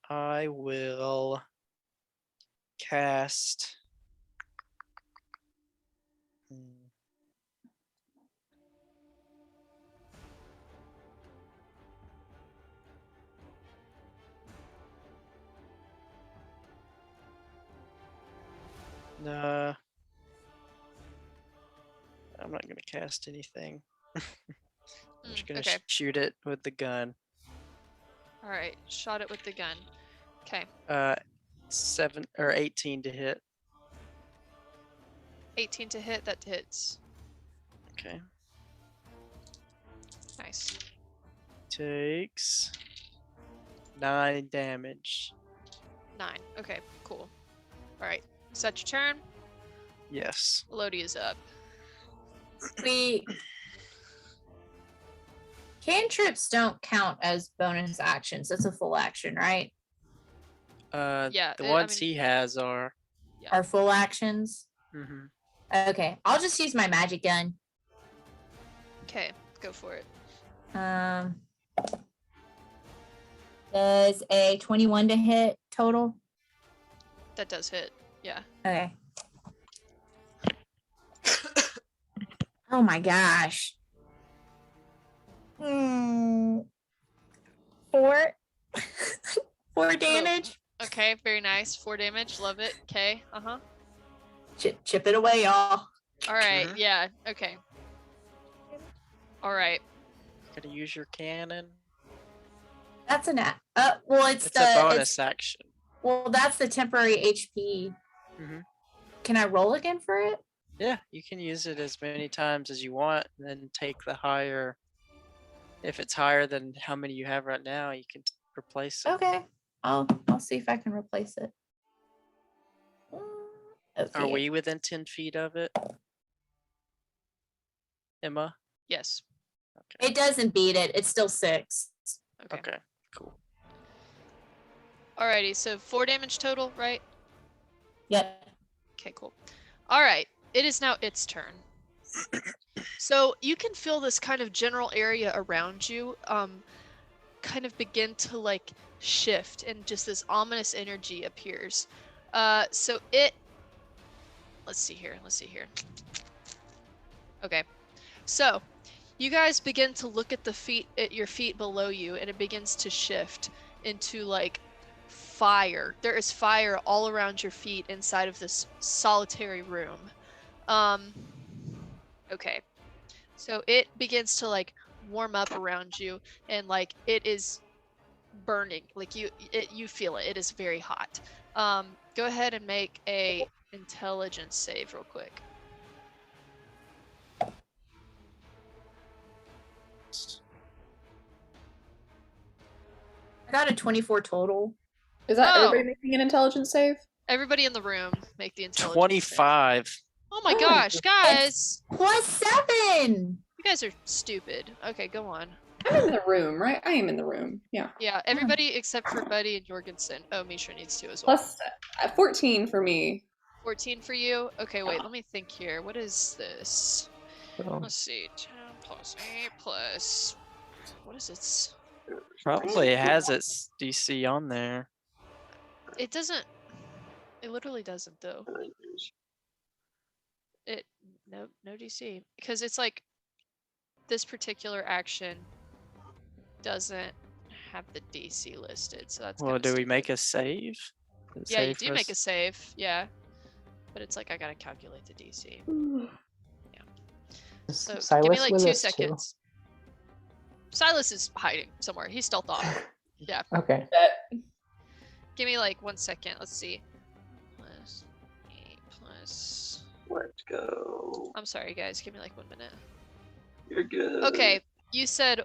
I will cast. Nah. I'm not gonna cast anything. I'm just gonna okay. shoot it with the gun. All right. Shot it with the gun. Okay. 7 or 18 to hit. 18 to hit. That hits. Okay. Nice. Takes 9 damage. 9. Okay. Cool. All right. Is that your turn? Yes. Elodia's up. Cantrips don't count as bonus actions. That's a full action, right? Yeah. The ones he has are. Yeah. Are full actions. Mm-hmm. Okay, I'll just use my magic gun. Okay. Go for it. Does a 21 to hit total? That does hit. Yeah. Okay. Oh my gosh. 4 4 damage. Okay. Very nice. 4 damage. Love it. Okay. Chip it away, y'all. All right. Mhm. Yeah. Okay. All right. Gotta use your cannon. That's an well, it's a bonus action. Well, that's the temporary HP. Mhm. Can I roll again for it? Yeah, you can use it as many times as you want, and then take the higher. If it's higher than how many you have right now, you can replace it. Okay. I'll see if I can replace it. Okay. Are we within 10 feet of it, Emma? Yes. Okay. It doesn't beat it. It's still 6. Okay. Cool. Alrighty. So 4 damage total, right? Yep. Okay. Cool. All right. It is now its turn. So you can feel this kind of general area around you, kind of begin to like shift, and just this ominous energy appears. So it. Let's see here. Okay. So you guys begin to look at your feet below you, and it begins to shift into like fire. There is fire all around your feet inside of this solitary room. Okay. So it begins to like warm up around you, and like it is burning. Like you feel it. It is very hot. Go ahead and make a intelligence save real quick. I got a 24 total. Is that Oh. everybody making an intelligence save? Everybody in the room make the intelligence. 25. Save. Oh my gosh, guys! +7. You guys are stupid. Okay, go on. I'm in the room, right? I am in the room. Yeah. Yeah, everybody except for Buddy and Jorgensen. Oh, Mishra needs to as well. Plus 14 for me. 14 for you? Okay, wait, let me think here. What is this? So, Let's see. 10 plus 8 plus... What is it? Probably has its DC on there. It doesn't... It literally doesn't, though. No DC. Because it's like... This particular action doesn't have the DC listed, so that's Well, kinda do we stupid. make a save? Does it Yeah, you save do us? make a save, yeah. But it's like I gotta calculate the DC. is So give me Silas like with 2 us too? seconds. Silas is hiding somewhere. He stealthed off. Yeah. Okay. Give me like 1 second. Let's see. Plus 8 plus. Let's go. I'm sorry, guys. Give me like 1 minute. You're good. Okay, you said.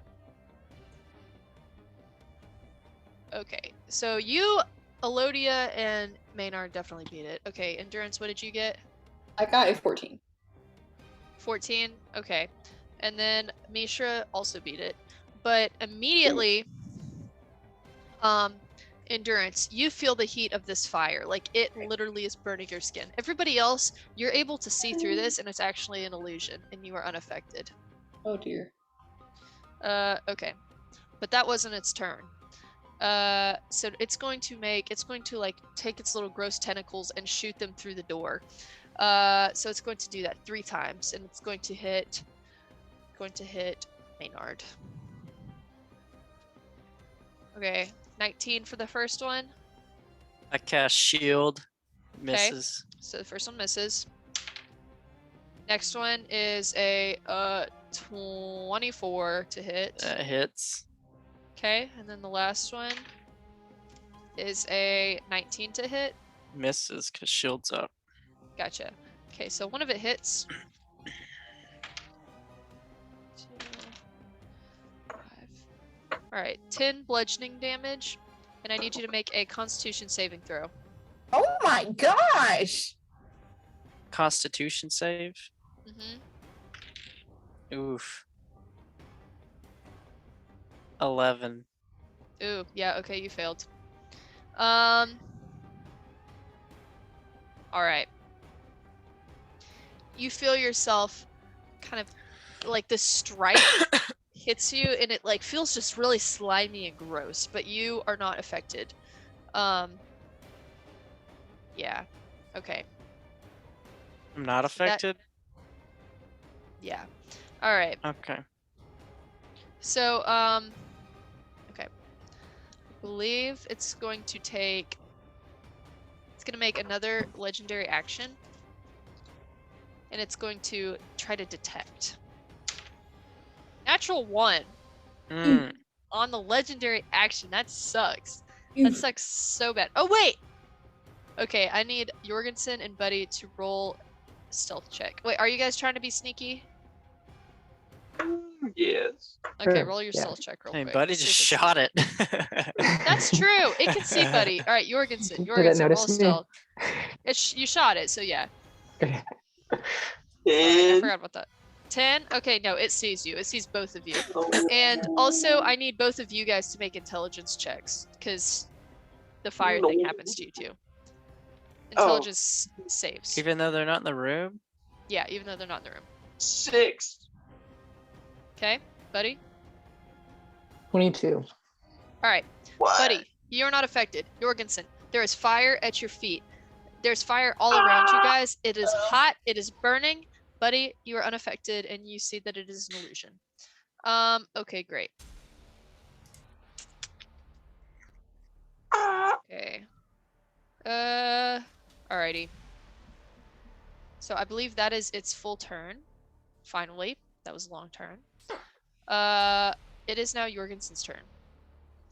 Okay, so you, Elodia, and Maynard definitely beat it. Okay, endurance. What did you get? I got a 14. 14. Okay. And then Mishra also beat it. But immediately, Endurance, you feel the heat of this fire. Like, it literally is burning your skin. Everybody else, you're able to see through this, and it's actually an illusion, and you are unaffected. Oh dear. Okay. But that wasn't its turn. So it's going to like take its little gross tentacles and shoot them through the door. So it's going to do that 3 times, and it's going to hit Maynard. Okay, 19 for the first one. I cast shield. Okay. Misses. So the first one misses. Next one is a 24 to hit. That hits. Okay, and then the last one is a 19 to hit. Misses because shield's up. Gotcha. Okay, so one of it hits. 2, 5. All right, 10 bludgeoning damage, and I need you to make a Constitution saving throw. Oh my gosh! Constitution save. Mm-hmm. Oof. 11. Ooh, yeah. Okay, you failed. All right. You feel yourself kind of like the strike hits you, and it like feels just really slimy and gross, but you are not affected. Yeah. Okay. I'm not affected. Yeah. All right. Okay. So, okay. I believe it's going to make another legendary action, and it's going to try to detect. Natural 1 on the legendary action. That sucks. That sucks so bad. Oh, wait. Okay, I need Jorgensen and Buddy to roll a stealth check. Wait, are you guys trying to be sneaky? Yes. Okay, Sure, roll your yeah. stealth check real Hey, quick. buddy See just if it's- shot it. That's true. It can see Buddy. All right, Jorgensen. Did it Jorgensen, roll notice me? stealth. You shot it, so yeah. Okay. Sorry, I 10. forgot about that. 10? Okay, no, it sees you. It sees both of you. Oh. And also, I need both of you guys to make intelligence checks, because the fire thing No. happens to you too. Oh. Intelligence saves. Even though they're not in the room? Yeah, even though they're not in the room. 6. Okay, Buddy? 22. All right, What? Buddy, you're not affected. Jorgensen, there is fire at your feet. There's fire all around you guys. It is hot. It is burning. Buddy, you are unaffected, and you see that it is an illusion. Okay, great. Okay. Alrighty. So I believe that is its full turn. Finally. That was a long turn. It is now Jorgensen's turn.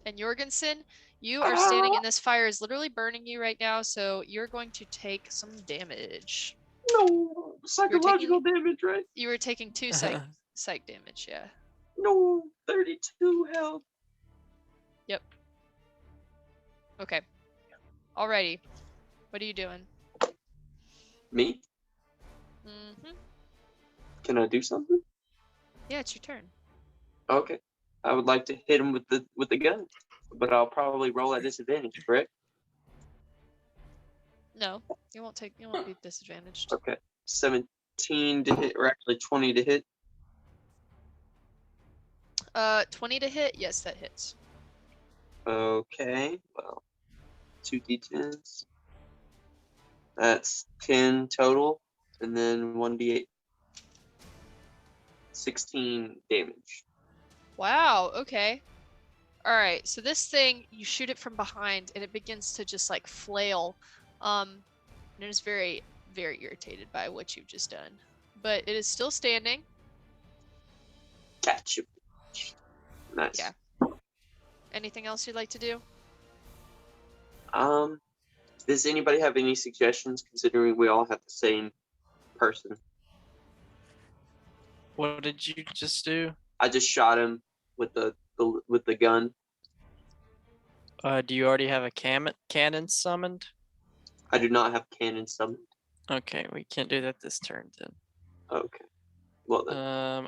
And Jorgensen, you are standing in this fire is literally burning you right now, so you're going to take some damage. No. Psychological damage, right? You were taking 2 psych damage, yeah. No. 32 health. Yep. Okay. Alrighty. What are you doing? Me? Mm-hmm. Can I do something? Yeah, it's your turn. Okay. I would like to hit him with the gun, but I'll probably roll at disadvantage, correct? No, you won't be disadvantaged. Okay. 17 to hit, or actually 20 to hit. 20 to hit? Yes, that hits. Okay. Well, 2d10s. That's 10 total, and then 1d8. 16 damage. Wow, okay. Alright, so this thing, you shoot it from behind, and it begins to just, like, flail. And it is very, very irritated by what you've just done. But it is still standing. Catch you. Nice. Yeah. Anything else you'd like to do? Does anybody have any suggestions, considering we all have the same person? What did you just do? I just shot him with the gun. Do you already have a cannon summoned? I do not have cannon summoned. Okay, we can't do that this turn then. Okay. Well then.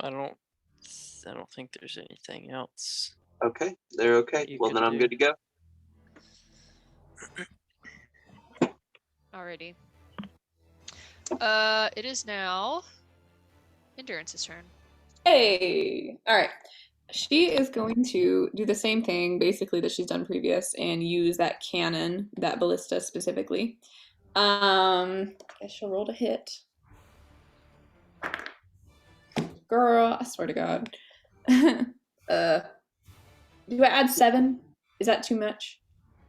I don't think there's anything else. Okay, they're okay. You Well could then I'm do. good to go. Alrighty. It is now Endurance's turn. Hey! Alright. She is going to do the same thing, basically, that she's done previous and use that cannon, that ballista specifically. I guess she'll roll to hit. Girl, I swear to God. Do I add 7? Is that too much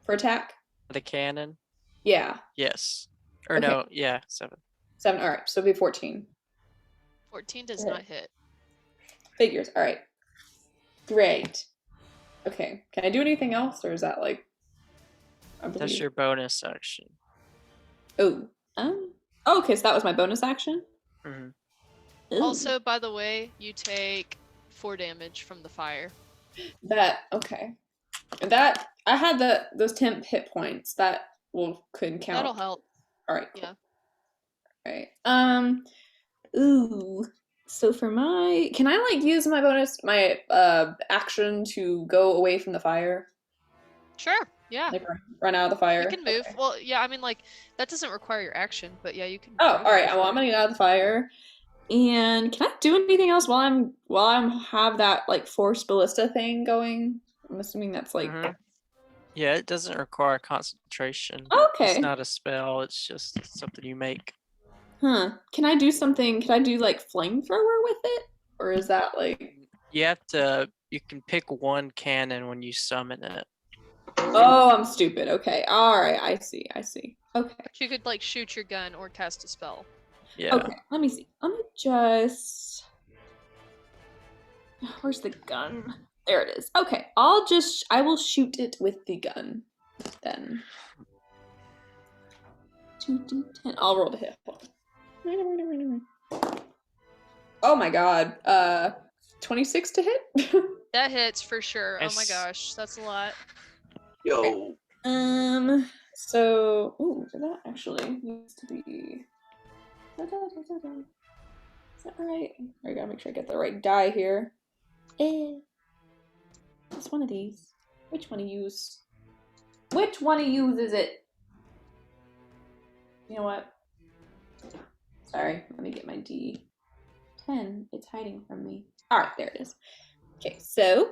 for attack? The cannon? Yeah, Yes. Or Okay. no, yeah, 7. 7. All right, so it'll be 14. 14 does Okay. not hit. Figures. All right. Great. Okay. Can I do anything else, or is that like? I That's believe. your bonus action. Oh. Oh, okay, so that was my bonus action. Mhm. Ooh. Also, by the way, you take 4 damage from the fire. That okay. That I had those temp hit points that couldn't count. That'll help. All right. Cool. Yeah. All right. Ooh. So for my, can I like use my action to go away from the fire? Sure. Yeah. Like run out of the fire. You can move. Okay. Well, yeah, I mean, like, that doesn't require your action, but yeah, you can. Oh, move all right. if Well, you I'm gonna get out of the fire. And can I do anything else while I'm have that like force ballista thing going? I'm assuming that's like Mhm. Yeah, it doesn't require concentration. okay. It's not a spell, it's just something you make. Huh. Can I do something? Can I do like flamethrower with it? Or is that like You can pick one cannon when you summon it. oh, I'm stupid. Okay. All right. I see. Okay. But you could, like, shoot your gun or cast a spell. Yeah. Okay. Let me see. Let me just where's the gun? There it is. Okay. I will shoot it with the gun then. 2d10. I'll roll the hit. Oh my god. 26 to hit? That hits for sure. Oh my Nice. gosh, that's a lot. Yo. So that actually needs to be is that right? I gotta make sure I get the right die here. It's one of these. Which one to use? Which one to use is it? You know what? Sorry, let me get my D10. It's hiding from me. Alright, there it is. Okay, so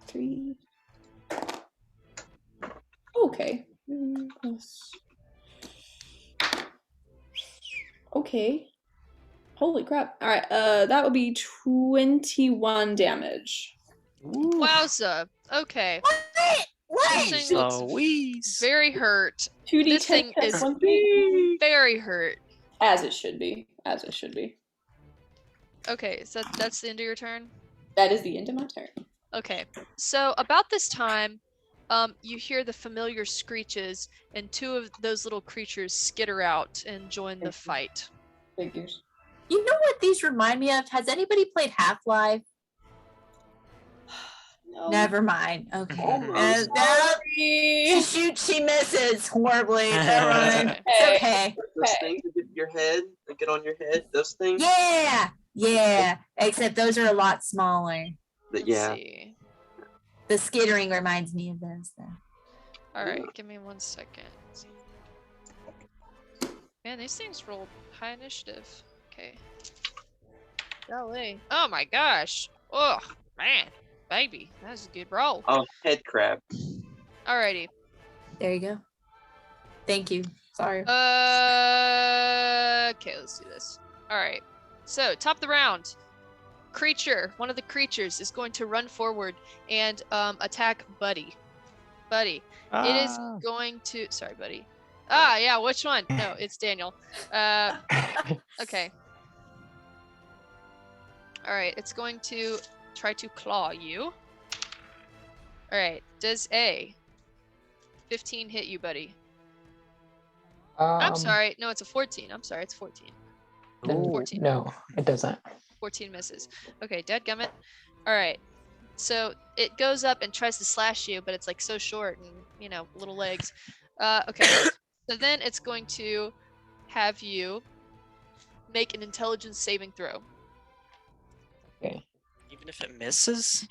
3. Okay. Plus. Okay. Holy crap. Alright, that would be 21 damage. Wowza. Okay. What? This thing looks Louise. very hurt. 2d10 This thing plus is 1d8. very hurt. As it should be. As it should be. Okay, so that's the end of your turn? That is the end of my turn. Okay, so about this time, you hear the familiar screeches, and 2 of those little creatures skitter out and join the fight. Figures. You know what these remind me of? Has anybody played Half-Life? No. Never mind. Okay. Almost. She shoots, she misses horribly. Never mind. Okay. It's okay. Those things that get your head, that get on your head, those things. Yeah. Yeah. Except those are a lot smaller. But Let's yeah. see. The skittering reminds me of those though. Alright, give me 1 second. Man, these things rolled high initiative. Okay. Golly. Oh my gosh. Oh, man. Baby, that was a good roll. Oh, head crab. Alrighty. There you go. Thank you. Sorry. Okay, let's do this. Alright. So, top of the round. One of the creatures is going to run forward and attack Buddy. Buddy. It is going to... Sorry, Buddy. Ah, yeah, which one? No, it's Daniel. Okay. Alright, it's going to try to claw you. Alright, does a 15 hit you, Buddy? I'm sorry. No, it's a 14. I'm sorry, it's 14. No, 14. no, it doesn't. 14 misses. Okay, dadgummit. Alright. So it goes up and tries to slash you, but it's like so short and, little legs. Okay. So then it's going to have you make an intelligence saving throw. Okay. Even if it misses?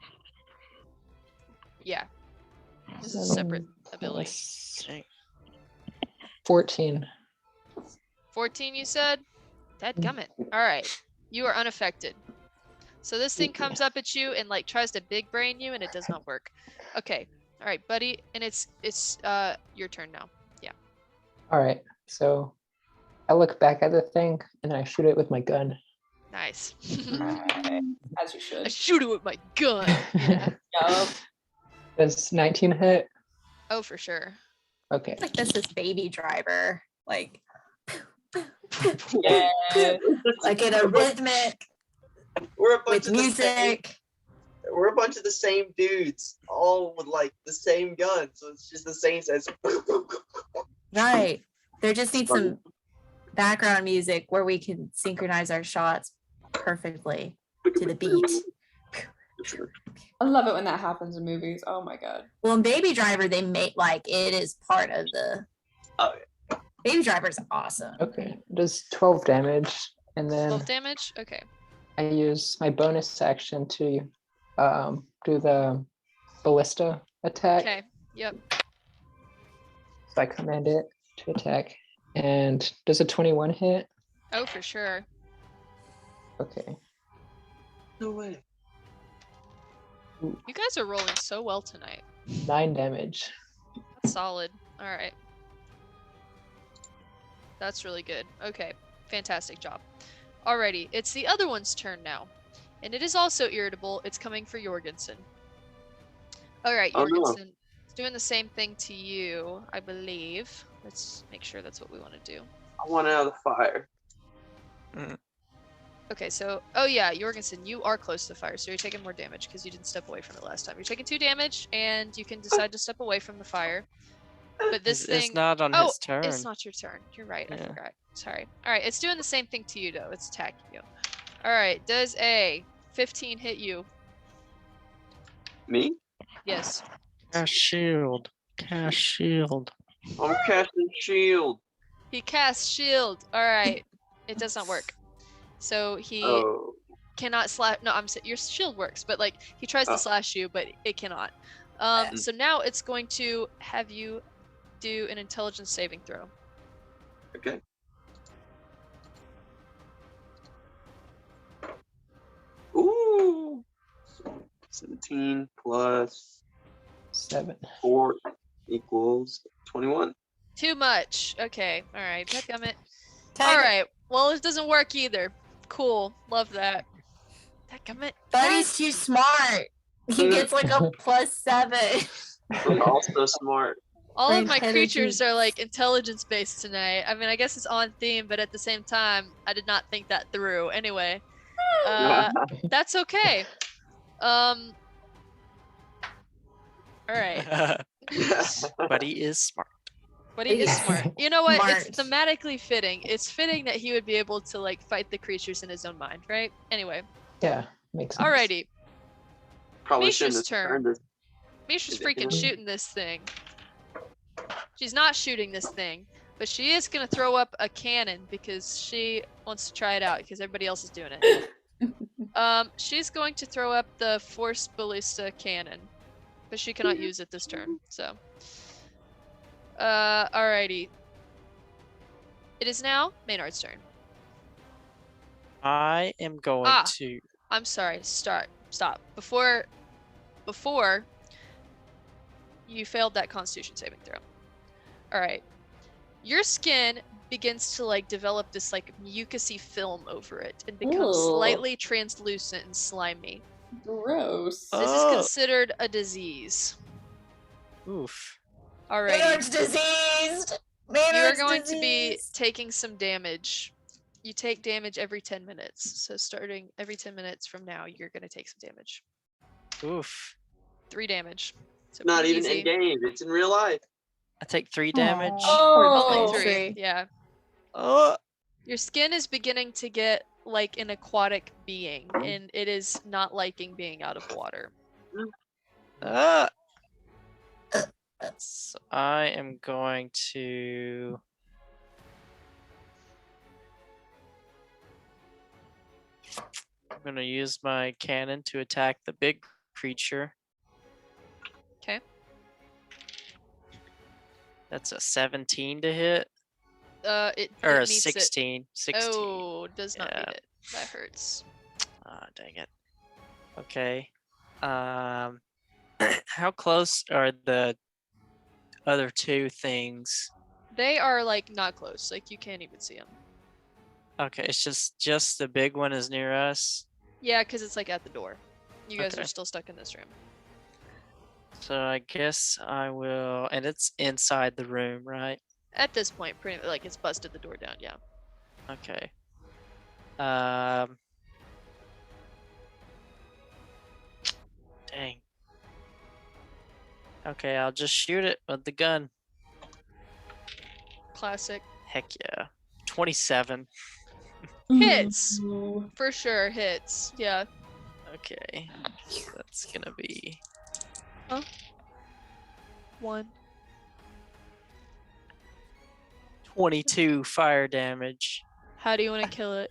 Yeah. This is a separate 7 ability. plus Okay. 14. 14, you said? Dadgummit. All right. You are unaffected. So this thing comes up at you and like tries to big brain you, and it does not work. Okay. All right, buddy. And it's your turn now. Yeah. All right. So I look back at the thing and I shoot it with my gun. Nice. As you I should. shoot it with my gun. Yeah. Yup. Does 19 hit? Oh, for sure. Okay. Like this is Baby Driver, like Yeah. like in a rhythmic We're a bunch with of the same. music. We're a bunch of the same dudes, all with like the same gun, so it's just the same sense. Right. There just needs funny. some background music where we can synchronize our shots perfectly to the beat. I love it when that happens in movies. Oh my god. Well, in Baby Driver, they make like it is part of the. Oh, Baby Driver's awesome. Okay. Does 12 damage. And then 12 damage? Okay. I use my bonus action to do the ballista attack. Okay. Yep. So I command it to attack. And does a 21 hit? Oh, for sure. Okay. no way. You guys are rolling so well tonight. 9 damage. That's solid. All right. That's really good. Okay. Fantastic job. Alrighty. It's the other one's turn now. And it is also irritable. It's coming for Jorgensen. Alright, Oh, no. Jorgensen. It's doing the same thing to you, I believe. Let's make sure that's what we want to do. I want out of the fire. Okay, so, oh yeah, Jorgensen, you are close to the fire, so you're taking more damage because you didn't step away from it last time. You're taking 2 damage, and you can decide to step away from the fire. But this It's thing... not on oh, his turn. it's not your turn. You're right, I Yeah. forgot. Sorry. Alright, it's doing the same thing to you, though. It's attacking you. Alright, does a 15 hit you? Me? Yes. Cast shield. Cast shield. I'm casting shield. He casts shield. Alright. It does not work. So he Oh, cannot slash. No, your shield works, but like he tries Oh. to slash you, but it cannot. So now it's going to have you do an intelligence saving throw. okay. Ooh. 17 plus 7. 4 equals 21. Too much. Okay. All right. Dadgummit. Tag- All right. Well, it doesn't work either. Cool. Love that. Dadgummit. Buddy's too smart. He gets like a +7. I'm also smart. All For of my creatures intelligence. are like intelligence based tonight. I mean, I guess it's on theme, but at the same time, I did not think that through. Anyway, that's okay. All right. But he is smart. But he is Yes. smart. You know what? It's Smart. thematically fitting. It's fitting that he would be able to like fight the creatures in his own mind, right? Anyway, Yeah, makes sense. alrighty. Probably Misha's shouldn't have turn. turned this. Misha's Is it freaking him? shooting this thing. She's not shooting this thing, but she is gonna throw up a cannon because she wants to try it out because everybody else is doing it. She's going to throw up the force ballista cannon, but she cannot use it this turn. So, alrighty. It is now Maynard's turn. I am going Ah. to. I'm sorry. Stop. Before you failed that Constitution saving throw. All right. Your skin begins to like develop this like mucousy film over it and becomes Ooh. slightly translucent and slimy. Gross. This is Oh. considered a disease. Oof. Alrighty. Maynard's diseased. You are Maynard's going to be diseased. taking some damage. You take damage every 10 minutes. So starting every 10 minutes from now, you're going to take some damage. Oof. 3 damage. So Not pretty even easy. in game. It's in real life. I take 3 damage. Oh. Only 3. Tree. Yeah. Oh. Your skin is beginning to get like an aquatic being, and it is not liking being out of water. Ah. So I am going to. I'm gonna use my cannon to attack the big creature. Okay. That's a 17 to hit. It Or a meets 16. it. 16. Oh, does not Yeah. meet it. That hurts. Ah, dang it. Okay. How close are the other two things? They are like not close. Like you can't even see them. Okay, it's just the big one is near us. Yeah, because it's like at the door. You guys Okay. are still stuck in this room. So I guess I will, and it's inside the room, right? At this point, pretty like it's busted the door down. Yeah. Okay. Dang. Okay, I'll just shoot it with the gun. Classic. Heck yeah. 27. Hits. Ooh. For sure, hits. Yeah. Okay. So that's gonna be 1. 22 fire damage. How do you want to kill it?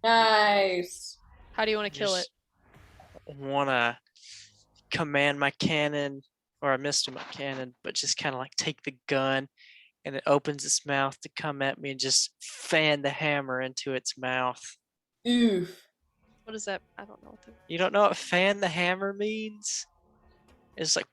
Nice. How do you want to kill it? Wanna command my cannon, or I missed my cannon, but just kind of like take the gun and it opens its mouth to come at me and just fan the hammer into its mouth. Oof. What is that? I don't know what the. You don't know what fan the hammer means? It's like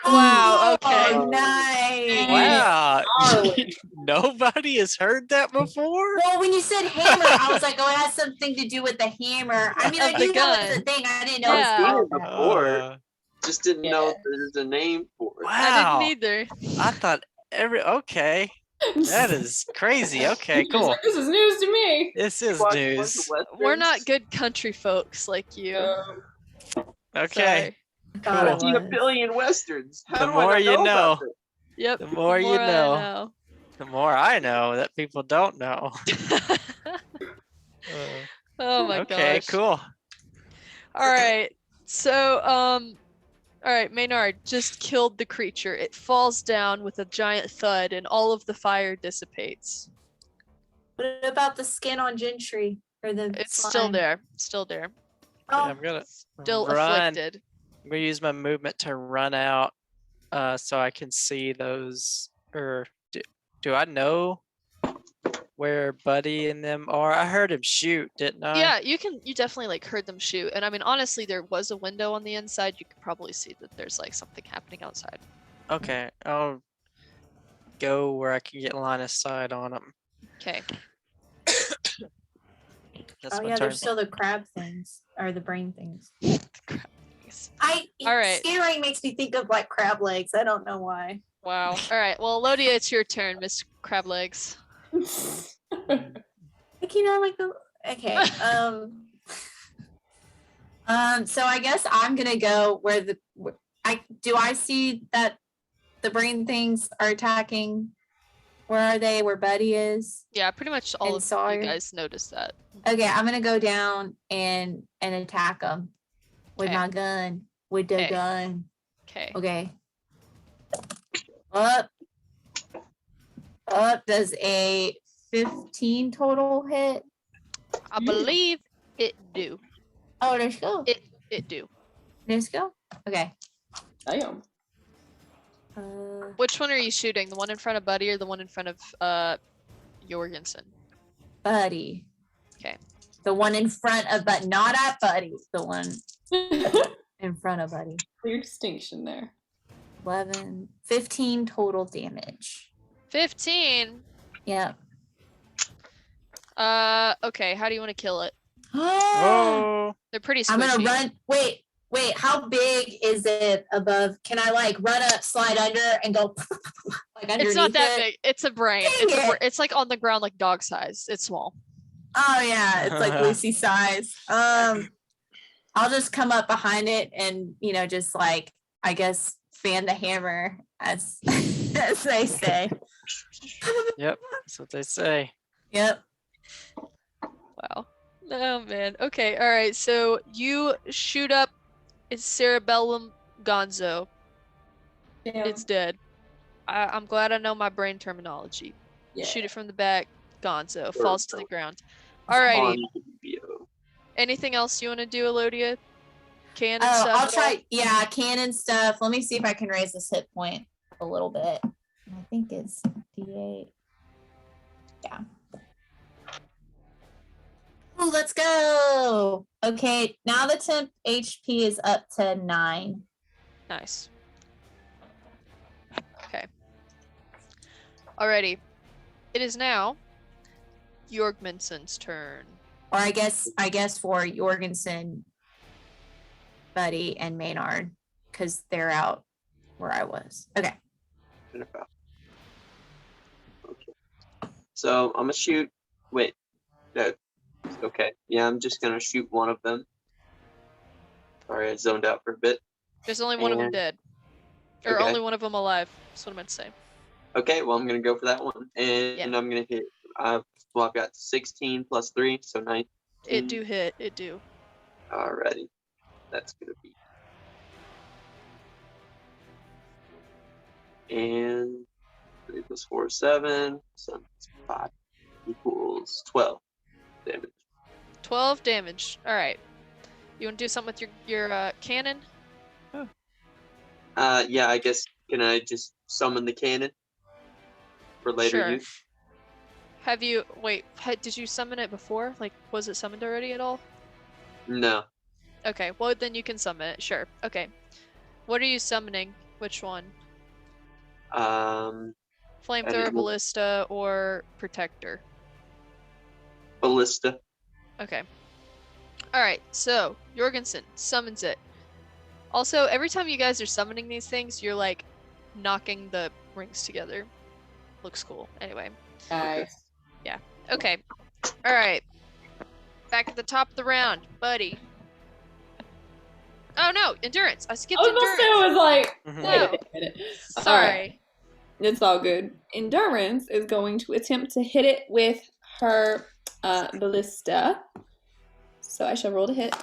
Wow, okay. Oh, nice. wow. Gnarly. Nobody has heard that before? Well, when you said hammer, I was like, oh, it has something to do with the hammer. I mean, I Of the knew that was a gun. thing. I didn't know Yeah. it Seen was it called that. before. Just didn't know Yeah. there's a name for it. Wow. I didn't either. I thought okay. That is crazy. Okay, She's cool. like, this is news to me. This is Watch a bunch news. of westerns. We're not good country folks like you. Okay. Thought I've it seen a was. billion westerns. How The do I more not you know know. about this? Yep. The more you I know. The more I know that people don't know. Oh my Okay, gosh. cool. All right. So, all right, Maynard just killed the creature. It falls down with a giant thud, and all of the fire dissipates. What about the skin on Gentry? Or the It's slime? still there. Still there. Oh, I'm gonna Still run. afflicted. I'm gonna use my movement to run out, so I can see those. Or do I know where Buddy and them are? I heard him shoot, didn't I? Yeah, you definitely like heard them shoot. And I mean, honestly, there was a window on the inside. You could probably see that there's like something happening outside. Okay, I'll go where I can get line of sight on them. Okay. That's oh my yeah, turn. there's still the crab things or the brain things. All right. Scaring makes me think of like crab legs. I don't know why. Wow. All right. Well, Lodia, it's your turn, Miss Crab Legs. Like like the okay. So I guess I'm gonna go where I see that the brain things are attacking. Where are they? Where Buddy is? Yeah, pretty much all And of Sawyer. you guys noticed that. Okay, I'm gonna go down and attack them with Okay. my gun. With the Okay. gun. Okay. Okay. Up does a 15 total hit. I believe it do. Oh, let's go. It do. Let's go. Okay. Damn. Which one are you shooting? The one in front of Buddy or the one in front of Jorgensen? Buddy. Okay. The one in front of, but not at Buddy. The one in front of Buddy. Clear distinction there. 15 total damage. 15. Yeah. Okay, how do you want to kill it? Oh, They're pretty squishy. I'm gonna run. Wait, how big is it above? Can I like run up, slide under, and go like underneath It's not that it? big. It's a brain. Dang it. It's like on the ground like dog size. It's small. Oh yeah, it's like Lucy size. I'll just come up behind it and just like I guess fan the hammer as as they say. yep, that's what they say. Yep. Wow. Oh man. Okay. All right. So you shoot up its cerebellum gonzo. Damn. It's dead. I'm glad I know my brain terminology. Yeah. Shoot it from the back. Gonzo falls to the ground. Alrighty. On video. Anything else you want to do, Elodia? Can and Oh, stuff? I'll at all? try. Yeah, cannon stuff. Let me see if I can raise this hit point a little bit. I think it's D8. Yeah. Oh, let's go. Okay, now the temp HP is up to 9. Nice. Okay. Alrighty. It is now Jorgmundsson's turn. Or I guess for Jorgensen, Buddy, and Maynard, because they're out where I was. Okay. Okay. So I'm gonna shoot. Wait. No. Okay. Yeah, I'm just gonna shoot one of them. Sorry, I zoned out for a bit. There's only one of them And- dead. Or Okay. only one of them alive. That's what I meant to say. Okay, well I'm gonna go for that one, and Yeah. I'm gonna hit. Well, I've got 16 plus 3, so 19. It do hit. It do. Alrighty, that's gonna be. And 3 plus 4 is 7, so 5 equals 12 damage. 12 damage. Alright. You want to do something with your cannon? Yeah, I guess, can I just summon the cannon for later Sure. use? Have you... Wait, did you summon it before? Like, was it summoned already at all? No. Okay, well then you can summon it. Sure. Okay. What are you summoning? Which one? I Flamethrower, didn't know. ballista, or protector? Ballista. Okay. Alright, so Jorgensen summons it. Also, every time you guys are summoning these things, you're like knocking the rings together. Looks cool. Anyway. Nice. Okay. Alright. Back at the top of the round, buddy. Oh no, endurance. I skipped I was gonna say, I endurance. was like, Mhm. wait a minute. Sorry. It's all good. Endurance is going to attempt to hit it with her ballista. So I shall roll to hit.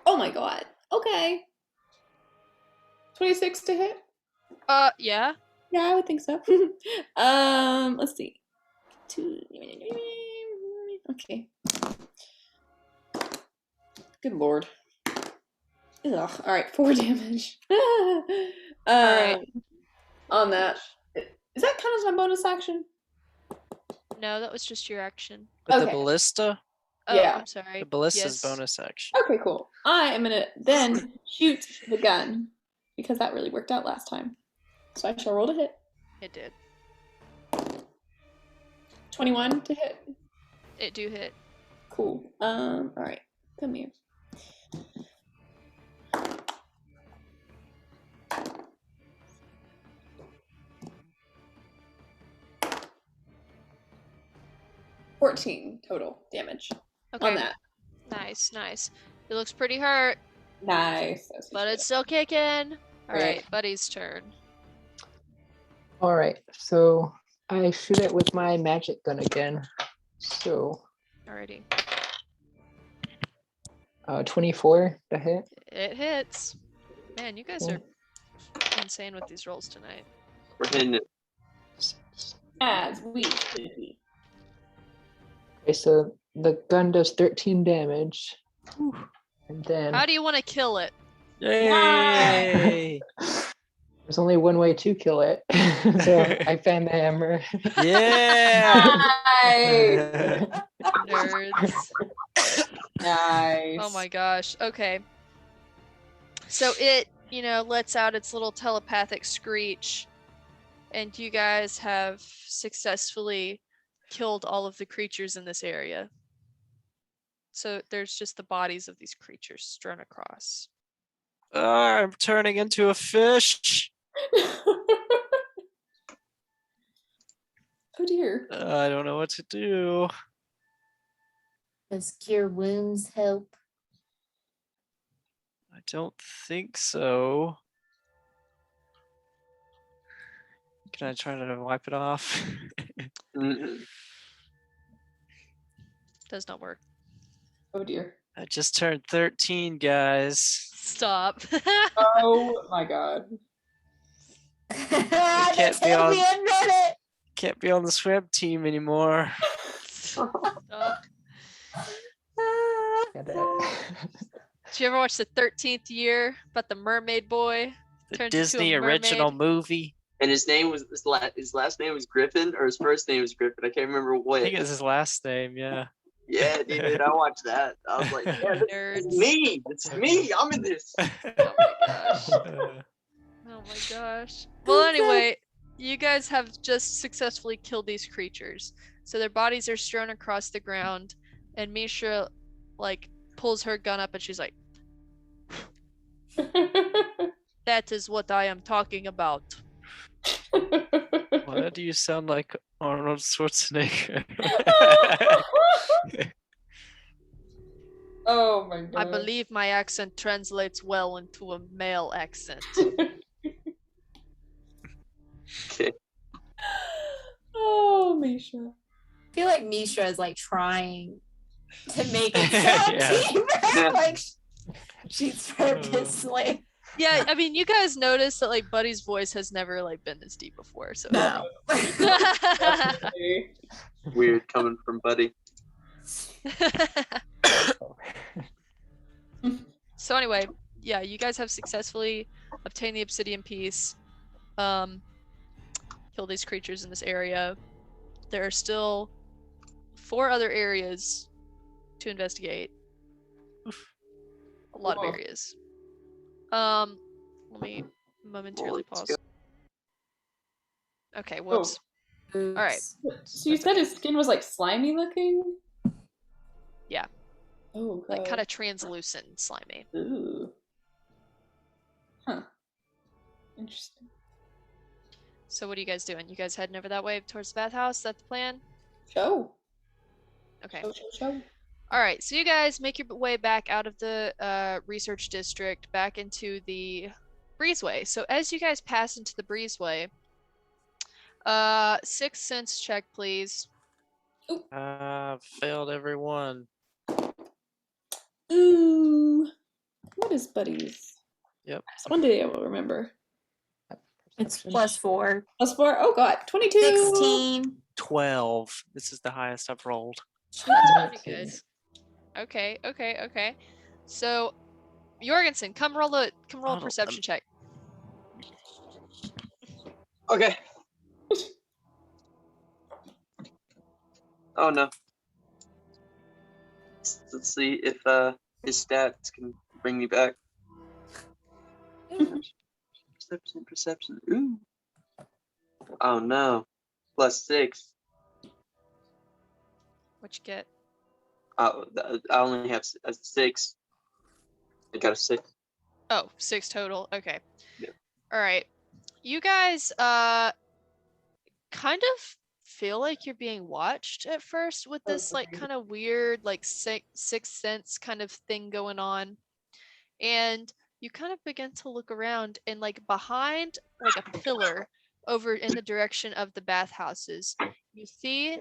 Oh my god. Okay. 26 to hit? Yeah. Yeah, I would think so. Let's see. 2. Okay. Good lord. Ugh. All right, 4 damage. Alright. On that. Is that count as my bonus action? No, that was just your action. But the Okay. ballista, Oh, Yeah. I'm sorry. the ballista's Yes. bonus action. Okay, cool. I am gonna then shoot the gun because that really worked out last time. So I shall roll to hit. It did. 21 to hit. It do hit. Cool. All right. Come here. $14 total damage Okay. on that. Nice, nice. It looks pretty hurt, Nice. but it's still kicking. Alright, Right. buddy's turn. All right, so I shoot it with my magic gun again. So Alrighty. 24 to hit. It hits. Man, you guys Cool. are insane with these rolls tonight. We're hitting it. As we should be. Okay, so the gun does 13 damage. And then How do you want to kill it? Yay! there's only one way to kill it. So I found the hammer. Yeah! Nice. Nerds. Nice. Oh my gosh. Okay. So it, lets out its little telepathic screech, and you guys have successfully killed all of the creatures in this area. So there's just the bodies of these creatures strewn across. I'm turning into a fish. Oh dear. I don't know what to do. Does cure wounds help? I don't think so. Can I try to wipe it off? Mm-mm. Does not work. Oh dear. I just turned 13, guys. Stop. Oh my god. Can't That's be gonna on- be a minute. can't be on the swim team anymore. Oh. Get it. Did you ever watch the 13th Year about the mermaid boy? The Turns into a Disney original mermaid? movie. And his name was his last name was Griffin, or his first name was Griffin. I can't remember I what. think it's his last name, yeah. Yeah, dude, I watched that. I was like, yeah, this Nerds. is me. This is me. I'm in this. Oh my gosh. Oh my gosh. Well, anyway, you guys have just successfully killed these creatures. So their bodies are strewn across the ground, and Mishra, like, pulls her gun up and she's like, "That is what I am talking about." Why do you sound like Arnold Schwarzenegger? Oh my god. I believe my accent translates well into a male accent. Okay. Oh, Misha. I feel like Mishra is like trying to make it sound Yeah. deeper. Yeah. Like she's purposely. Yeah, I mean, you guys notice that like Buddy's voice has never like been this deep before, so. No. Definitely. Weird coming from Buddy. So anyway, yeah, you guys have successfully obtained the obsidian piece, killed these creatures in this area. There are still 4 other areas to investigate. A lot of Cool. areas. Let me momentarily Let's pause. Okay, whoops. Oops. Alright. So you said his skin was like slimy looking? Yeah. Oh, god. Like kind of translucent and slimy. Ooh. Huh. Interesting. So what are you guys doing? You guys heading over that way towards the bathhouse? Is that the plan? Show. Okay. Show. All right, so you guys make your way back out of the research district, back into the breezeway. So as you guys pass into the breezeway, 6th sense check, please. Failed everyone. Ooh. What is buddies? Yep. One day I will remember. It's +4. +4. Oh god. 22. 16. 12. This is the highest I've rolled. Pretty good. Okay. So, Jorgensen, come roll a perception check. Okay. Oh no. Let's see if his stats can bring me back. Perception. Ooh. Oh no. +6. What you get? I only have a 6. I got a 6. Oh, 6 total. Okay. Yeah. All right. You guys kind of feel like you're being watched at first with this like kind of weird like sixth sense kind of thing going on. And you kind of begin to look around, and like behind like a pillar over in the direction of the bathhouses, you see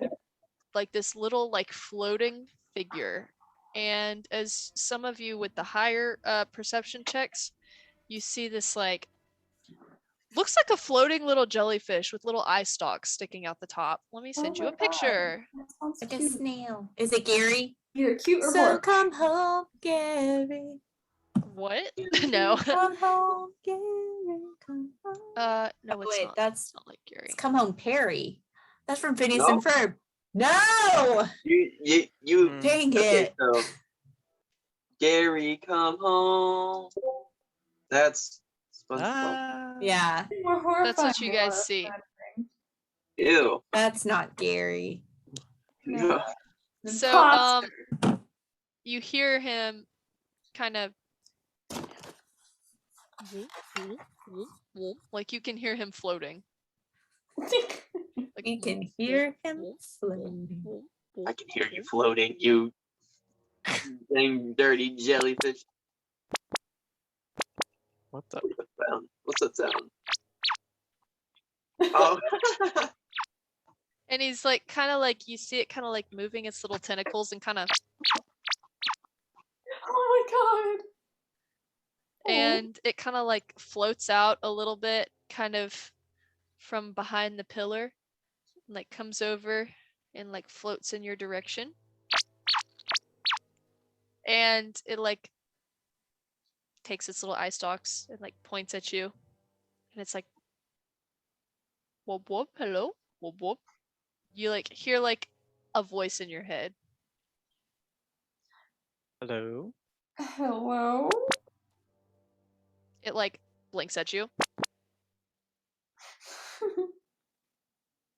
like this little like floating figure. And as some of you with the higher perception checks, you see this like looks like a floating little jellyfish with little eye stalks sticking out the top. Let me send you a picture. That sounds Like a cute. snail. Is it Gary? Either cute or So more. come home, Gary. What? No. Come home, Gary. Come home. No, Oh, it's wait, not. that's It's not like Gary. it's Come Home, Perry. That's from Phineas No. and Ferb. No! You Dang okay, it. so Gary, come home. That's SpongeBob. Yeah, More horrifying. That's what you guys see. Ew. that's not Gary. No. So you hear him kind of like you can hear him floating. Like, You can hear him floating. I can hear you floating, you dang dirty jellyfish. What the? What's that sound? Oh. and he's like kind of like you see it kind of like moving its little tentacles and kind of Oh my god. and it kind of like floats out a little bit kind of from behind the pillar and, like, comes over and, like, floats in your direction. And it, like, takes its little eye stalks and, like, points at you. And it's like, whoop whoop, hello, whoop whoop. You, like, hear, like, a voice in your head. Hello. Hello? It, like, blinks at you.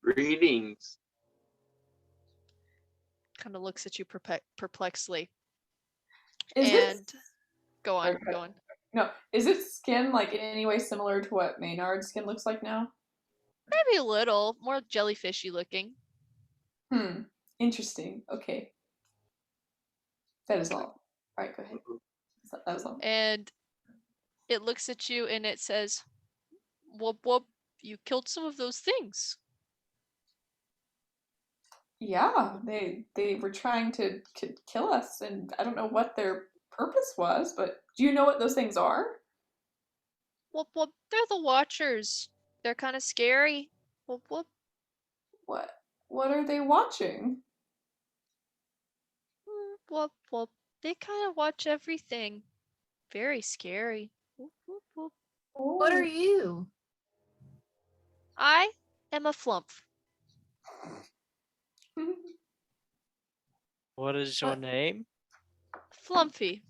Greetings. Kind of looks at you perplexedly. Is And it go on, Okay. go on. no? Is its skin like in any way similar to what Maynard's skin looks like now? Maybe a little more jellyfishy looking. Interesting. Okay. That is all. All right, go ahead. That was all. And it looks at you and it says, whoop whoop, you killed some of those things. Yeah, they were trying to kill us, and I don't know what their purpose was, but do you know what those things are? Whoop whoop, they're the Watchers. They're kind of scary. Whoop whoop. What what are they watching? Whoop whoop. They kind of watch everything. Very scary. Whoop whoop whoop. What are Oh. you? I am a flump. What is your What? name? Flumpy.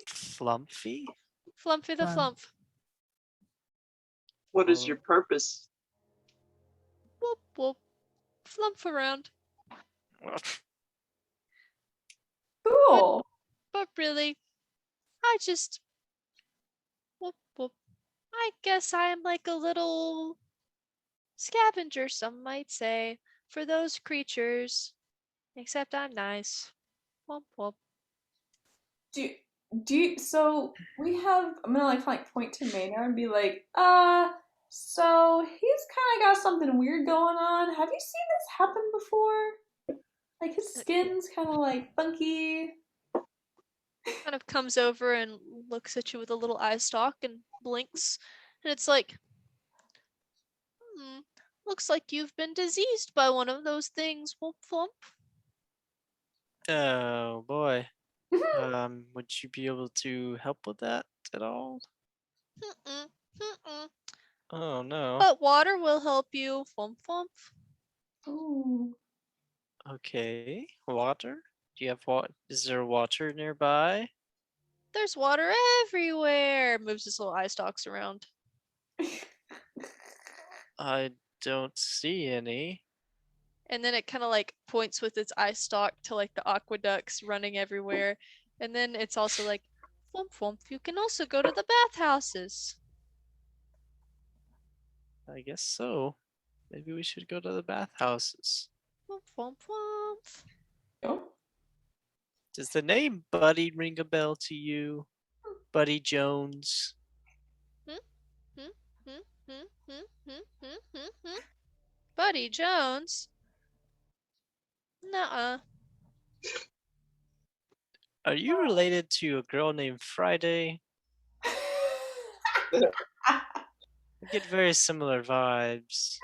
Flumpy? Flumpy the Flump. What is Oh. your purpose? Whoop whoop. Flump around. Cool. But really, I just whoop whoop. I guess I am like a little scavenger, some might say, for those creatures. Except I'm nice. Whoop whoop. Do do you, so we have I'm gonna like point to Maynard and be like, so he's kinda got something weird going on. Have you seen this happen before? Like his skin's kinda like funky. Kind of comes over and looks at you with a little eye stalk and blinks. And it's like, looks like you've been diseased by one of those things. Whoop flump. Oh boy. Would you be able to help with that at all? Mm-mm, mm-mm. Oh no. But water will help you. Flump flump. Ooh. Okay. Water? Do you have water? Is there water nearby? There's water everywhere. Moves his little eye stalks around. I don't see any. And then it kind of like points with its eye stalk to like the aqueducts running everywhere. And then it's also like, flump flump, you can also go to the bathhouses. I guess so. Maybe we should go to the bathhouses. Flump flump flump. Oh. Does the name Buddy ring a bell to you? Buddy Jones. Buddy Jones? Nuh-uh. Are you related to a girl named Friday? I get very similar vibes.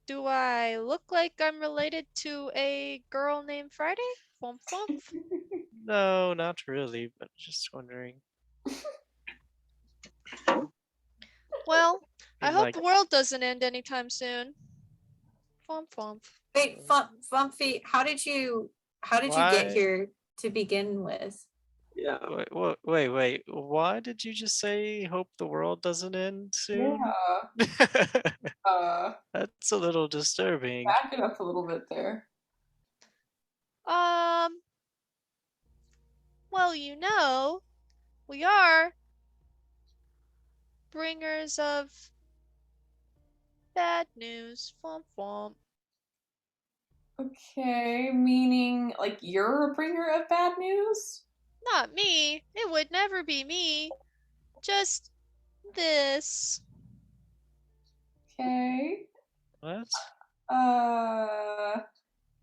Do I look like I'm related to a girl named Friday? Flump flump. No, not really, but just wondering. Well, I mean, hope like, the world doesn't end anytime soon. Flump flump. Wait, Flumpy, how did you get Why? here to begin with? Yeah. Wait. Why did you just say hope the world doesn't end soon? Yeah. That's a little disturbing. Back it up a little bit there. Well, you know, we are bringers of bad news. Flump flump. Okay, meaning like you're a bringer of bad news? Not me. It would never be me. Just this. Okay. What?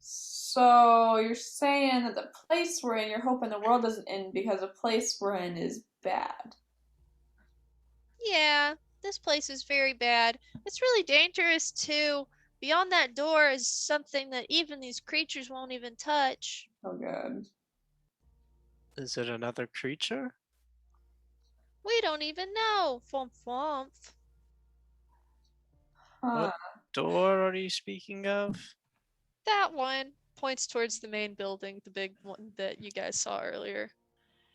So you're saying that the place we're in, you're hoping the world doesn't end because the place we're in is bad. Yeah, This place is very bad. It's really dangerous too. Beyond that door is something that even these creatures won't even touch. Oh god. Is it another creature? We don't even know. Fump fump. Huh. What door are you speaking of? That one points towards the main building, the big one that you guys saw earlier.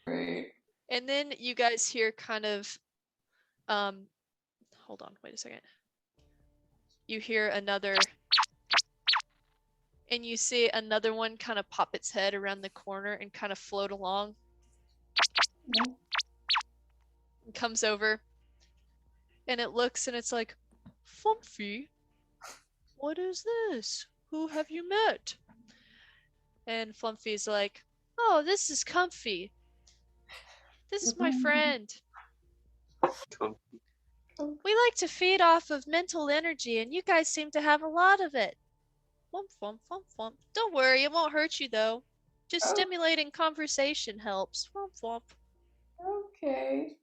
Great. And then you guys hear kind of hold on, wait a second. You hear another and you see another one kind of pop its head around the corner and kind of float along. Yeah. And comes over and it looks and it's like, Flumpy, what is this? Who have you met? And Flumpy's like, oh, this is Comfy. This is my friend. Come. We like to feed off of mental energy, and you guys seem to have a lot of it. Wump, wump, wump, wump. Don't worry, it won't hurt you, though. Just Oh. stimulating conversation helps. Wump, wump. Okay.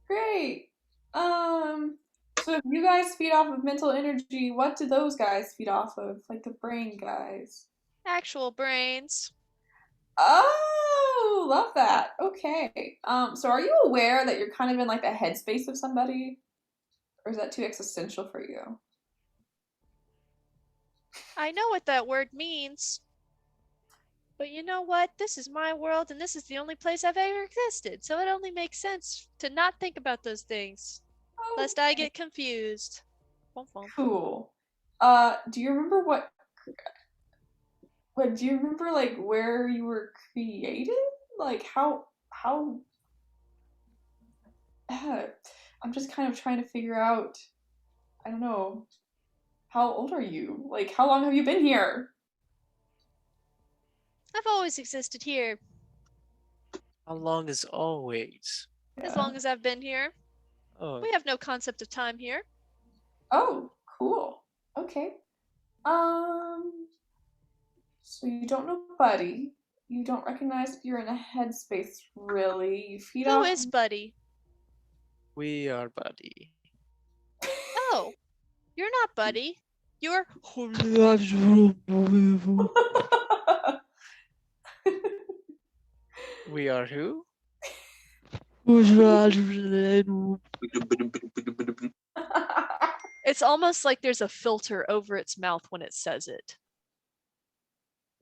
Great. So if you guys feed off of mental energy, what do those guys feed off of? Like the brain guys. Actual brains. Oh, love that. Okay. So are you aware that you're kind of in like the headspace of somebody? Or is that too existential for you? I know what that word means. But you know what? This is my world, and this is the only place I've ever existed, so it only makes sense to not think about those things, lest I Okay. get confused. Wump, wump. Cool. Do you remember what do you remember like where you were created? Like how I'm just kind of trying to figure out, I don't know, how old are you? Like how long have you been here? I've always existed here, How long is always? as Yeah. long as I've been here. Oh, We have no concept of time here. Oh, cool. Okay. Um, so you don't know Buddy. You don't recognize that you're in a headspace, really. You feed Who off. is Buddy? we are buddy. Oh, you're not Buddy. You're. We are who? It's almost like there's a filter over its mouth when it says it.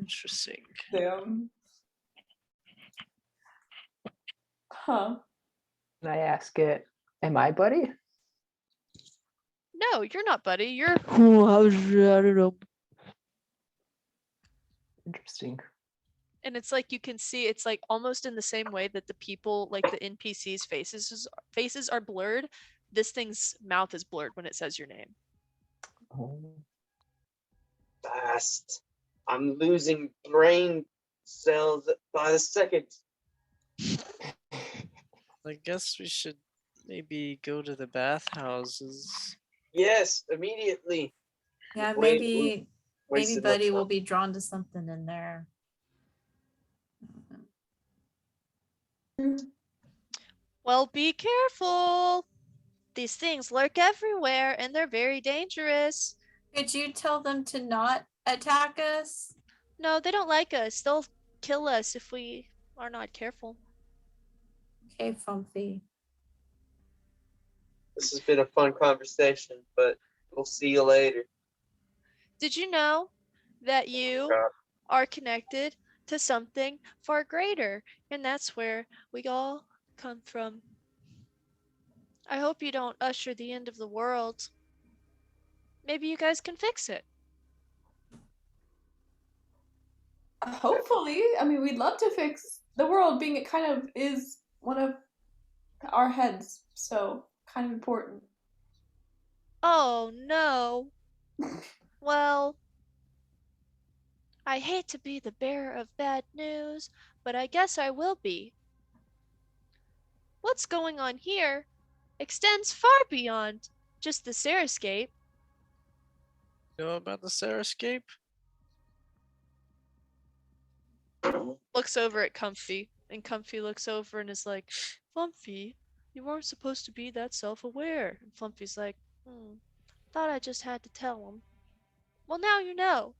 Interesting. Damn. Huh. Can I ask it, am I Buddy? No, you're not Buddy. You're. Interesting. And it's like you can see it's like almost in the same way that the people, like the NPCs' faces are blurred. This thing's mouth is blurred when it says your name. Oh. Fast. I'm losing brain cells by the second. I guess we should maybe go to the bathhouses. Yes, immediately. Yeah, Wait, maybe wasted Buddy my will time. be drawn to something in there. Well, be careful. These things lurk everywhere and they're very dangerous. Could you tell them to not attack us? No, they don't like us. They'll kill us if we are not careful. Okay, Fumpy. This has been a fun conversation, but we'll see you later. Did you know that you Yeah. are connected to something far greater? And that's where we all come from. I hope you don't usher the end of the world. Maybe you guys can fix it. Hopefully. I mean, we'd love to fix the world, being it kind of is one of our heads, so kind of important. Oh no. Well, I hate to be the bearer of bad news, but I guess I will be. What's going on here extends far beyond just the Cerescape. Know about the Cerescape? Looks over at Comfy, and Comfy looks over and is like, Flumpy, You weren't supposed to be that self-aware. And Flumpy's like, thought I just had to tell him. Well, now you know.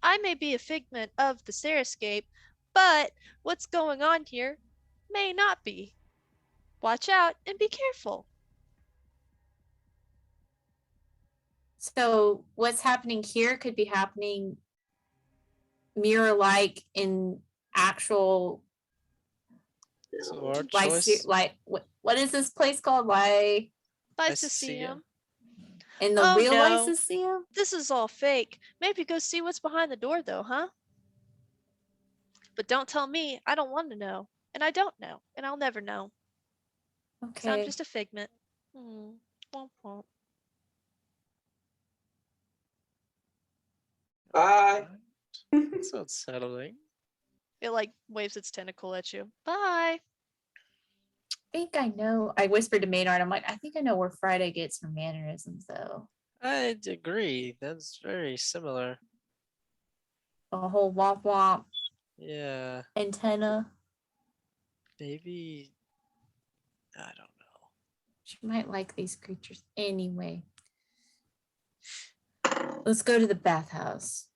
I may be a figment of the Cerescape, but what's going on here may not be. Watch out and be careful. So what's happening here could be happening mirror like in actual So our like choice what is this place called? Like Lyceum. in the Oh, real no. Lyceum? This is all fake. Maybe go see what's behind the door, though, huh? But don't tell me. I don't want to know. And I don't know. And I'll never know. So I'm Okay. just a figment. Womp womp. Bye. That's unsettling. It like waves its tentacle at you. Bye. I think I know. I whispered to Maynard, I'm like, I think I know where Friday gets her mannerisms though. I'd agree. That's very similar. The whole womp womp Yeah. antenna. Maybe. I don't know. She might like these creatures anyway. Let's go to the bathhouse.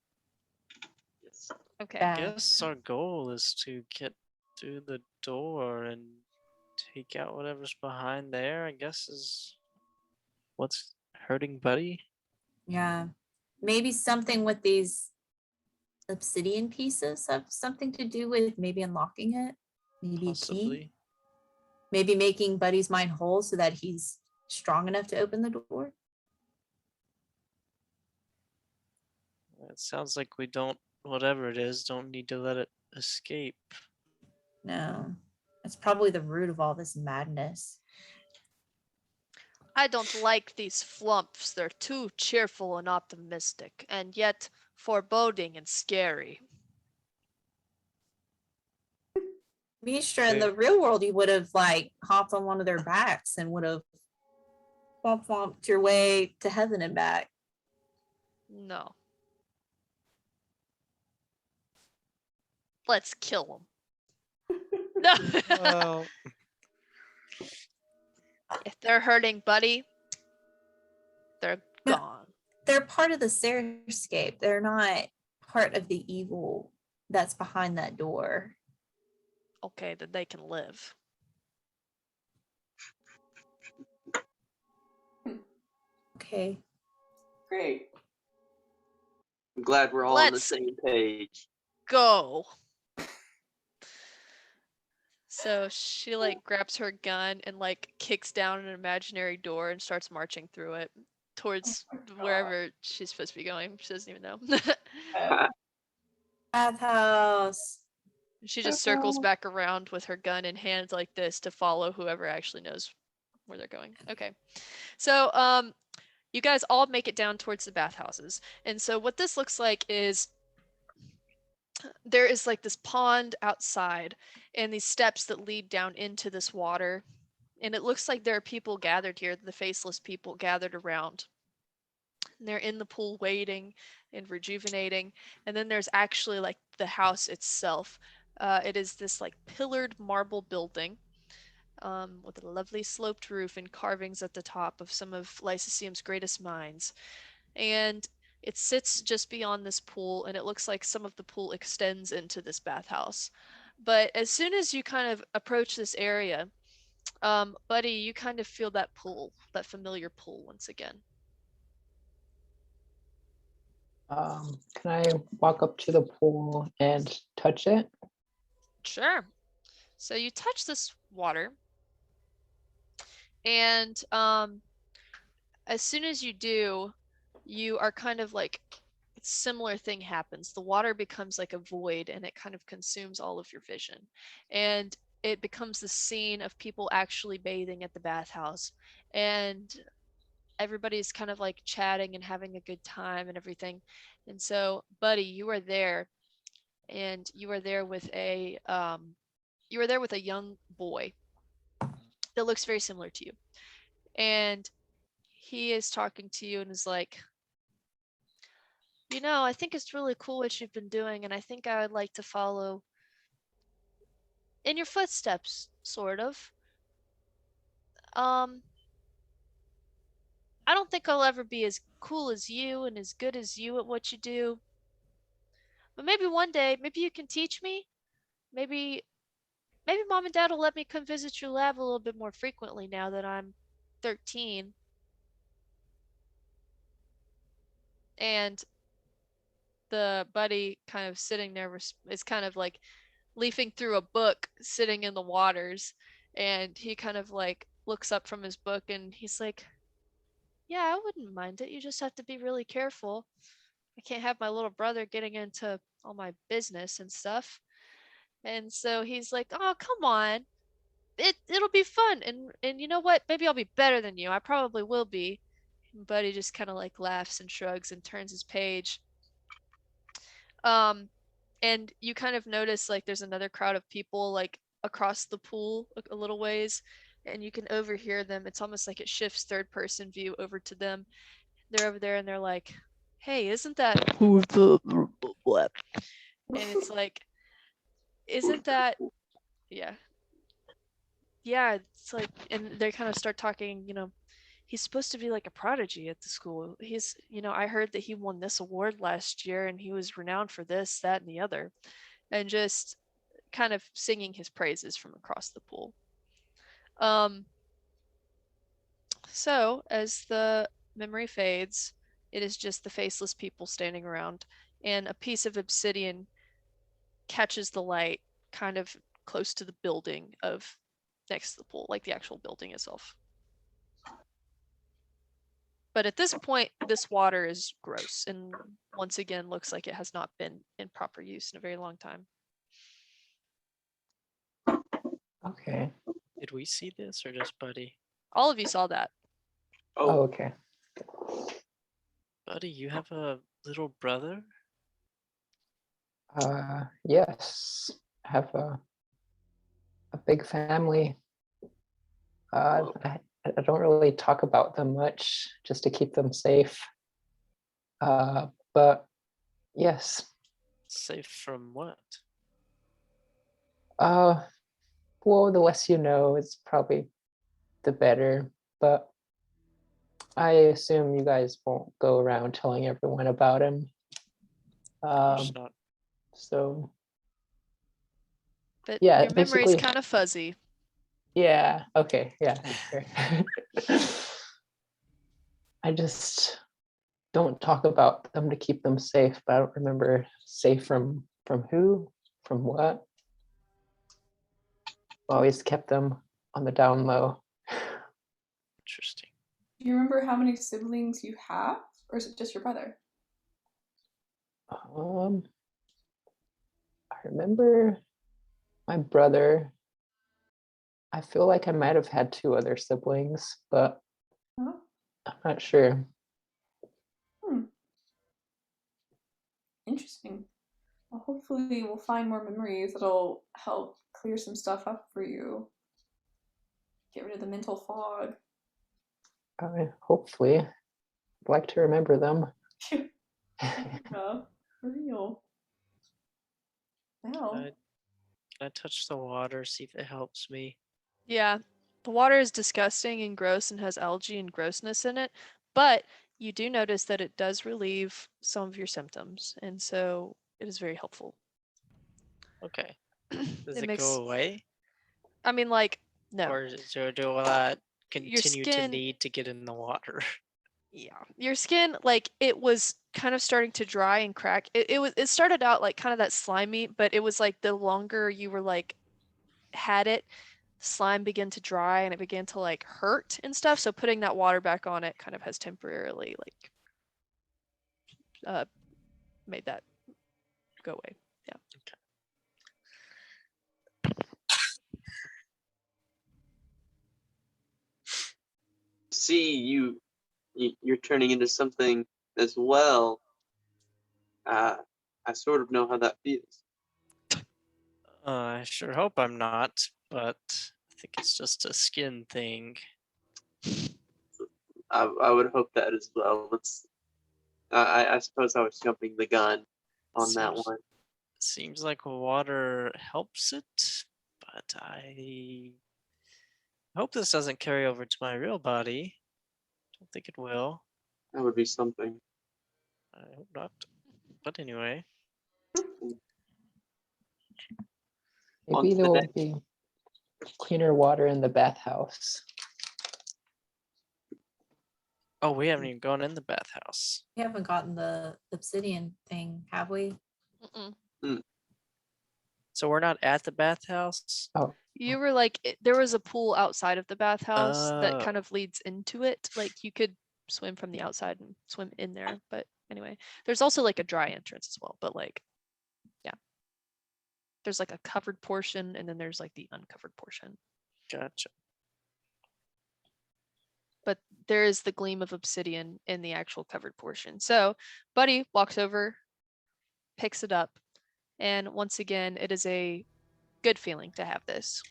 Yes. Okay. I guess our goal is to get through the door and take out whatever's behind there, I guess is what's hurting Buddy. Yeah. Maybe something with these obsidian pieces have something to do with maybe unlocking it. Maybe a key. Possibly. Maybe making Buddy's mind whole so that he's strong enough to open the door. It sounds like we don't, whatever it is, don't need to let it escape. No. That's probably the root of all this madness. I don't like these flumps. They're too cheerful and optimistic, and yet foreboding and scary. Mishra, in Okay. the real world, you would have like hopped on one of their backs and would have whomped your way to heaven and back. No. Let's kill him. No. Well, If they're hurting Buddy, they're No. gone. They're part of the Cerescape. They're not part of the evil that's behind that door. Okay, then they can live. Okay. Great. I'm glad we're all on the Let's- same page. Go. So she like grabs her gun and like kicks down an imaginary door and starts marching through it towards wherever she's supposed to be going. She doesn't even know. Bathhouse. She just circles back around with her gun in hand like this to follow whoever actually knows where they're going. Okay. So you guys all make it down towards the bathhouses. And so what this looks like is there is like this pond outside and these steps that lead down into this water. And it looks like there are people gathered here, the faceless people gathered around. And they're in the pool waiting and rejuvenating. And then there's actually like the house itself. It is this like pillared marble building with a lovely sloped roof and carvings at the top of some of Lyceum's greatest minds. And it sits just beyond this pool, and it looks like some of the pool extends into this bathhouse. But as soon as you kind of approach this area, Buddy, you kind of feel that pull, that familiar pull once again. Can I walk up to the pool and touch it? Sure. So you touch this water, and as soon as you do, you are kind of like a similar thing happens. The water becomes like a void and it kind of consumes all of your vision. And it becomes the scene of people actually bathing at the bathhouse. And everybody's kind of like chatting and having a good time and everything. And so, Buddy, you are there, and you are there with a young boy that looks very similar to you. And he is talking to you and is like, I think it's really cool what you've been doing, and I think I would like to follow in your footsteps, sort of. Um, I don't think I'll ever be as cool as you and as good as you at what you do. But maybe one day, maybe you can teach me. Maybe mom and dad will let me come visit your lab a little bit more frequently now that I'm 13. And the buddy kind of sitting there is kind of like leafing through a book sitting in the waters, and he kind of like looks up from his book and he's like, yeah, I wouldn't mind it. You just have to be really careful. I can't have my little brother getting into all my business and stuff. And so he's like, oh, come on. It'll be fun. And you know what? Maybe I'll be better than you. I probably will be. But he just kind of like laughs and shrugs and turns his page. And you kind of notice like there's another crowd of people like across the pool a little ways, and you can overhear them. It's almost like it shifts third person view over to them. They're over there and they're like, hey, isn't that and it's like, isn't that, yeah, yeah, it's like, and they kind of start talking, he's supposed to be like a prodigy at the school. I heard that he won this award last year and he was renowned for this, that, and the other, and just kind of singing his praises from across the pool. So as the memory fades, it is just the faceless people standing around, and a piece of obsidian catches the light kind of close to the building of next to the pool, like the actual building itself. But at this point, this water is gross and once again looks like it has not been in proper use in a very long time. Okay. Did we see this or just Buddy? All of you saw that. Oh, okay. Buddy, you have a little brother? Yes. I have a big family. I don't really talk about them much just to keep them safe. But yes. Safe from what? Well, the less you know is probably the better. But I assume you guys won't go around telling everyone about him. Of course not. So But yeah, your memory's basically, kind of fuzzy. yeah, okay, yeah, sure. I just don't talk about them to keep them safe, but I don't remember safe from who, from what. Always kept them on the down low. Interesting. Do you remember how many siblings you have? Or is it just your brother? I remember my brother. I feel like I might have had 2 other siblings, but Huh? I'm not sure. Interesting. Well, hopefully we'll find more memories that'll help clear some stuff up for you. Get rid of the mental fog. Hopefully, I'd like to remember them. Yeah, for real. Wow. Can I touch the water, see if it helps me? Yeah, the water is disgusting and gross and has algae and grossness in it, but you do notice that it does relieve some of your symptoms, and so it is very helpful. Okay. Does It it makes, go away? I mean, like, no. Or do I Your continue to skin, need to get in the water? yeah, your skin, like, it was kind of starting to dry and crack. It started out like kind of that slimy, but it was like the longer you were like had it, slime began to dry and it began to like hurt and stuff. So putting that water back on it kind of has temporarily like made that go away. Yeah. See, you're turning into something as well. I sort of know how that feels. I sure hope I'm not, but I think it's just a skin thing. I would hope that as well. I suppose I was jumping the gun on that one. Seems like water helps it, but I hope this doesn't carry over to my real body. Don't think it will. That would be something. I hope not. But anyway. On Maybe to there the will next. be cleaner water in the bathhouse. Oh, we haven't even gone in the bathhouse. We haven't gotten the obsidian thing, have we? Mm-mm. So we're not at the bathhouse? Oh, You were like, there was a pool outside of the bathhouse that Oh. kind of leads into it. Like you could swim from the outside and swim in there. But anyway, there's also like a dry entrance as well. But like, yeah, there's like a covered portion and then there's like the uncovered portion. Gotcha. But there is the gleam of obsidian in the actual covered portion. So Buddy walks over, picks it up, and once again, it is a good feeling to have this.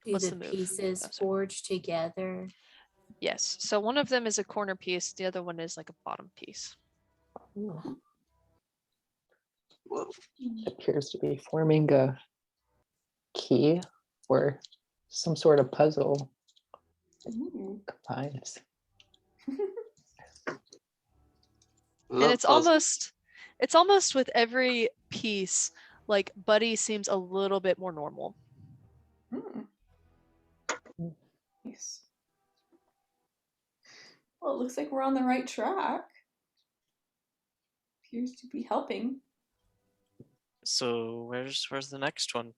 Do What's the the move? pieces Oh, sorry. forge together? Yes. So one of them is a corner piece, the other one is like a bottom piece. Whoa. appears to be forming a key or some sort of puzzle Ooh. combines. And it's almost with every piece, like Buddy seems a little bit more normal. Hmm. Nice. Well, it looks like we're on the right track. Appears to be helping. So where's the next one?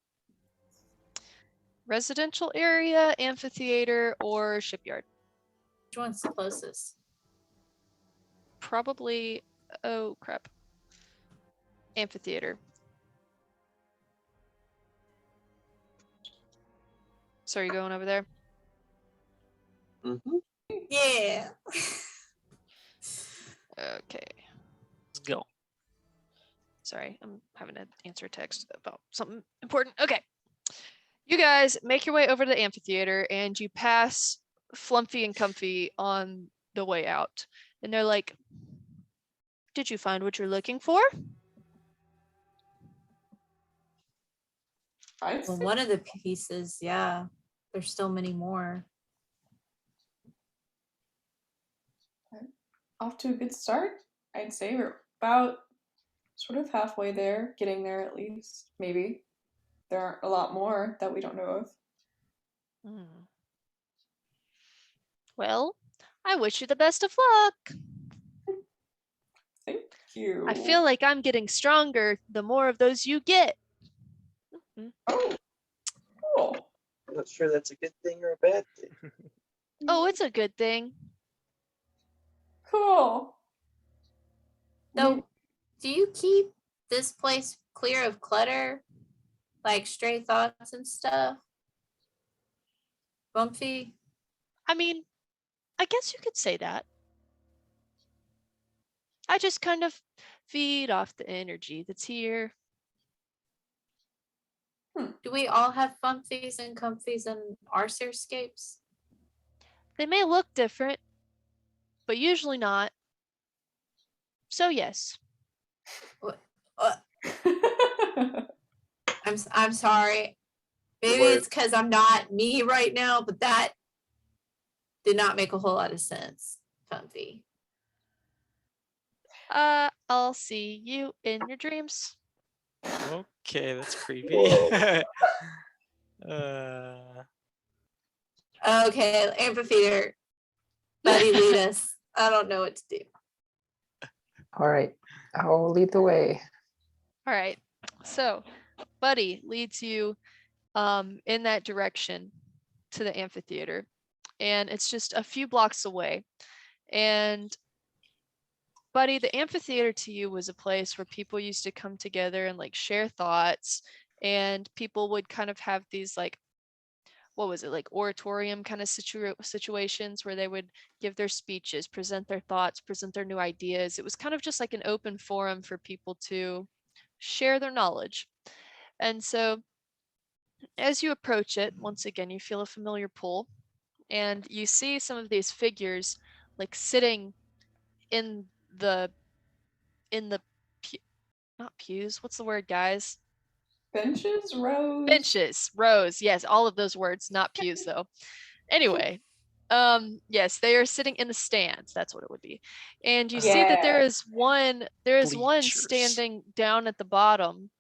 Residential area, amphitheater, or shipyard. Which one's closest? Probably, oh crap. Amphitheater. So are you going over there? Mm-hmm. Yeah. Okay. Let's go. Sorry, I'm having to answer a text about something important. Okay. You guys make your way over to the amphitheater and you pass Flumpy and Comfy on the way out. And they're like, did you find what you're looking for? I'd Well, say one of the pieces, yeah. There's still many more. off to a good start. I'd say we're about sort of halfway there, getting there at least. Maybe. There aren't a lot more that we don't know of. Hmm. Well, I wish you the best of luck. Thank you. I feel like I'm getting stronger the more of those you get. Oh, cool. I'm not sure that's a good thing or a bad thing. Oh, it's a good thing. Cool. So, do you keep this place clear of clutter? Like stray thoughts and stuff? Bumpy? I mean, I guess you could say that. I just kind of feed off the energy that's here. Do we all have bumpies and comfies in our Cerescapes? They may look different, but usually not. So yes. I'm sorry. Maybe Word. it's because I'm not me right now, but that did not make a whole lot of sense, Comfy. I'll see you in your dreams. Okay, that's creepy. Okay, amphitheater. Buddy, lead us. I don't know what to do. All right, I'll lead the way. All right. So, Buddy leads you in that direction to the amphitheater, and it's just a few blocks away. And Buddy, the amphitheater to you was a place where people used to come together and like share thoughts, and people would kind of have these like, what was it, like oratorium kind of situations where they would give their speeches, present their thoughts, present their new ideas. It was kind of just like an open forum for people to share their knowledge. And so as you approach it, once again, you feel a familiar pull, and you see some of these figures like sitting in the not pews. What's the word, guys? Benches, rows. Benches, rows. Yes, all of those words, not pews though. Anyway, yes, they are sitting in the stands. That's what it would be. And you see that there Yeah. is one Bleachers. standing down at the bottom,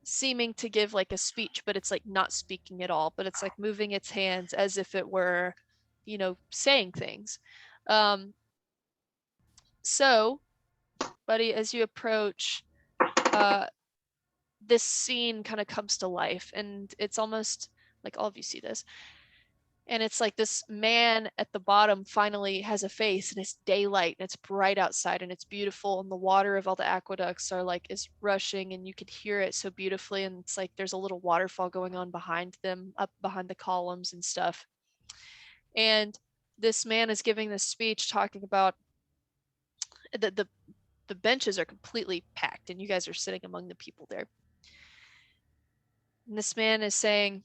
seeming to give like a speech, but it's like not speaking at all, but it's like moving its hands as if it were, saying things. So, buddy, as you approach, this scene kind of comes to life, and it's almost like all of you see this. And it's like this man at the bottom finally has a face, and it's daylight, and it's bright outside, and it's beautiful, and the water of all the aqueducts is rushing, and you could hear it so beautifully, and it's like there's a little waterfall going on behind them, up behind the columns and stuff. And this man is giving this speech talking about the benches are completely packed, and you guys are sitting among the people there. And this man is saying,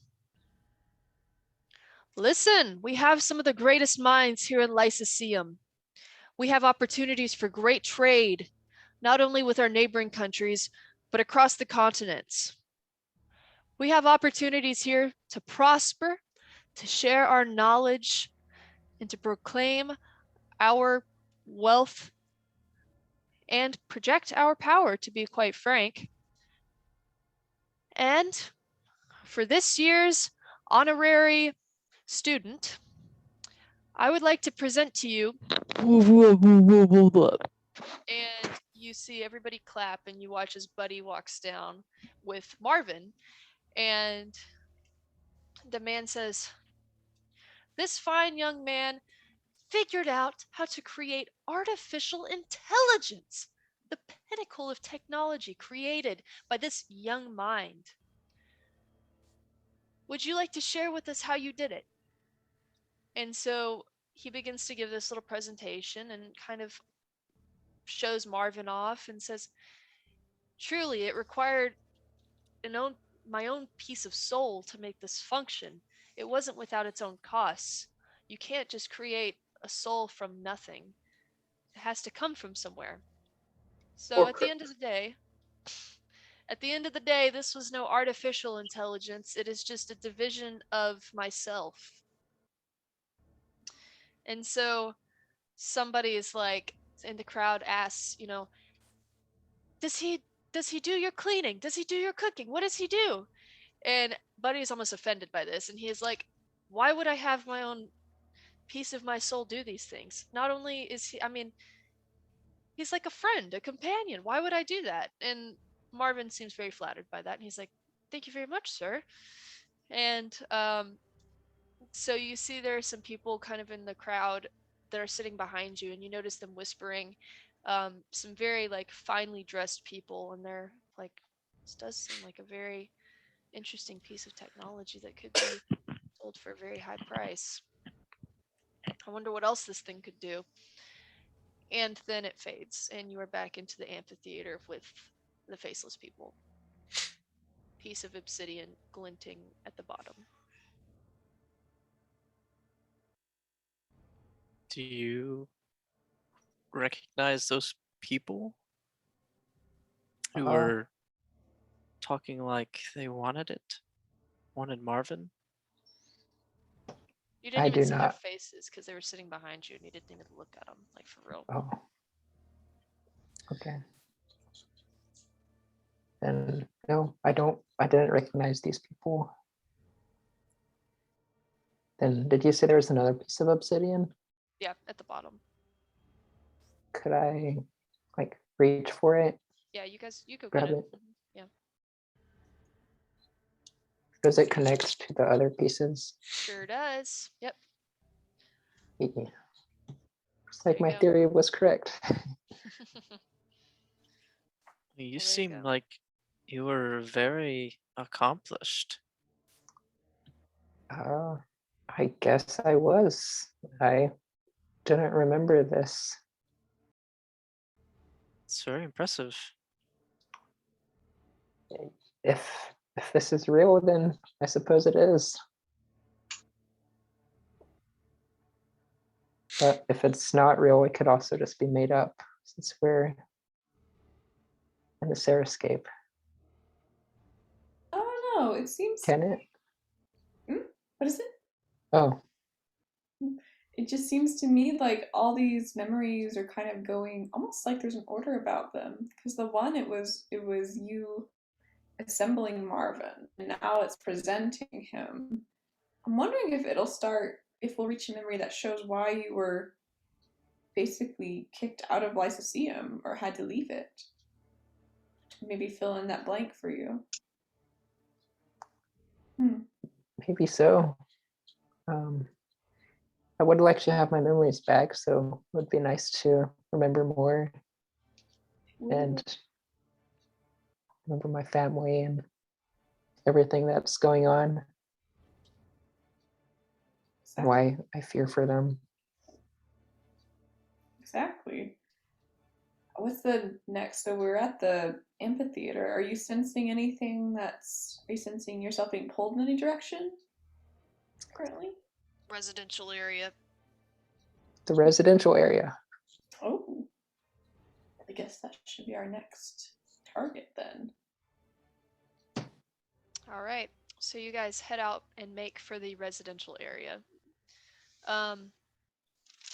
listen, we have some of the greatest minds here in Lyceum. We have opportunities for great trade, not only with our neighboring countries, but across the continents. We have opportunities here to prosper, to share our knowledge, and to proclaim our wealth and project our power, to be quite frank. And for this year's honorary student, I would like to present to you. And you see everybody clap, and you watch as Buddy walks down with Marvin. And the man says, this fine young man figured out how to create artificial intelligence, the pinnacle of technology created by this young mind. Would you like to share with us how you did it? And so he begins to give this little presentation and kind of shows Marvin off and says, truly, it required my own piece of soul to make this function. It wasn't without its own costs. You can't just create a soul from nothing. It has to come from somewhere. So Or at the end of the day, this was no artificial intelligence. It is just a division of myself. And so somebody is like, in the crowd asks, does he do your cleaning? Does he do your cooking? What does he do? And Buddy is almost offended by this, and he is like, why would I have my own piece of my soul do these things? Not only is he's like a friend, a companion. Why would I do that? And Marvin seems very flattered by that, and he's like, thank you very much, sir. And so you see there are some people kind of in the crowd that are sitting behind you, and you notice them whispering, some very like finely dressed people, and they're like, this does seem like a very interesting piece of technology that could be sold for a very high price. I wonder what else this thing could do. And then it fades, and you are back into the amphitheater with the faceless people. Piece of obsidian glinting at the bottom. Do you recognize those people who were talking like they wanted Marvin? You didn't I even do see their not. faces because they were sitting behind you, and you didn't even look at them, like for real. Oh. Okay. Then no, I didn't recognize these people. Then did you say there was another piece of obsidian? Yeah, at the bottom. Could I like reach for it? Yeah, you go Grab get it. it? Yeah. Does it connect to the other pieces? Sure does. Yep. Yeah. Looks like There you my go. theory was correct. You Well, there you seem go. like you were very accomplished. I guess I was. I didn't remember this. It's very impressive. If this is real, then I suppose it is. But if it's not real, it could also just be made up, since we're in the Cerescape? I don't know. It seems. Can it? What is it? Oh, It just seems to me like all these memories are kind of going almost like there's an order about them. Because the one it was you assembling Marvin, and now it's presenting him. I'm wondering if it'll start if we'll reach a memory that shows why you were basically kicked out of Lyceum or had to leave it. Maybe fill in that blank for you. maybe so. Um, I would like to have my memories back, so it would be nice to remember more and remember my family and everything that's going on, and why I fear for them. Exactly. What's the next? So we're at the amphitheater. Are you sensing anything that's? Are you sensing yourself being pulled in any direction currently? Residential area. The residential area. Oh, I guess that should be our next target then. All right. So you guys head out and make for the residential area.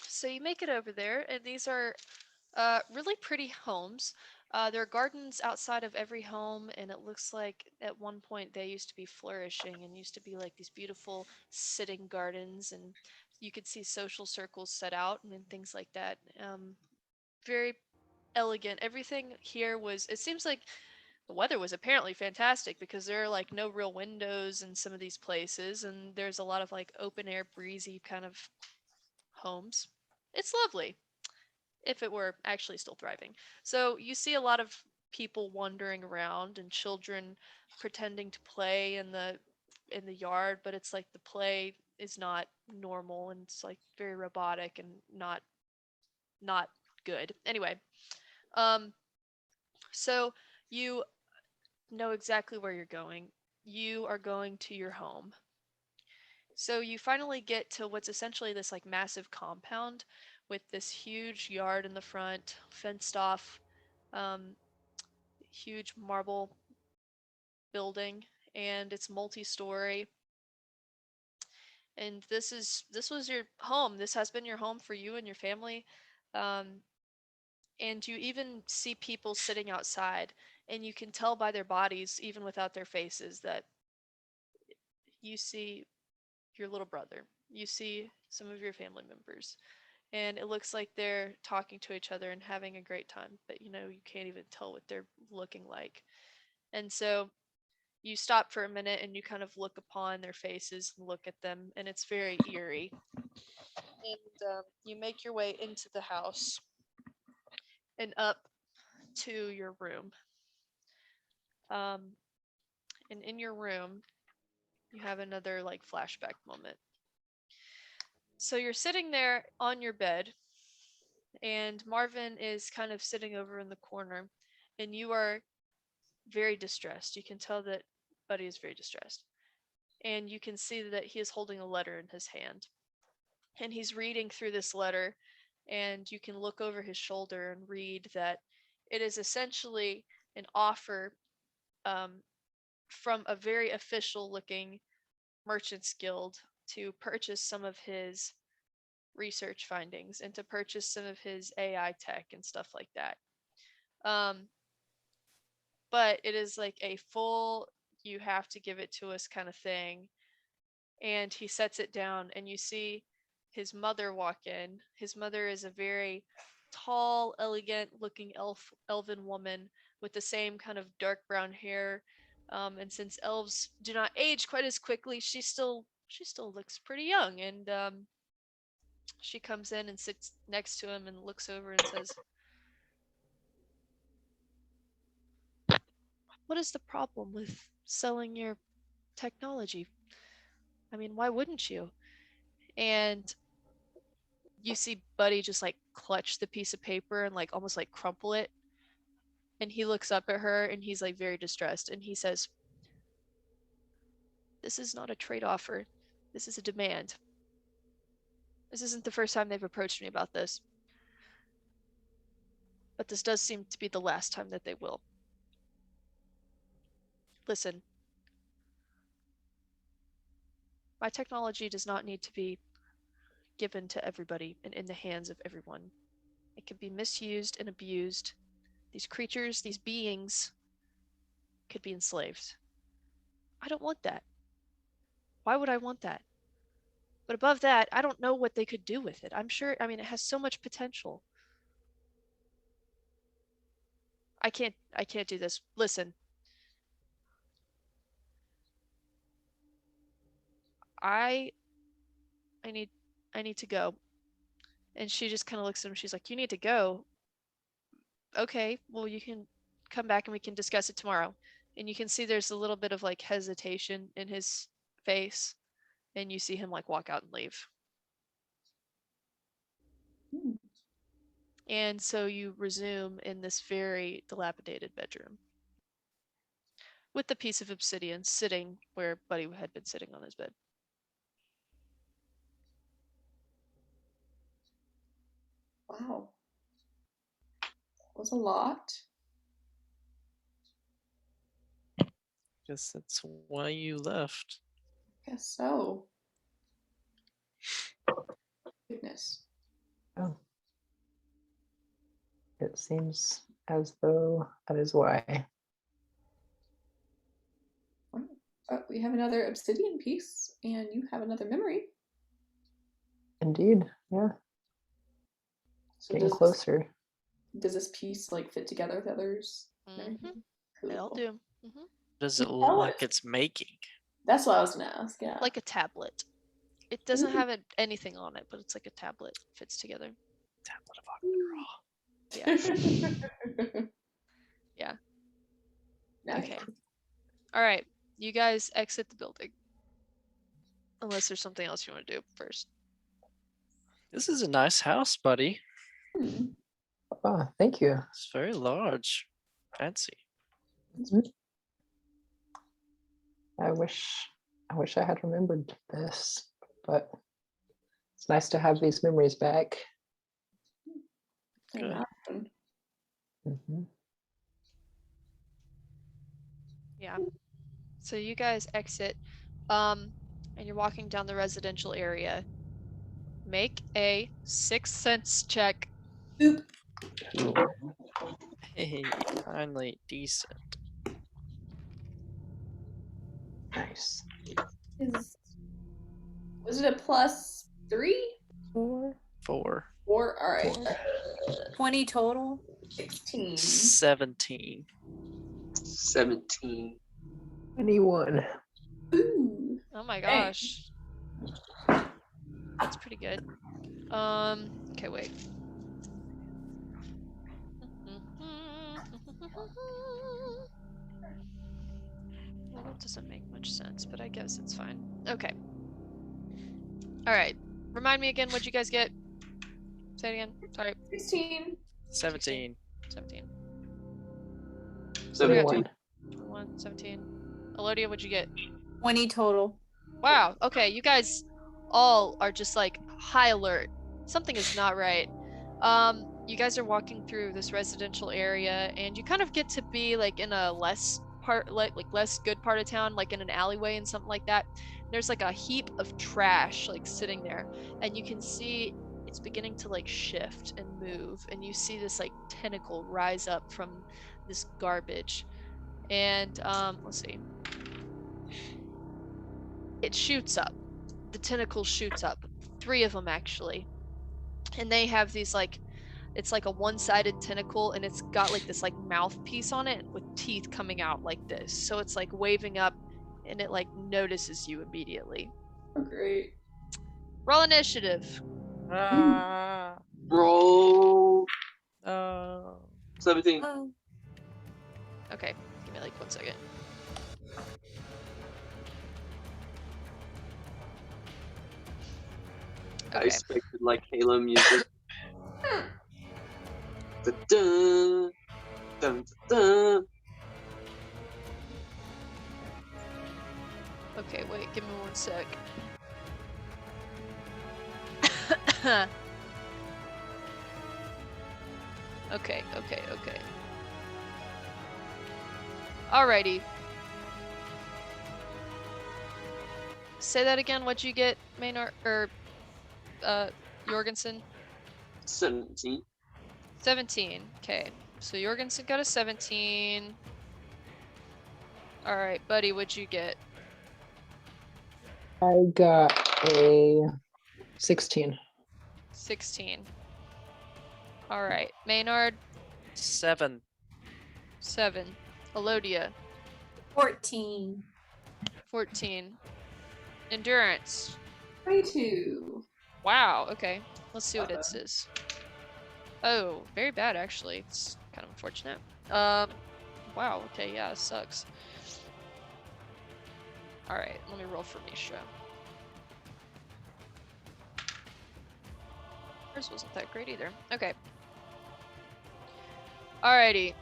So you make it over there, and these are really pretty homes. There are gardens outside of every home, and it looks like at one point they used to be flourishing and used to be like these beautiful sitting gardens, and you could see social circles set out and things like that. Very elegant. Everything here was, it seems like the weather was apparently fantastic because there are like no real windows in some of these places, and there's a lot of like open air, breezy kind of homes. It's lovely if it were actually still thriving. So you see a lot of people wandering around and children pretending to play in the yard, but it's like the play is not normal and it's like very robotic and not good. Anyway, um so you know exactly where you're going. You are going to your home. So you finally get to what's essentially this like massive compound with this huge yard in the front, fenced off, um, huge marble building, and it's multi-story. And this was your home. This has been your home for you and your family. Um, and you even see people sitting outside, and you can tell by their bodies, even without their faces, that you see your little brother. You see some of your family members. And it looks like they're talking to each other and having a great time, but you know, you can't even tell what they're looking like. And so you stop for a minute and you kind of look upon their faces and look at them, and it's very eerie. And you make your way into the house and up to your room. Um, and in your room, you have another like flashback moment. So you're sitting there on your bed, and Marvin is kind of sitting over in the corner, and you are very distressed. You can tell that Buddy is very distressed. And you can see that he is holding a letter in his hand. And he's reading through this letter, and you can look over his shoulder and read that it is essentially an offer um, from a very official looking merchants guild to purchase some of his research findings and to purchase some of his AI tech and stuff like that. Um, but it is like a full, you have to give it to us kind of thing. And he sets it down, and you see his mother walk in. His mother is a very tall, elegant looking elven woman with the same kind of dark brown hair. And since elves do not age quite as quickly, she still looks pretty young. And she comes in and sits next to him and looks over and says, "What is the problem with selling your technology? I mean, why wouldn't you?" And you see Buddy just like clutch the piece of paper and like almost like crumple it. And he looks up at her and he's like very distressed, and he says, "This is not a trade offer. This is a demand. This isn't the first time they've approached me about this, but this does seem to be the last time that they will." Listen. My technology does not need to be given to everybody and in the hands of everyone. It can be misused and abused. These creatures, these beings, could be enslaved. I don't want that. Why would I want that? But above that, I don't know what they could do with it. I'm sure, I mean, it has so much potential. I can't do this. Listen. I need to go. And she just kind of looks at him. She's like, "You need to go. Okay, well, you can come back and we can discuss it tomorrow." And you can see there's a little bit of like hesitation in his face, and you see him like walk out and leave. And so you resume in this very dilapidated bedroom with the piece of obsidian sitting where Buddy had been sitting on his bed. Wow. That was a lot. Guess that's why you left. Guess so. Goodness. Oh. It seems as though that is why. We have another obsidian piece, and you have another memory. Indeed, yeah. So Getting closer. Does this piece like fit together with others? Mm-hmm. Cool. They all do. Mm-hmm. Does it look like it's making? That's what I was gonna ask. Yeah. Like a tablet. It doesn't have anything on it, but it's like a tablet. Fits together. Tablet of Akira. Yeah. Yeah. Nice. Okay. All right. You guys exit the building. Unless there's something else you want to do first. This is a nice house, buddy. Oh, thank you. It's very large. Fancy. I wish I had remembered this, but it's nice to have these memories back. Good. Mm-hmm. Yeah. So you guys exit, and you're walking down the residential area. Make a 6th sense check. Oop. Hey, finally decent. Nice. Was it a +3? 4. 4. 4. All right. 20 total. 16. 17. 17. 21. Ooh. Oh my gosh. That's pretty good. Okay, wait. Well, that doesn't make much sense, but I guess it's fine. Okay. Alright. Remind me again, what'd you guys get? Say it again. Sorry. 16. 17. 17. 21. 21, 17. Elodia, what'd you get? 20 total. Wow. Okay, you guys all are just like high alert. Something is not right. You guys are walking through this residential area, and you kind of get to be like in a less good part of town, like in an alleyway and something like that. There's like a heap of trash like sitting there, and you can see it's beginning to like shift and move, and you see this like tentacle rise up from this garbage, and let's see. It shoots up. The tentacle shoots up. 3 of them actually. And they have these like, it's like a one-sided tentacle, and it's got like this like mouthpiece on it with teeth coming out like this. So it's like waving up, and it like notices you immediately. Oh, great. Roll initiative. Roll. 17. Oh. Okay, give me like 1 second. I Okay. expected like Halo music. Dun, dun, dun. Okay, wait, give me 1 sec. Okay. Alrighty. Say that again. What'd you get, Maynard or Jorgensen? 17. 17. Okay. So Jorgensen got a 17. All right, buddy, what'd you get? I got a 16. 16. All right, Maynard, 7. 7. Elodia, 14. 14. Endurance. 22. Wow, okay. Let's see what it says. Oh, very bad actually. It's kind of unfortunate. Wow, okay, yeah, it sucks. Alright, let me roll for Misha. Hers wasn't that great either. Okay. Alrighty.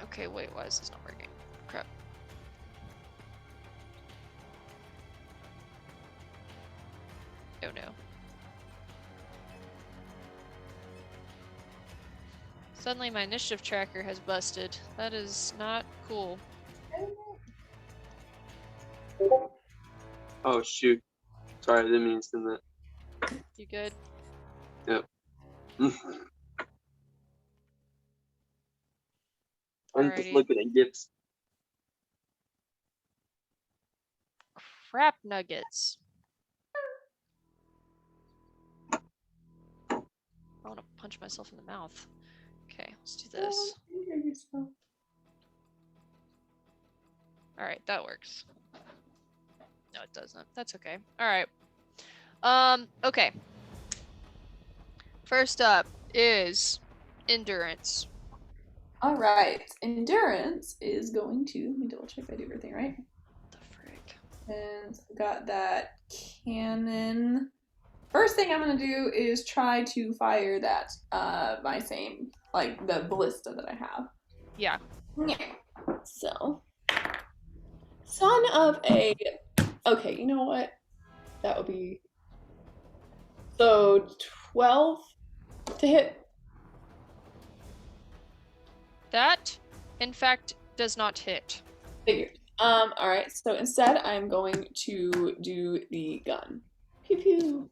Okay, wait, why is this not working? Crap. Oh no. Suddenly my initiative tracker has busted. That is not cool. Oh shoot! Sorry, I didn't mean to send that. You good? Yep. I'm just Alrighty. looking at gifts. Crap nuggets. I want to punch myself in the mouth. Okay, let's do this. Alright, that works. No, it doesn't. That's okay. Alright. Okay. First up is endurance. All right. Endurance is going to, let me double check I do everything right. What the frick? And got that cannon. First thing I'm going to do is try to fire that, my same, like the ballista that I have. Yeah. Yeah. So, son of a, okay, you know what? That would be, so 12 to hit. That, in fact, does not hit. Figured. All right. So instead, I'm going to do the gun. Pew pew.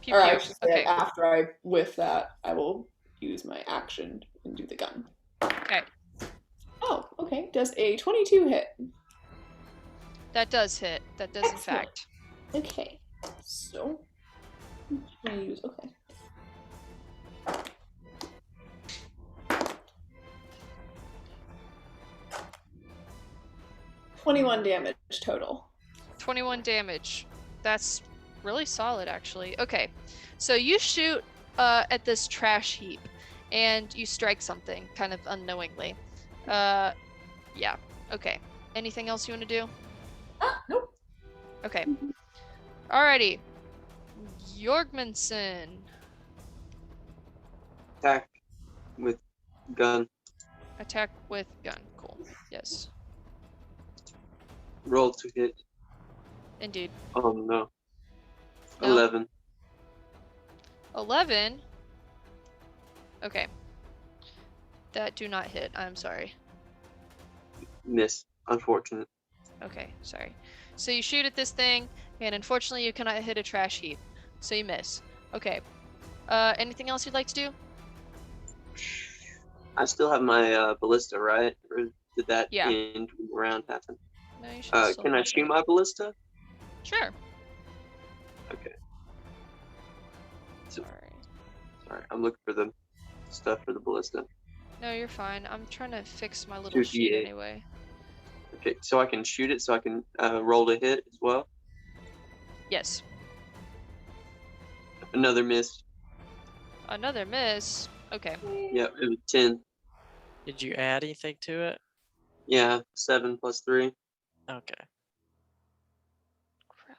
Pew Or I pew. should say, Okay. after I with that, I will use my action and do the gun. Okay. Oh, okay. Does a 22 hit? That does hit. That does, in Excellent. fact. Okay. So, I'm gonna use, okay. $21 damage total. 21 damage. That's really solid, actually. Okay. So you shoot at this trash heap, and you strike something, kind of unknowingly. Yeah. Okay. Anything else you want to do? Nope. Okay. Alrighty. Jorgmanson. Attack with gun. Attack with gun. Cool. Yes. Roll to hit. Indeed. Oh no. No. 11. 11? Okay. That do not hit. I'm sorry. Miss. Unfortunate. Okay, sorry. So you shoot at this thing, and unfortunately you cannot hit a trash heap. So you miss. Okay. Anything else you'd like to do? I still have my ballista, right? Or did that Yeah. end when the round happened? No, you should still Can I have shoot it. my ballista? Sure. Okay. So, Sorry. sorry, I'm looking for the stuff for the ballista. No, you're fine. I'm trying to fix my little 2d8. sheet anyway. Okay, so I can shoot it, so I can roll to hit as well. Yes. Another miss. Another miss. Okay. Yep, it was 10. Did you add anything to it? Yeah, 7 plus 3. Okay. Crap.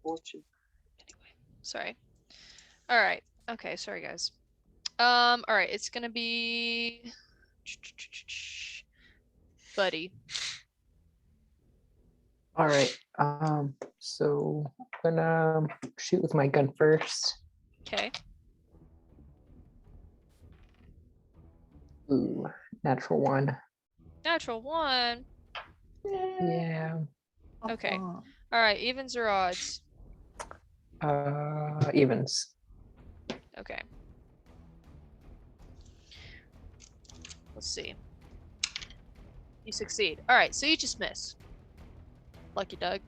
Fortune. Anyway, sorry. All right. Okay, sorry guys. All right, it's gonna be Buddy. All right. So I'm gonna shoot with my gun first. Okay. Ooh, natural 1. Natural 1. Yeah. Okay. All right, evens or odds? Evens. Okay. Let's see. You succeed. All right, so you just miss. Lucky Doug.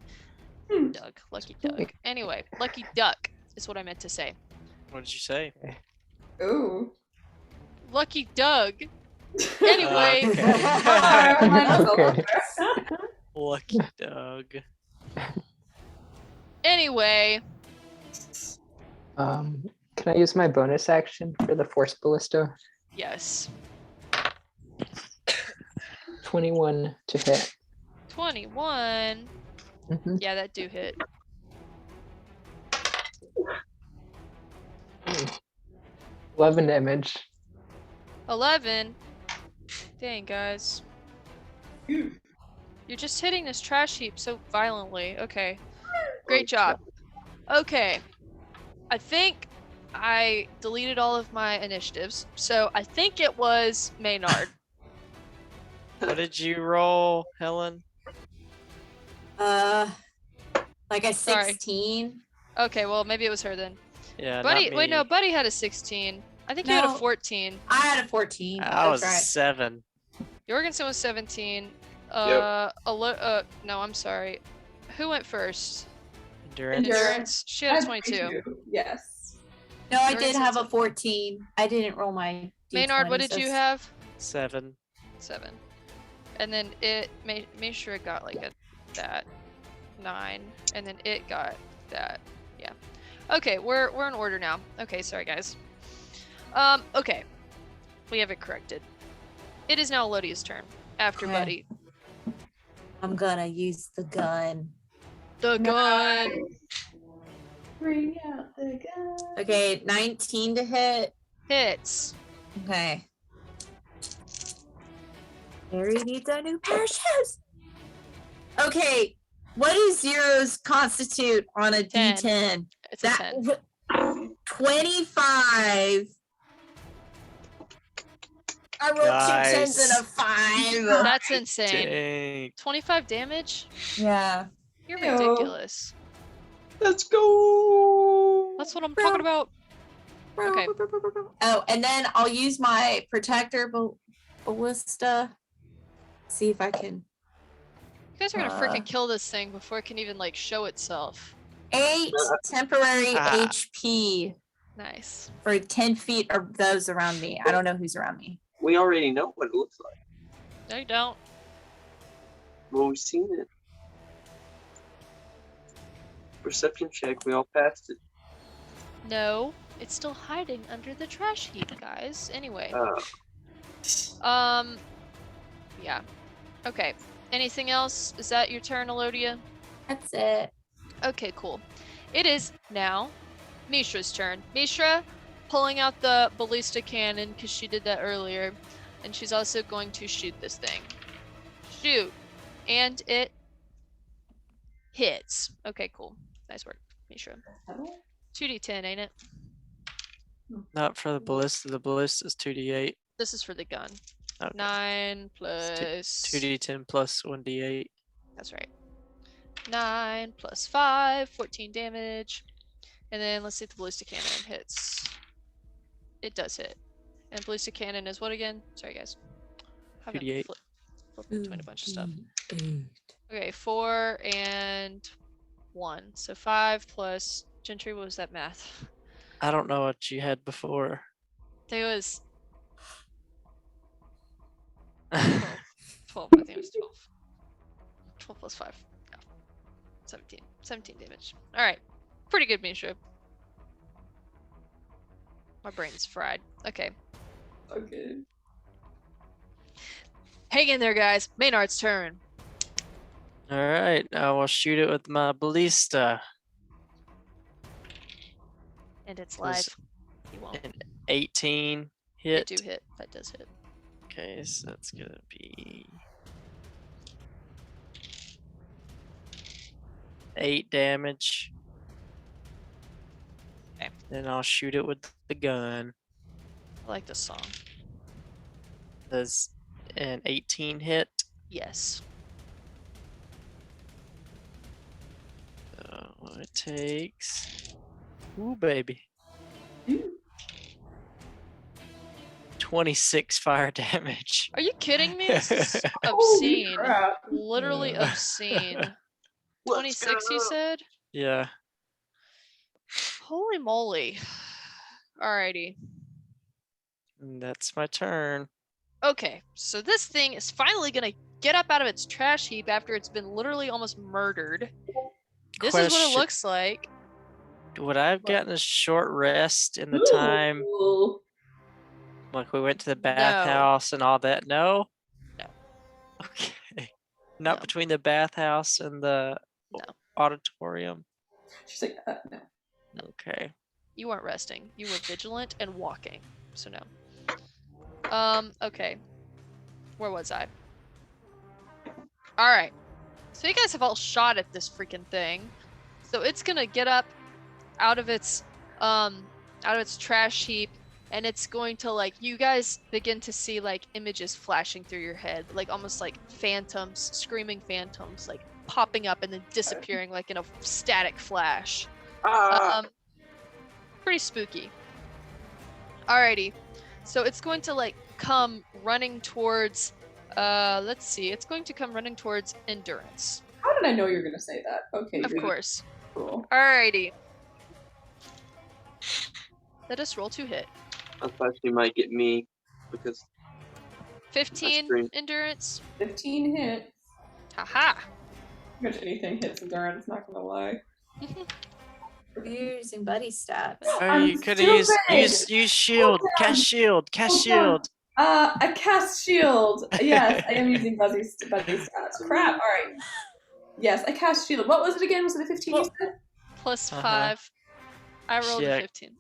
Lucky Doug. Anyway, Lucky Duck is what I meant to say. What did you say? Ooh. Lucky Doug. Anyway. Okay. Lucky Doug. Anyway. Can I use my bonus action for the Force Ballista? Yes. 21 to hit. 21. Mhm. Yeah, that do hit. 11 damage. 11. Dang, guys. You're just hitting this trash heap so violently. Okay. Great job. Okay. I think I deleted all of my initiatives. So I think it was Maynard. What did you roll, Helen? Like a Sorry. 16. Okay, well, maybe it was her then. Yeah, Buddy, not me. wait, no, Buddy had a 16. I think you had a No. 14. I had a 14. I was That's right. 7. Jorgensen was 17. No, I'm sorry. Who went first? Endurance. She had a 22. Yes. No, I did Jorgensen's have a a- 14. I didn't roll my Maynard, what D20, did you have? 7. 7. And then it made sure it got like that 9, and then it got that. Yeah. Okay, we're in order now. Okay, sorry guys. Okay. We have it corrected. It is now Elodia's turn after Okay. Buddy. I'm gonna use the gun. The gun. Bring out the gun. Okay, 19 to hit. Hits. Okay. Harry needs a new pair of shoes. Okay, what does zeros constitute on a 10. D10? It's a 10. 25. I rolled Nice. 2 10s and a 5. That's insane. Dang. 25 damage? Yeah. You're Ew. ridiculous. Let's go. That's what I'm talking about. Okay. Oh, and then I'll use my protector ballista. See if I can. You guys are gonna freaking kill this thing before it can even like show itself. 8 temporary Ah. HP Nice. for 10 feet of those around me. I don't know who's around me. We already know what it looks like. No, you don't. Well, we've seen it. Perception check. We all passed it. No, it's still hiding under the trash heap, guys. Anyway. Yeah. Okay. Anything else? Is that your turn, Elodia? That's it. Okay, cool. It is now Mishra's turn. Mishra pulling out the ballista cannon because she did that earlier, and she's also going to shoot this thing. Shoot. And it hits. Okay, cool. Nice work, Mishra. 2d10, ain't it? Not for the ballista. The ballista is 2d8. This is for the gun. Okay. 9 plus... 2d10 plus 1d8. That's right. 9 plus 5, 14 damage. And then let's see if the ballistic cannon hits. It does hit. And ballistic cannon is what again? Sorry, guys. I haven't 2d8. flipped between a bunch of stuff. Okay, 4 and 1. So 5 plus... Gentry, what was that math? I don't know what you had before. It was 12. I think it was 12. 12 plus 5. Yeah. 17. 17 damage. Alright. Pretty good, Misha. My brain's fried. Okay. Okay. Hang in there, guys. Maynard's turn. All right, I will shoot it with my ballista. And it's Does live. You won't. an 18 They hit. do hit. That does hit. Okay, so that's gonna be 8 damage. Okay. Then I'll shoot it with the gun. I like this song. Does an 18 hit? Yes. So it takes. Ooh, baby. 26 fire damage. Are you kidding me? This is Holy obscene. crap. Literally obscene. Let's 26, you go. said? Yeah. Holy moly. Alrighty. And that's my turn. Okay, so this thing is finally gonna get up out of its trash heap after it's been literally almost murdered. This is what it Question. looks like. Would I have gotten a short rest in the Ooh. time, like we went to the No. bathhouse and all that? No? No. Okay. Not No. between the bathhouse and the No. auditorium? She's like, no. Okay. You weren't resting. You were vigilant and walking. So no. Okay. Where was I? Alright. So you guys have all shot at this freaking thing. So it's gonna get up out of its trash heap, and it's going to, like, you guys begin to see like images flashing through your head, like almost like phantoms, screaming phantoms, like popping up and then disappearing like in a static flash. Pretty spooky. Alrighty. So it's going to like come running towards let's see, it's going to come running towards endurance. How did I know you were gonna say that? Okay, Of good. course. Cool. Alrighty. Let us roll to hit. I thought she might get me because 15 great. endurance. 15 hits. Haha. Pretty much anything hits endurance, not gonna lie. You're using buddy stats. Oh, I'm you could have stupid! used shield. Cast shield. Cast Hold shield. I cast shield. Yes, I am using buddy stats. Crap. All right. Yes, I cast shield. What was it again? Was it a 15 you said? Plus Uh-huh. 5. I rolled Yeah. a 15.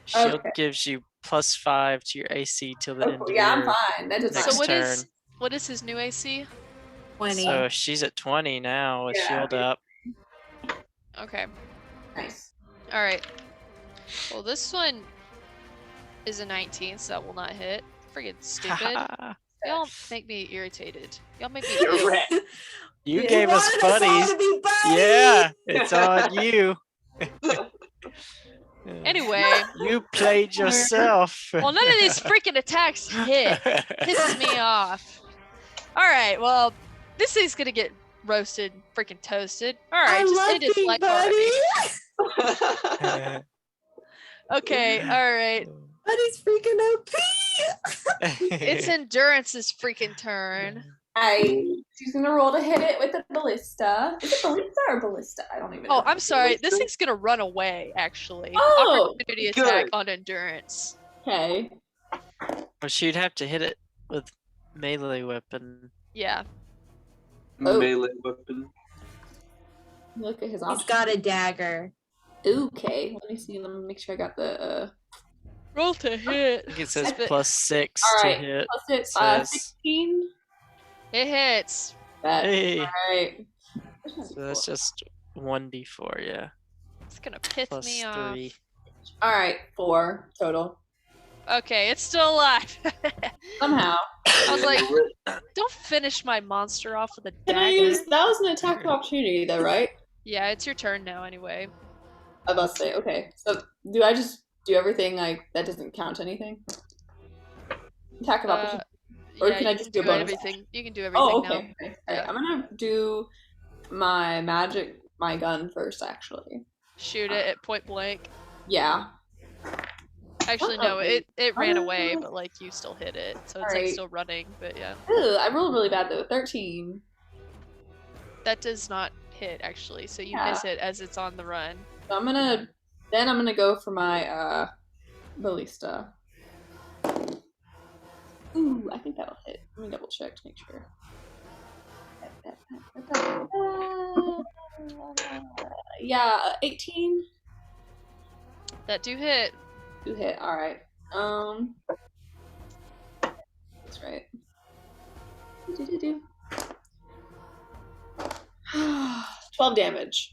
Shield Okay. gives you +5 to your AC till the Oh, end of yeah, I'm your fine. That does next So fine. what is his new AC? 20. So she's at 20 now with Yeah. shield up. Okay. Nice. Alright. Well, this one is a 19, so that will not hit. Friggin' stupid. Y'all make me irritated. Y'all make me You're ill. right. You Yeah. gave us wanted us all buddies. to be buddies. Yeah, it's on you. Anyway, You played yourself. well, none of these freaking attacks hit. Pisses me off. Alright, well, this thing's gonna get roasted, freaking toasted. Alright, I just love end its being life already. buddies. Okay, alright. Buddies freaking OP. It's Endurance's freaking turn. She's gonna roll to hit it with a ballista. Is it ballista or ballista? I don't even know. Oh, I'm sorry. This thing's gonna run away, actually. Oh, Opportunity good. attack on Endurance. Okay. Well, she'd have to hit it with melee weapon. Yeah. Oh. Melee weapon. Look at his He's options. got a dagger. Okay. Let me see. Let me make sure I got the. Roll to I hit. think it says Spit. +6 All to right. hit. Plus it. Says- 16. It hits. That. Hey, All right. so that's just 1d4, yeah. It's gonna piss Plus me off. 3. All right. 4 total. Okay, it's still alive. Somehow. I was like, don't finish my monster off with a Can I dagger. use? That was an attack of opportunity, though, right? Yeah, it's your turn now anyway. I was about to say. Okay. So do I just do everything like that? Doesn't count anything. Attack of opportunity. Or Yeah, can I you just can do a bonus everything. You can do everything Oh, now. okay. Okay. All right. Yeah. I'm gonna do my gun first, actually. Shoot it at point blank. Yeah. Actually, no, it ran away, Oh. but like you still hit it, so it's like Alright. still running. But yeah, Ooh, I rolled really bad though. 13. that does not hit actually. So you Yeah. miss it as it's on the run. So I'm gonna go for my ballista. Ooh, I think that'll hit. Let me double check to make sure. Yeah, 18. That do hit. Do hit. All right. That's right. 12 damage.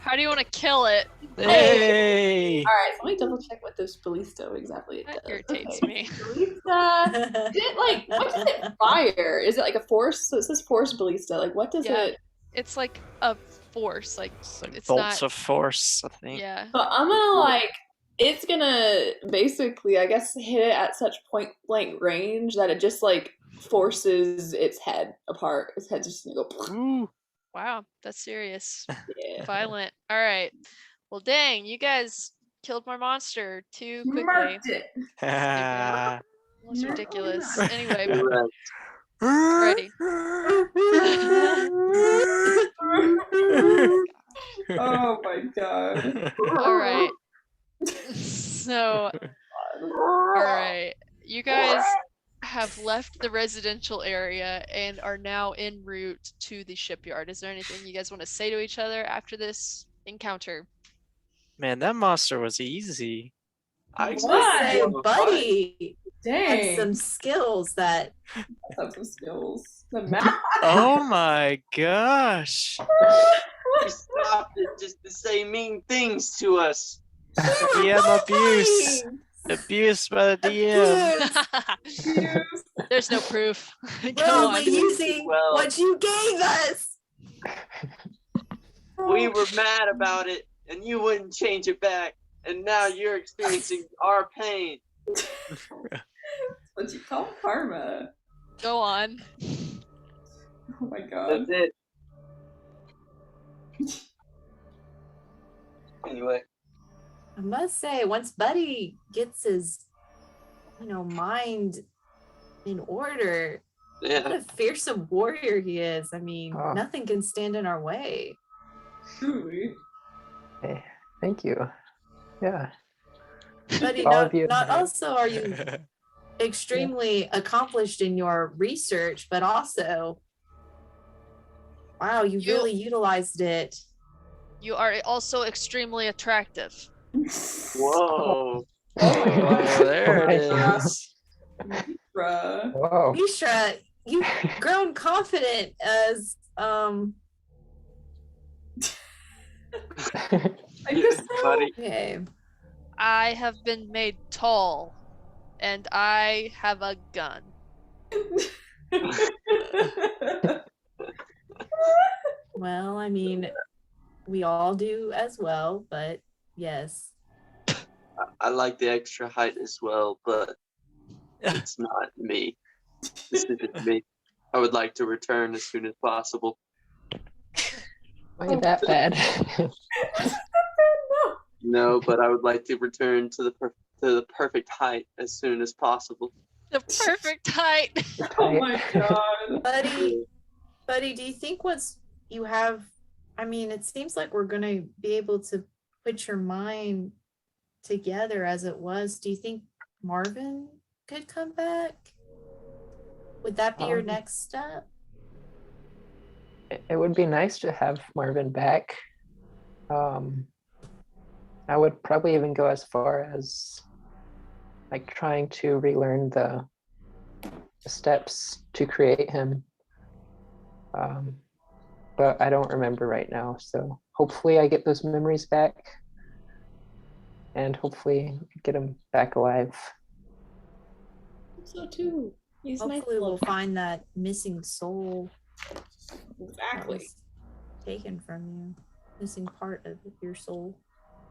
How do you want to kill it? Hey! All right, so let me double check what this ballista exactly That does. irritates Okay, me. ballista. Is it like what does it fire? Is it like a force? So it says force ballista. Like what does Yeah. it? It's like a force. Like It's like it's bolts not. of force, I think. Yeah. So I'm gonna like. It's gonna basically, I guess, hit it at such point blank range that it just like forces its head apart. Its head's just gonna go. Ooh. Wow, that's serious. Yeah. Violent. All right. Well, dang, you guys killed my monster too quickly. Marked it. Ah. That's Marked ridiculous. it. Anyway, Correct. alrighty. Oh my god. All right. So, all right. You guys have left the residential area and are now en route to the shipyard. Is there anything you guys want to say to each other after this encounter? Man, that monster was easy. I I expect must What? say, more of a fight. Buddy had Dang. some skills that Let's have some skills. The map. Oh my gosh. You stopped it just to say mean things to us. DM abuse. fighting. Abuse by the DM. Abuse. There's no proof. We're Go only on. using Well. what you gave us. We were mad about it, and you wouldn't change it back. And now you're experiencing our pain. What you call karma. Go on. Oh my god. That's it. Anyway, I must say, once Buddy gets his, mind in order, what yeah. a fearsome warrior he is. I mean, Oh. nothing can stand in our way. Truly. Hey, thank you. Yeah. Buddy, All not, of you. not also are you extremely accomplished in your research, but also, wow, you You- really utilized it. You are also extremely attractive. Whoa. Oh my Oh, god. there it is. Bruh. Whoa. Mishra, you've grown confident as I just Buddy. okay. I have been made tall, and I have a gun. Well, I mean, we all do as well, but yes. I like the extra height as well, but it's not me. This isn't me. I would like to return as soon as possible. Why that bad? No, but I would like to return to the perfect height as soon as possible. The perfect height. Oh my god. Buddy, do you think once you have, I mean, it seems like we're going to be able to put your mind together as it was. Do you think Marvin could come back? Would that be your next step? It would be nice to have Marvin back. I would probably even go as far as like trying to relearn the steps to create him. But I don't remember right now. So hopefully I get those memories back and hopefully get him back alive. So too. He's nice. Hopefully we'll find that missing soul that Exactly. was taken from you. Missing part of your soul.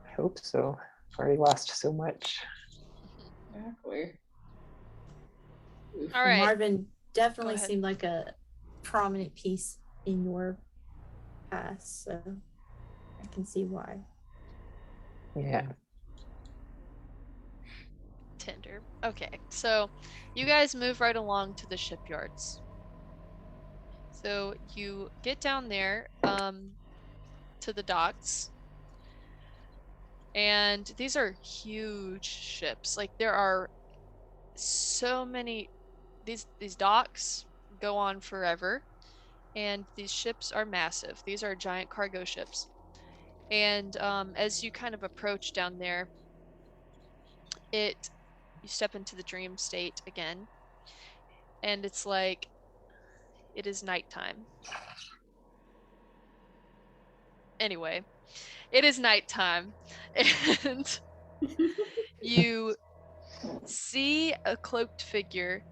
I hope so. Already lost so much. Exactly. All right. Marvin definitely ahead. seemed like a prominent piece in your past, so I can see why. Yeah. Tinder. Okay, so you guys move right along to the shipyards. So you get down there to the docks, and these are huge ships. Like there are so many. These docks go on forever, and these ships are massive. These are giant cargo ships. And as you kind of approach down there, you step into the dream state again, and it's like it is nighttime. Anyway, it is nighttime, and you see a cloaked figure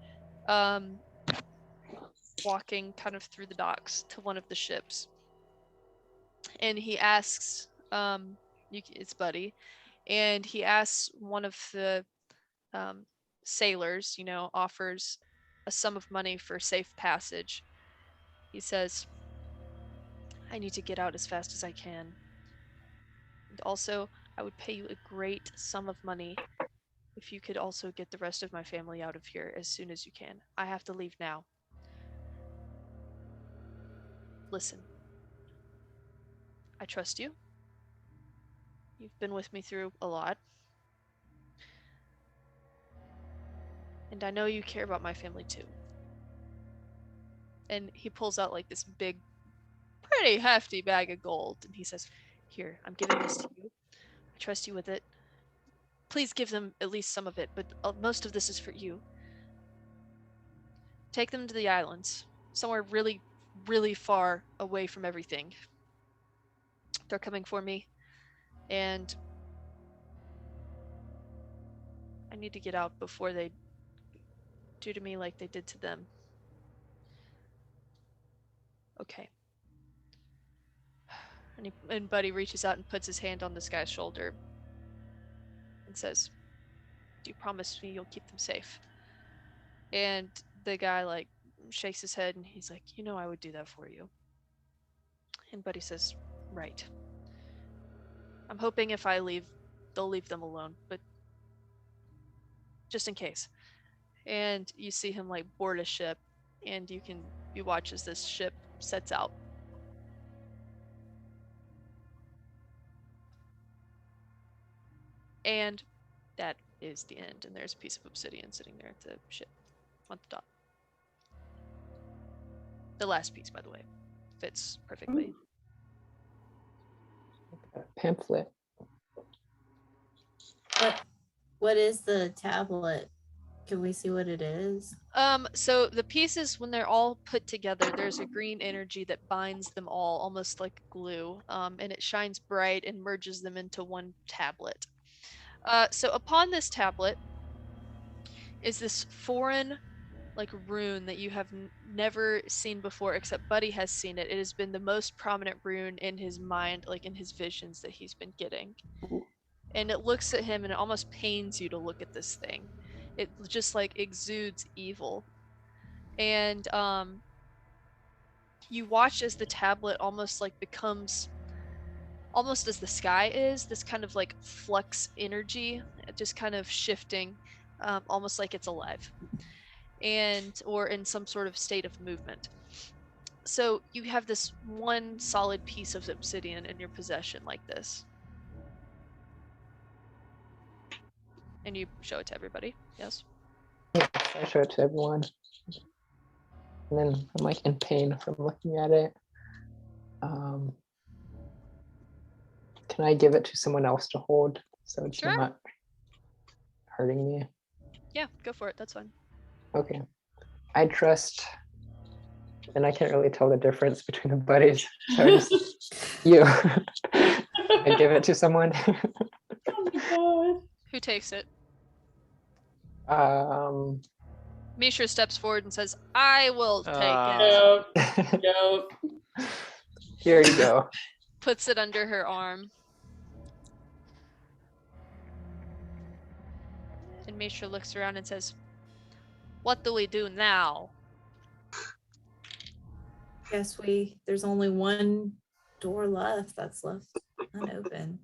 walking kind of through the docks to one of the ships. And he asks, it's Buddy, and he asks one of the sailors, offers a sum of money for safe passage. He says, I need to get out as fast as I can. And also, I would pay you a great sum of money if you could also get the rest of my family out of here as soon as you can. I have to leave now. Listen. I trust you. You've been with me through a lot. And I know you care about my family too. And he pulls out like this big, pretty hefty bag of gold. And he says, here, I'm giving this to you. I trust you with it. Please give them at least some of it, but most of this is for you. Take them to the islands, somewhere really, really far away from everything. They're coming for me, and I need to get out before they do to me like they did to them. Okay. And Buddy reaches out and puts his hand on this guy's shoulder and says, do you promise me you'll keep them safe? And the guy shakes his head and he's like, I would do that for you. And Buddy says, right. I'm hoping if I leave, they'll leave them alone, but just in case. And you see him board a ship, and you watch as this ship sets out. And that is the end. And there's a piece of obsidian sitting there at the ship on the top. The last piece, by the way, fits perfectly. Pamphlet. What is the tablet? Can we see what it is? So the pieces, when they're all put together, there's a green energy that binds them all, almost like glue. And it shines bright and merges them into one tablet. So upon this tablet is this foreign rune that you have never seen before, except Buddy has seen it. It has been the most prominent rune in his mind, in his visions that he's been getting. And it looks at him and it almost pains you to look at this thing. It just exudes evil. And you watch as the tablet almost becomes, almost as the sky is, this kind of flux energy, just kind of shifting, almost like it's alive. Or in some sort of state of movement. So you have this one solid piece of obsidian in your possession like this. And you show it to everybody, yes? Yes, I show it to everyone. And then I'm in pain from looking at it. Can I give it to someone else to hold so it's Sure. not hurting me? Yeah, go for it, that's fine. Okay. I trust, and I can't really tell the difference between the buddies. So I just, you. I give it to someone. Oh my god. Who takes it? Mishra steps forward and says, I will take it. Yep. Here you go. Puts it under her arm. And Mishra looks around and says, what do we do now? Guess there's only one door left that's left unopened.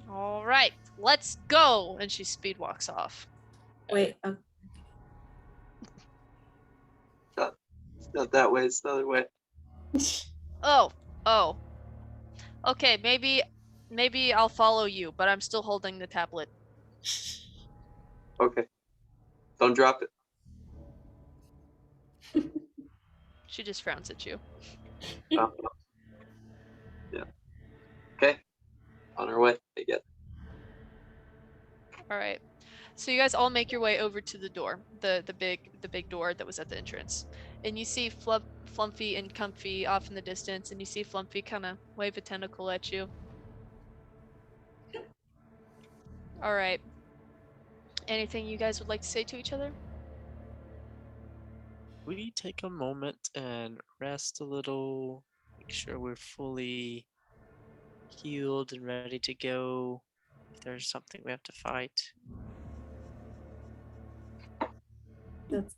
All right, let's go. And she speed walks off. Wait. It's not that way, it's the other way. Oh. Okay, maybe I'll follow you, but I'm still holding the tablet. Okay. Don't drop it. She just frowns at you. Yeah. Okay. On our way, I guess. All right. So you guys all make your way over to the door, the big door that was at the entrance. and you see Flumpy and Comfy off in the distance, and you see Flumpy kind of wave a tentacle at you. All right. Anything you guys would like to say to each other? We take a moment and rest a little, make sure we're fully healed and ready to go if there's something we have to fight. That's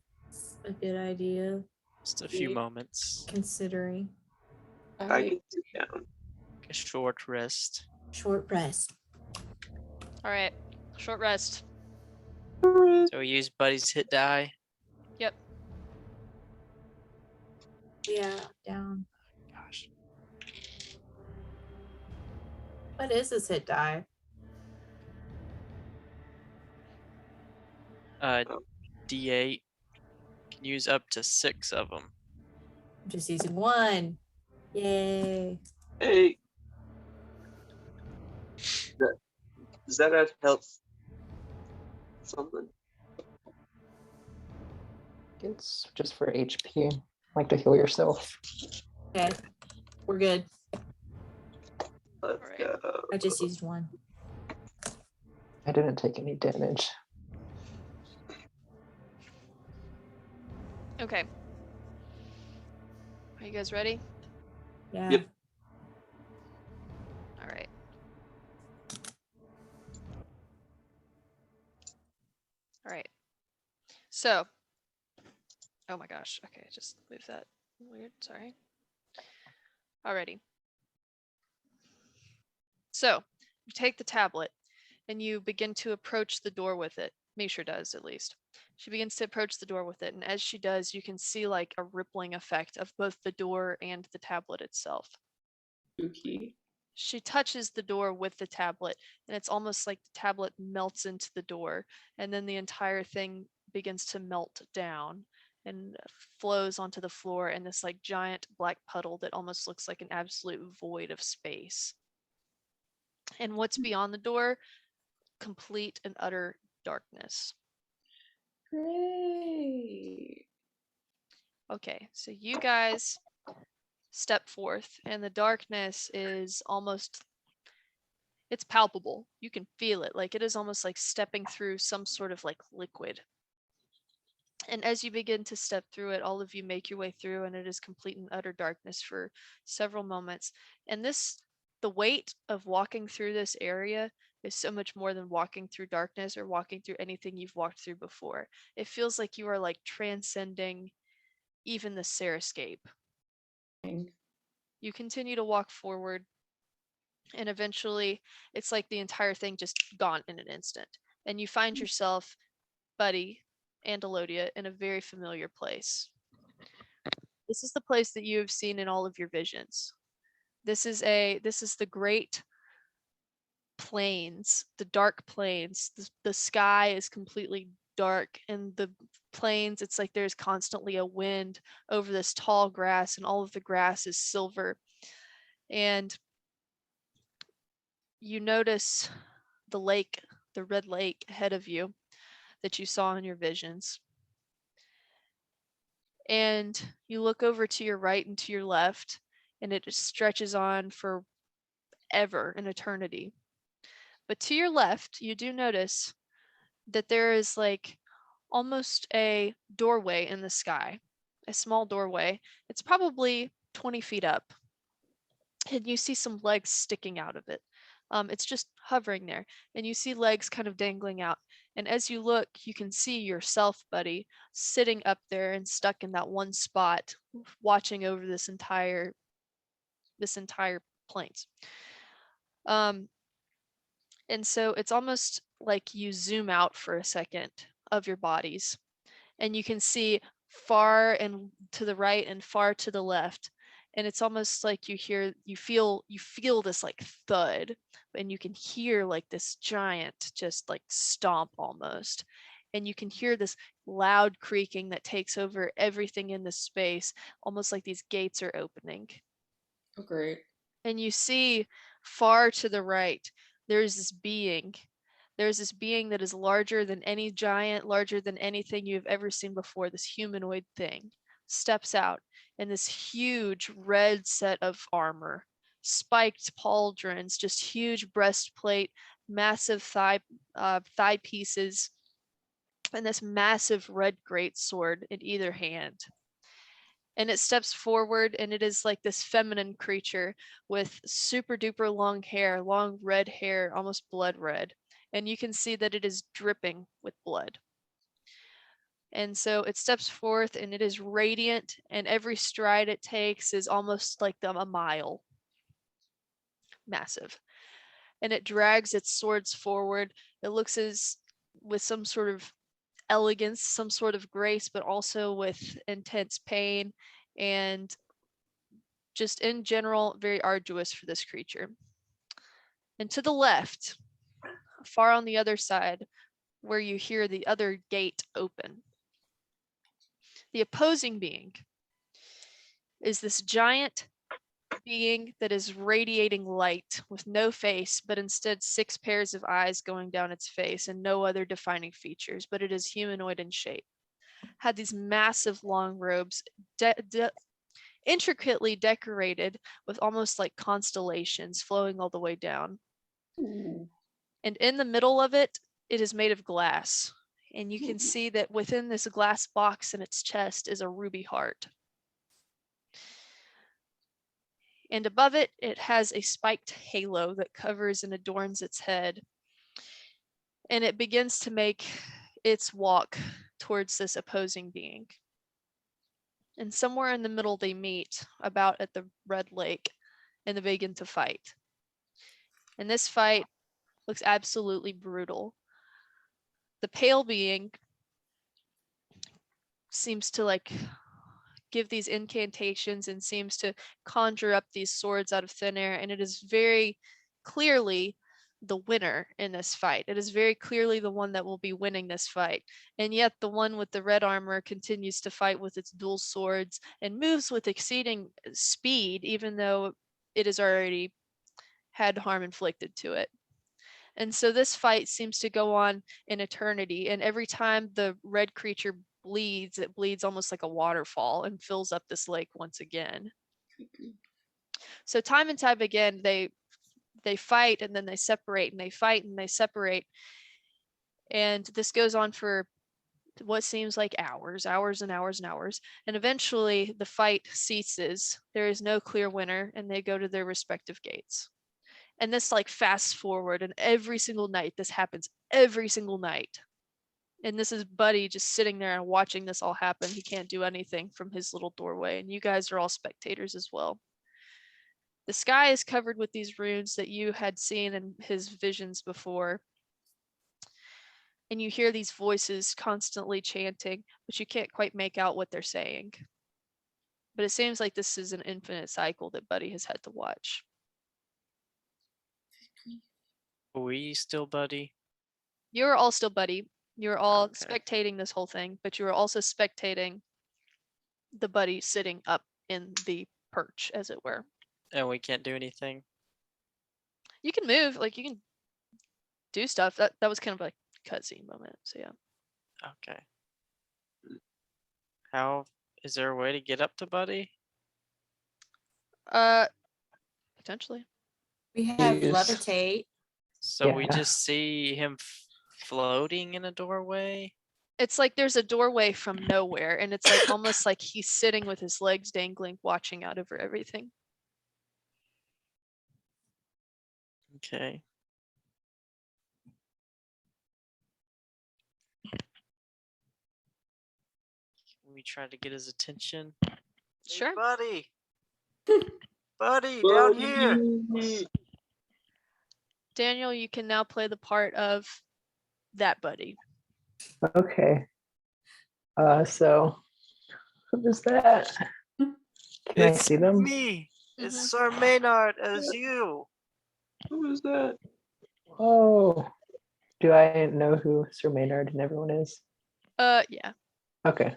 a good idea, Just a few Yeah. moments, considering I can sit down. a short rest. short rest. All right. Short rest. So we use Buddy's hit die. Yep. Yeah, down. Gosh. What is this hit die? D8. Can use up to 6 of them. I'm just using one. Yay. Hey. Does that add health? Something? It's just for HP. Like to heal yourself. Okay. We're good. Let's Alright. go. I just used one. I didn't take any damage. Okay. Are you guys ready? Yeah. Yep. All right. All right. So, oh my gosh. Okay, just move that. Weird. Sorry. Alrighty. So, you take the tablet and you begin to approach the door with it. Misha does, at least. She begins to approach the door with it, and as she does, you can see like a rippling effect of both the door and the tablet itself. Spooky. She touches the door with the tablet, and it's almost like the tablet melts into the door, and then the entire thing begins to melt down and flows onto the floor in this like giant black puddle that almost looks like an absolute void of space. And what's beyond the door? Complete and utter darkness. Great. Okay, so you guys step forth, and the darkness is almost, it's palpable. You can feel it. Like it is almost like stepping through some sort of like liquid. And as you begin to step through it, all of you make your way through, and it is complete and utter darkness for several moments. And the weight of walking through this area is so much more than walking through darkness or walking through anything you've walked through before. It feels like you are like transcending even the Cerescape. You continue to walk forward, and eventually it's like the entire thing just gone in an instant. And you find yourself, Buddy and Elodia, in a very familiar place. This is the place that you have seen in all of your visions. This is the great plains, the dark plains. The sky is completely dark, and the plains, it's like there's constantly a wind over this tall grass, and all of the grass is silver. And you notice the lake, the red lake ahead of you that you saw in your visions. And you look over to your right and to your left, and it just stretches on for ever, an eternity. But to your left, you do notice that there is like almost a doorway in the sky, a small doorway. It's probably 20 feet up, and you see some legs sticking out of it. It's just hovering there, and you see legs kind of dangling out. And as you look, you can see yourself, Buddy, sitting up there and stuck in that one spot, watching over this entire plains. And so it's almost like you zoom out for a second of your bodies, and you can see far and to the right and far to the left. And it's almost like you feel this like thud, and you can hear like this giant just like stomp almost. And you can hear this loud creaking that takes over everything in the space, almost like these gates are opening. Oh, great. And you see far to the right, there's this being. There's this being that is larger than any giant, larger than anything you've ever seen before, this humanoid thing, steps out in this huge red set of armor, spiked pauldrons, just huge breastplate, massive thigh pieces, and this massive red greatsword in either hand. And it steps forward, and it is like this feminine creature with super duper long hair, long red hair, almost blood red. And you can see that it is dripping with blood. And so it steps forth, and it is radiant, and every stride it takes is almost like a mile. Massive. And it drags its swords forward. It looks as with some sort of elegance, some sort of grace, but also with intense pain, and just in general, very arduous for this creature. And to the left, far on the other side, where you hear the other gate open, the opposing being is this giant being that is radiating light with no face, but instead 6 pairs of eyes going down its face and no other defining features, but it is humanoid in shape. Had these massive long robes, intricately decorated with almost like constellations flowing all the way down. Ooh. And in the middle of it, it is made of glass. And you can see that within this glass box in its chest is a ruby heart. And above it, it has a spiked halo that covers and adorns its head. And it begins to make its walk towards this opposing being. And somewhere in the middle, they meet about at the Red Lake, and they begin to fight. And this fight looks absolutely brutal. The pale being seems to like give these incantations and seems to conjure up these swords out of thin air, and it is very clearly the winner in this fight. It is very clearly the one that will be winning this fight. And yet the one with the red armor continues to fight with its dual swords and moves with exceeding speed, even though it has already had harm inflicted to it. And so this fight seems to go on in eternity. And every time the red creature bleeds, it bleeds almost like a waterfall and fills up this lake once again. So time and time again, they fight, and then they separate, and they fight, and they separate. And this goes on for what seems like hours and hours and hours. And eventually the fight ceases. There is no clear winner, and they go to their respective gates. And this like fast forward, and every single night this happens, every single night. And this is Buddy just sitting there and watching this all happen. He can't do anything from his little doorway, and you guys are all spectators as well. The sky is covered with these runes that you had seen in his visions before. And you hear these voices constantly chanting, but you can't quite make out what they're saying. But it seems like this is an infinite cycle that Buddy has had to watch. Are we still Buddy? You're all still Buddy. You're all Okay. spectating this whole thing, but you are also spectating the Buddy sitting up in the perch, as it were. And we can't do anything. You can move, like you can do stuff. That was kind of like a cutscene moment. So yeah. Okay. How is there a way to get up to Buddy? Potentially. We have Use- levitate. So we Yeah. just see him floating in a doorway. It's like there's a doorway from nowhere, and it's like almost like he's sitting with his legs dangling, watching out over everything. Okay. We try to get his attention. Sure. Hey, Buddy. Buddy, down here. Buddy. Daniel, you can now play the part of that Buddy. Okay. So who is that? Can I It's see them? me. It's Sir Maynard as you. Who is that? Oh, do I know who Sir Maynard and everyone is? Yeah. Okay.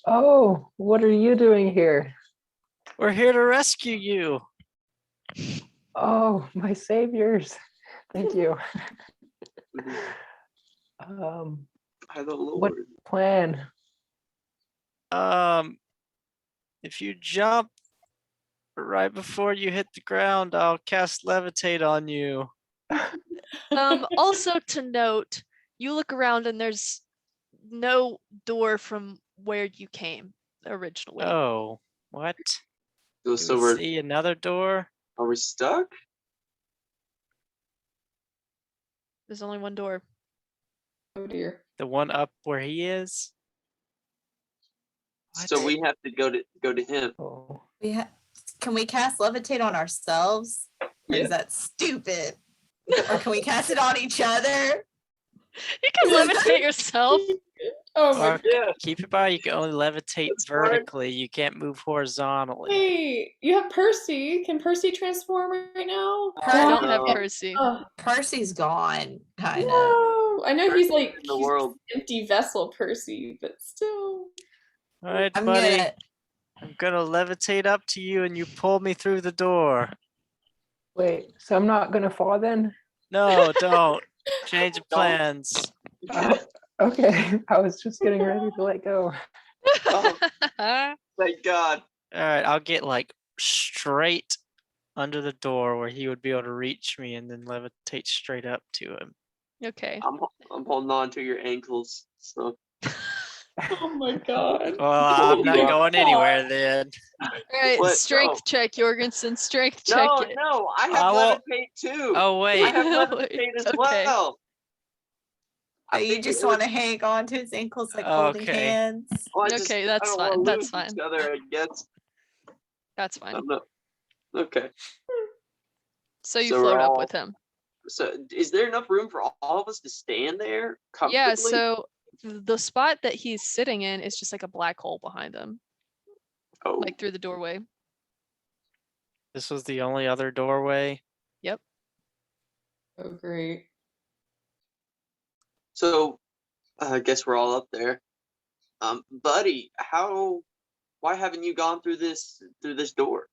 Oh, what are you doing here? We're here to rescue you. Oh, my saviors. Thank you. By the What Lord. plan? If you jump right before you hit the ground, I'll cast levitate on you. Also to note, you look around and there's no door from where you came originally. Oh, what? Do So we we're see another door? are we stuck? There's only one door. Oh dear. The one up where he is? So What? we have to go to him. Oh. Can we cast levitate on ourselves? Or Yeah. is that stupid? Or can we cast it on each other? You can levitate yourself. Oh my Or Yeah. keep in mind, you can only levitate That's fine. vertically. You can't move horizontally. Wait, you have Percy. Can Percy transform right now? I don't have No. Percy. Oh, Percy's gone, kind of. no. I know he's Percy's like in the he's world. empty vessel Percy, but still. All right, I'm buddy. gonna. I'm gonna levitate up to you and you pull me through the door. Wait, so I'm not gonna fall then? No, don't. Change of Don't. plans. Oh, okay, I was just getting ready to let go. Oh, thank God. All right, I'll get like straight under the door where he would be able to reach me and then levitate straight up to him. Okay. I'm holding on to your ankles. So Oh my god. Well, I'm not Yeah. going anywhere then. All right, What? strength No. check, Jorgensen. Strength check No, it. no, I I have won't- levitate too. Oh, I wait. have Wait, levitate as okay. well. So you think just it would- want to hang on to his ankles like holding Okay. hands. well, Okay, I that's don't fine, wanna that's lose fine. each other, I guess. That's fine. I'm not. Okay. So you so we're float up all- with him. So is there enough room for all of us to stand there comfortably? Yeah, so the spot that he's sitting in is just like a black hole behind him, Oh, like through the doorway. This was the only other doorway. Yep. Oh great. so I guess we're all up there. Buddy, why haven't you gone through this door?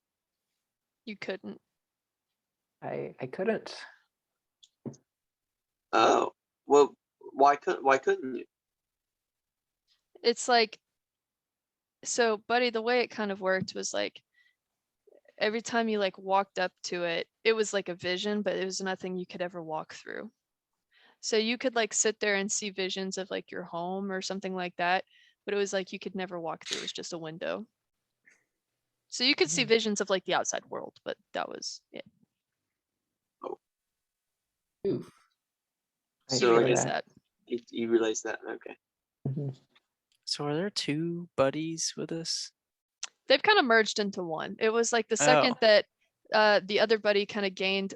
You couldn't. I couldn't. Oh, well, why couldn't you? It's like, so buddy, the way it kind of worked was like every time you like walked up to it, it was like a vision, but it was nothing you could ever walk through. So you could like sit there and see visions of like your home or something like that, but it was like you could never walk through. It was just a window. So you could see visions of like the outside world, but that was it. Oof. I So You I feel realize guess- that. You realize that? Okay. Mhm. So are there two buddies with us? They've kind of merged into one. It was like the second Oh. that the other buddy kind of gained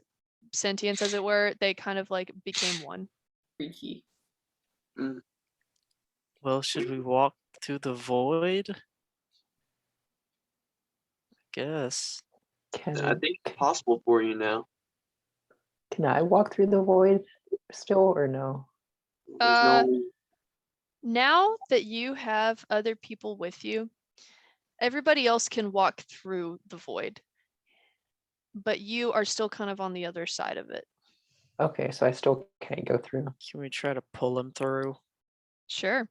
sentience, as it were, they kind of like became one. Freaky. Well, should we walk through the void? I guess. I Can think it's possible for you now. can I walk through the void still or no? There's no. Now that you have other people with you, everybody else can walk through the void, but you are still kind of on the other side of it. Okay, so I still can't go through. Can we try to pull him through? Sure.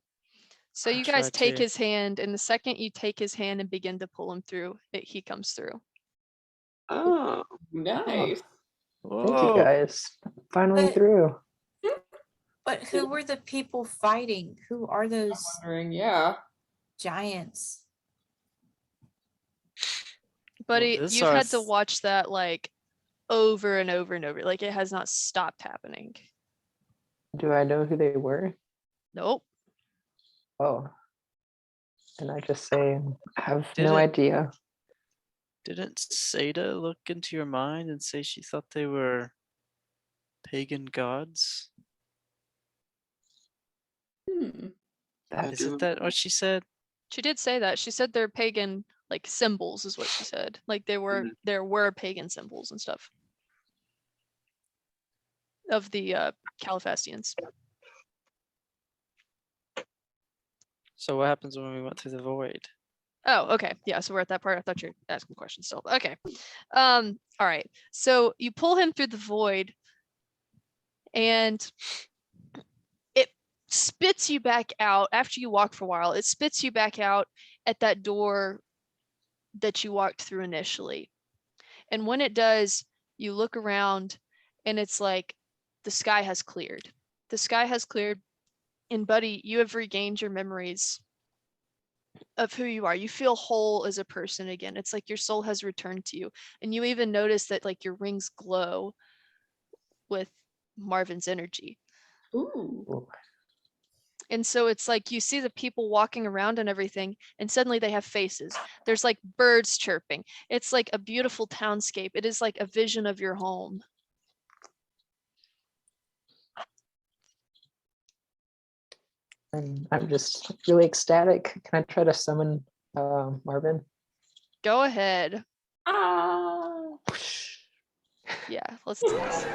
So I'll you guys try take to. his hand, and the second you take his hand and begin to pull him through, he comes through. Oh, Nice. Thank you Whoa. guys. Finally But- through. But who were the people fighting? Who are those Wondering, yeah. giants? Buddy, this you've had to ours- watch that like over and over and over. Like it has not stopped happening. Do I know who they were? Nope. Oh. And I just say I have Did no it- idea. Didn't Seda look into your mind and say she thought they were pagan gods? Hmm. That Isn't that what she said? She did say that. She said they're pagan like symbols is what she said. Like there were pagan symbols and stuff of the Califastians. So what happens when we went through the void? Oh, okay. Yeah, so we're at that part. I thought you were asking questions still. Okay. All right. So you pull him through the void and it spits you back out after you walk for a while. It spits you back out at that door that you walked through initially. And when it does, you look around and it's like the sky has cleared. The sky has cleared, and buddy, you have regained your memories of who you are. You feel whole as a person again. It's like your soul has returned to you. And you even notice that like your rings glow with Marvin's energy. Ooh. And so it's like you see the people walking around and everything, and suddenly they have faces. There's like birds chirping. It's like a beautiful townscape. It is like a vision of your home. And I'm just really ecstatic. Can I try to summon Marvin? Go ahead. Ah. Yeah, let's do this.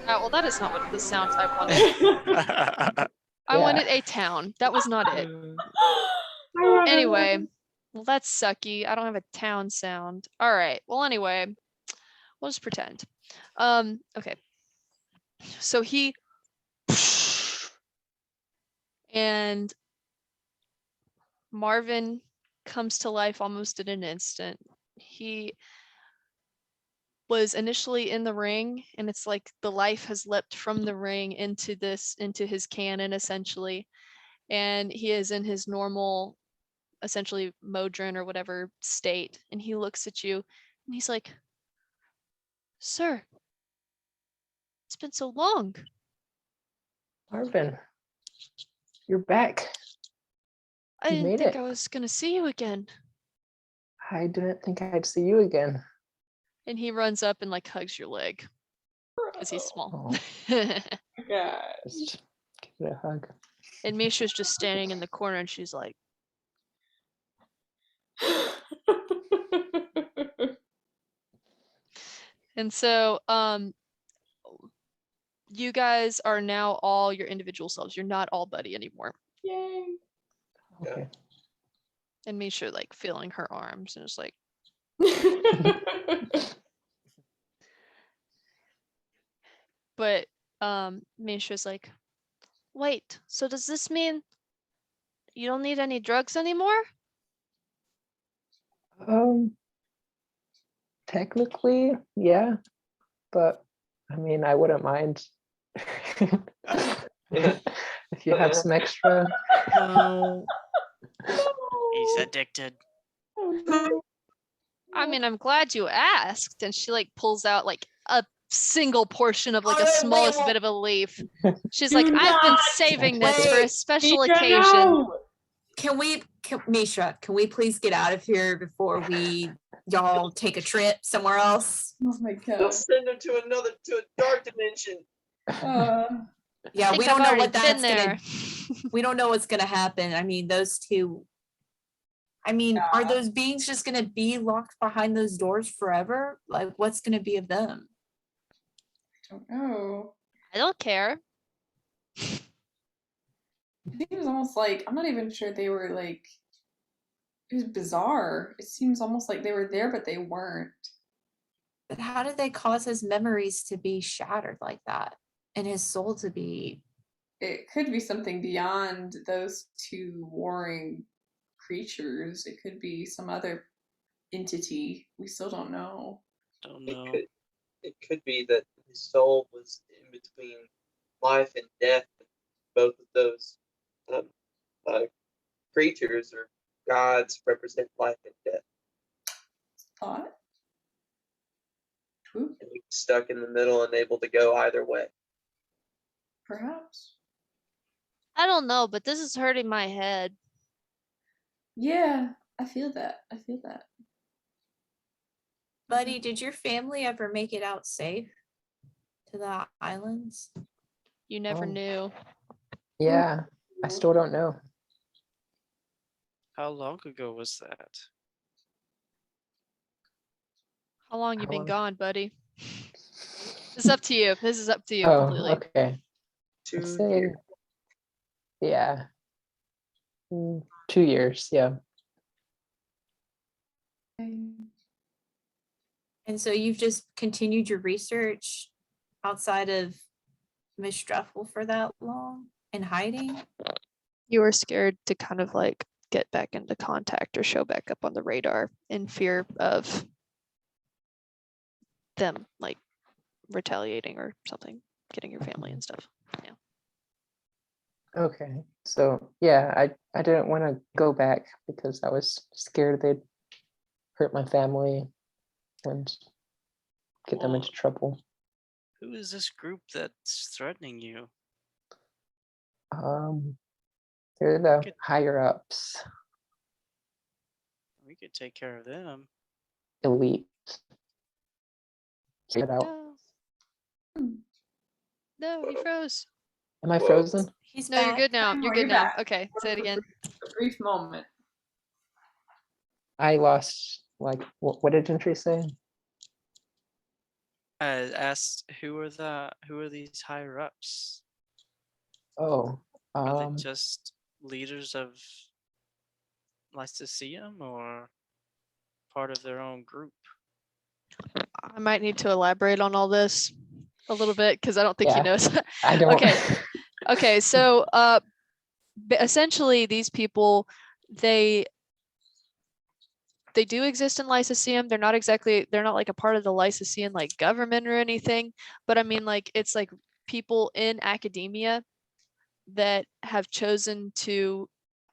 Well, that is not what the sounds I wanted. I wanted a town. That was not it. Anyway, well, that's sucky. I don't have a town sound. All right. Well, anyway, we'll just pretend. Okay. So he and Marvin comes to life almost in an instant. He was initially in the ring, and it's like the life has leapt from the ring into his cannon essentially, and he is in his normal, essentially modron or whatever state, and he looks at you and he's like, "Sir, it's been so long." Marvin, you're back. I You didn't made think it. I was gonna see you again. I didn't think I'd see you again. And he runs up and like hugs your leg because he's small. Oh, God. just give it a hug. And Misha's just standing in the corner, and she's like, and so you guys are now all your individual selves. You're not all buddy anymore. Yay. Okay. And Misha like feeling her arms, and it's like, but Misha's like, "Wait, so does this mean you don't need any drugs anymore?" Technically, yeah, but I mean, I wouldn't mind if you have some extra. No. He's addicted. Oh, no. I mean, I'm glad you asked. And she like pulls out like a single portion of like a smallest bit of a leaf. She's like, "I've been saving this for a special occasion." Misha, can we please get out of here before y'all take a trip somewhere else? Oh my They'll God. send him to a dark dimension. Yeah, I we think don't I've know already what that's been there. we don't know what's gonna happen. I mean, those two. I mean, are those beings just gonna be locked behind those doors forever? Like, what's gonna be of them? I don't know. I don't care. It seems almost like I'm not even sure they were like. It was bizarre. It seems almost like they were there, but they weren't. But how did they cause his memories to be shattered like that, and his soul to be? It could be something beyond those two warring creatures. It could be some other entity. We still don't know. Don't It know. could it could be that his soul was in between life and death. Both of those uh, creatures or gods represent life and death. Thought. True. And he's stuck in the middle and able to go either way. Perhaps. I don't know, but this is hurting my head. Yeah, I feel that. I feel that. Buddy, did your family ever make it out safe to the islands? You never Oh. knew. Yeah, I still don't know. How long ago was that? How long you How been long? gone, buddy? This is up to you. This is up to you Oh, completely. okay. 2 I'd say, years. yeah. 2 years, yeah. And so you've just continued your research outside of Miss Struffle for that long in hiding? You were scared to kind of like get back into contact or show back up on the radar in fear of them like retaliating or something, getting your family and stuff. Yeah. Okay, so yeah, I didn't want to go back because I was scared they'd hurt my family and get them Well, into trouble. who is this group that's threatening you? They're the Good. higher ups, We could take care of them. elite. Get out. No, he froze. Am I Whoa. frozen? He's No, you're back. good now. You're You're good now. back. Okay, say it again. A brief moment. I lost, like, what did Gentry say? I asked who are these higher ups? Oh, Are they just leaders of Lyceum or part of their own group? I might need to elaborate on all this a little bit because I don't think he Yeah. knows. I don't. Okay. Okay, so essentially these people, they do exist in Lyceum. They're not like a part of the Lyceum like government or anything, but I mean like it's like people in academia that have chosen to,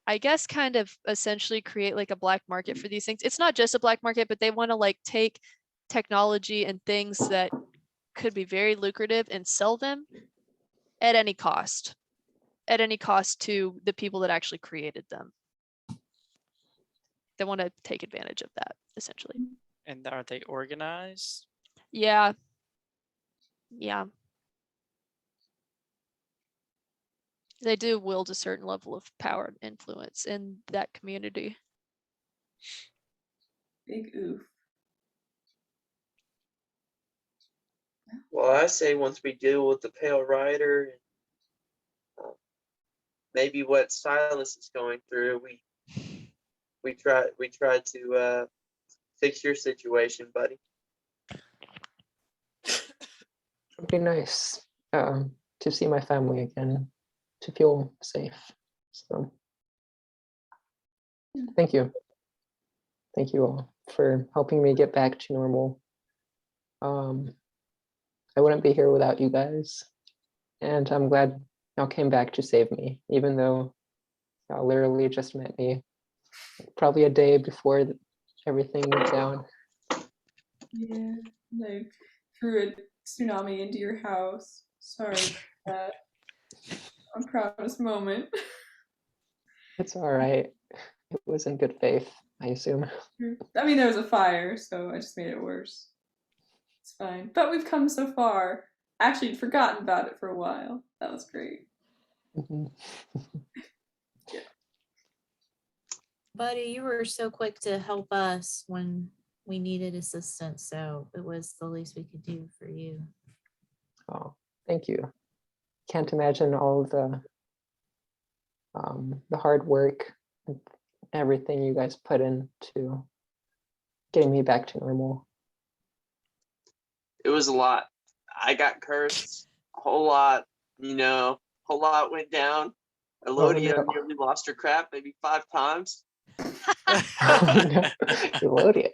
I guess, kind of essentially create like a black market for these things. It's not just a black market, but they want to like take technology and things that could be very lucrative and sell them at any cost to the people that actually created them. They want to take advantage of that, essentially. And are they organized? Yeah. They do wield a certain level of power and influence in that community. Big oof. Well, I say once we deal with the Pale Rider, and maybe what Silas is going through, we try to fix your situation, buddy. It'd be nice to see my family again, to feel safe. So thank you. Thank you all for helping me get back to normal. I wouldn't be here without you guys. And I'm glad y'all came back to save me, even though y'all literally just met me probably a day before everything went down. Yeah, like threw a tsunami into your house. Sorry about that. I'm proudest moment. It's all right. It was in good faith, I assume. I mean, there was a fire, so I just made it worse. It's fine. But we've come so far. Actually, I'd forgotten about it for a while. That was great. Mhm. Buddy, you were so quick to help us when we needed assistance, so it was the least we could do for you. Oh, thank you. Can't imagine all of the hard work and everything you guys put into getting me back to normal. It was a lot. I got cursed a whole lot. A whole lot went down. Elodia no. nearly lost her crap maybe 5 times. Oh, no. Elodia.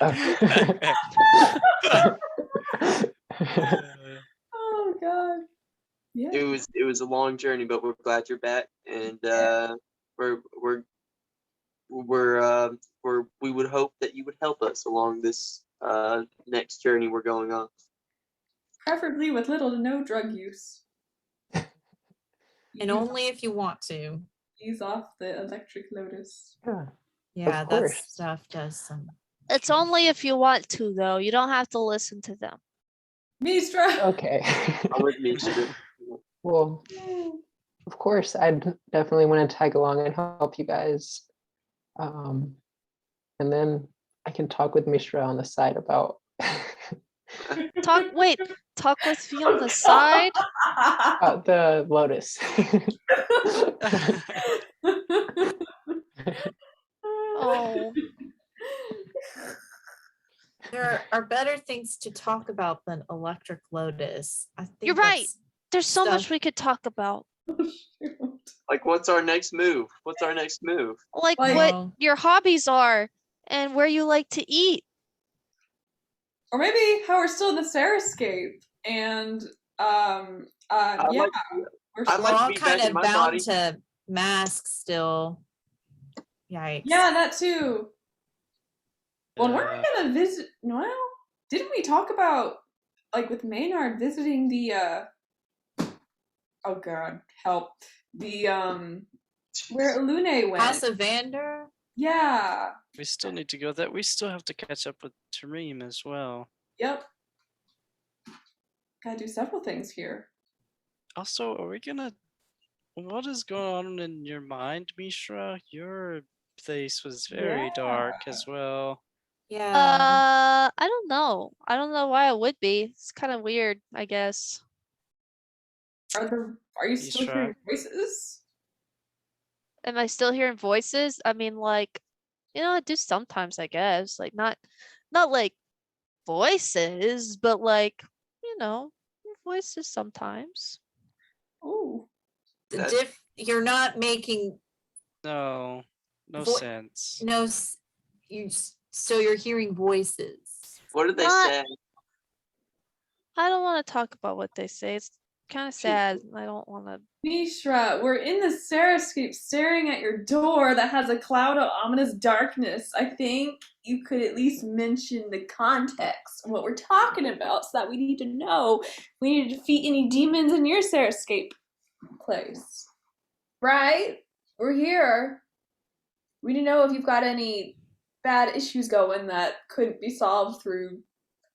Oh God. Yeah. It was a long journey, but we're glad you're back, and we would hope that you would help us along this next journey we're going on. Preferably with little to no drug use. And only if you want to. Ease off the electric lotus. Yeah, Yeah, of that course. stuff does some. It's only if you want to, though. You don't have to listen to them. Mistra! Okay. I'm with Mistra. Well, of course, I'd definitely want to tag along and help you guys. And then I can talk with Mishra on the side about Talk with me on the side. about the lotus. Oh, There are better things to talk about than Electric Lotus. I think you're right. that's There's so much stuff- we could talk about. Like, what's our next move? What's our next move? Like Like- what Oh. your hobbies are and where you like to eat. Or maybe how we're still in the Cerescape and I yeah, like, we're I'd still, We're like to all be kind back in of my bound body. to masks still. Yikes. yeah, that too. Well, weren't Uh, we gonna visit? Well, didn't we talk about like with Maynard visiting the? Oh God, help! The where Lune went. House of Vander? Yeah. we still need to go there. We still have to catch up with Tareem as well. Yep. Gotta do several things here. Also, are we gonna? What is going on in your mind, Mishra? Your place was very dark as well. Yeah. I don't know. I don't know why it would be. It's kind of weird, I guess. Are you still Isra. hearing voices? Am I still hearing voices? I mean, like, I do sometimes, I guess. Like, not like voices, but like, voices sometimes. Ooh. You're not making No, no Vo- sense. no so you're hearing voices. What did they Not- say? I don't want to talk about what they say. It's kind of sad. I don't want to. Mishra, we're in the Cerescape staring at your door that has a cloud of ominous darkness. I think you could at least mention the context of what we're talking about so that we need to know if we need to defeat any demons in your Cerescape place. Right? We're here. We need to know if you've got any bad issues going that couldn't be solved through,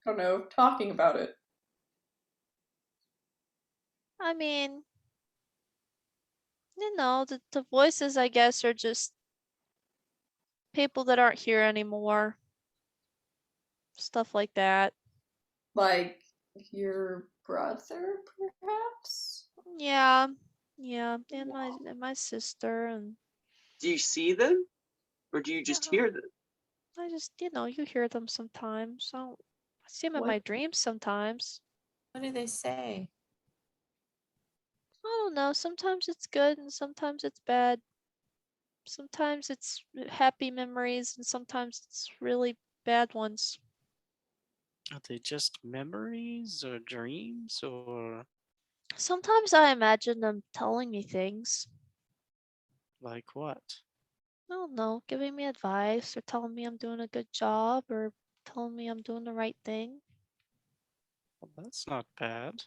I don't know, talking about it. I mean, the voices, I guess, are just people that aren't here anymore. Stuff like that. Like your brother, perhaps? Yeah, and my sister, and Do you see them, or do you just Yeah. hear them? I just, you hear them sometimes. I see them in What? my dreams sometimes. What do they say? I don't know. Sometimes it's good and sometimes it's bad. Sometimes it's happy memories and sometimes it's really bad ones. Are they just memories or dreams or Sometimes I imagine them telling me things. like what? I don't know, giving me advice or telling me I'm doing a good job or telling me I'm doing the right thing. Well, that's not bad.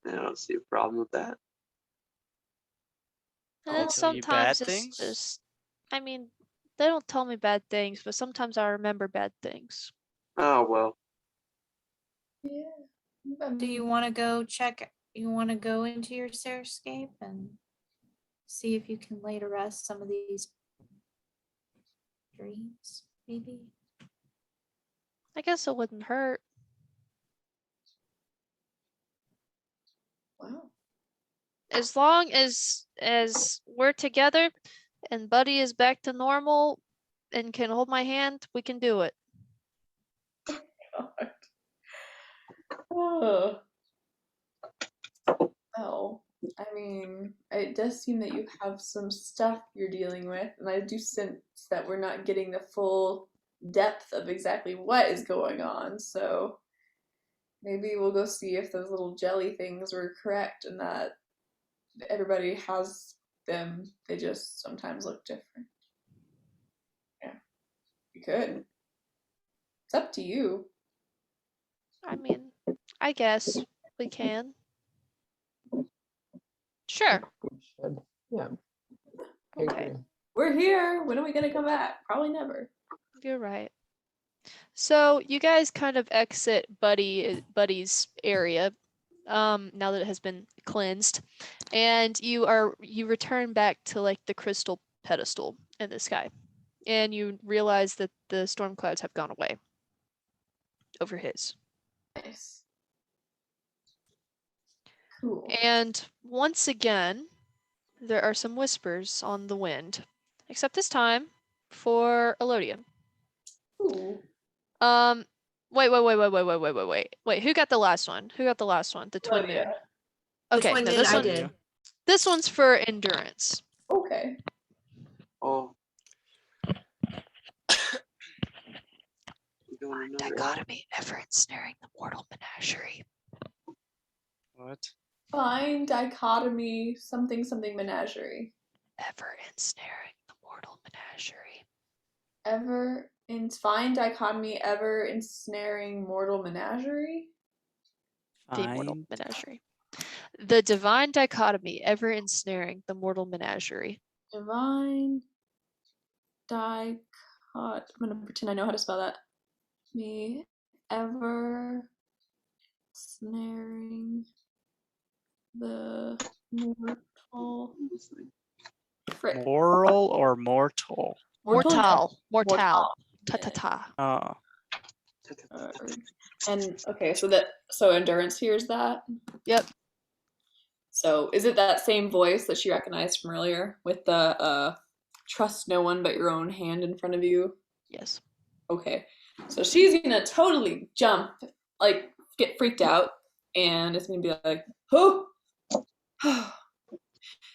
I don't see a problem with that. And They then tell you bad sometimes it's things? just, I mean, they don't tell me bad things, but sometimes I remember bad things. Oh well. Yeah. Do you want to go check? You want to go into your Cerescape and see if you can lay to rest some of these dreams, maybe? I guess it wouldn't hurt. Wow. As long as we're together and Buddy is back to normal and can hold my hand, we can do it. God. Oh. Well, I mean, it does seem that you have some stuff you're dealing with, and I do sense that we're not getting the full depth of exactly what is going on, so maybe we'll go see if those little jelly things were correct and that everybody has them, they just sometimes look different. Yeah, you could. It's up to you. I mean, I guess we can. Sure. We should. Yeah. I Okay. agree. We're here. When are we gonna come back? Probably never. You're right. So you guys kind of exit Buddy's area, now that it has been cleansed, and you return back to like the crystal pedestal in the sky, and you realize that the storm clouds have gone away over his. Nice. Cool. And once again, there are some whispers on the wind, except this time for Elodian. Ooh. Wait. Who got the last one? Who got the last one? The twin Elodia. moon. The Okay, twin no, moon this I one. did. This one's for endurance. Okay. Oh. We're doing another Dichotomy ever ensnaring the mortal menagerie. What? Find dichotomy something menagerie. Ever ensnaring the mortal menagerie. Find dichotomy ever ensnaring mortal menagerie. The mortal Fine. menagerie. The divine dichotomy ever ensnaring the mortal menagerie. Divine dicot. I'm gonna pretend I know how to spell that. Me ever snaring the mortal. Frick. Moral or mortal? Mortal. Mortal. Ta ta ta. Oh. And okay, so endurance hears that. Yep. So is it that same voice that she recognized from earlier with the trust no one but your own hand in front of you? Yes. Okay. So she's gonna totally jump, like get freaked out, and it's gonna be like, oh,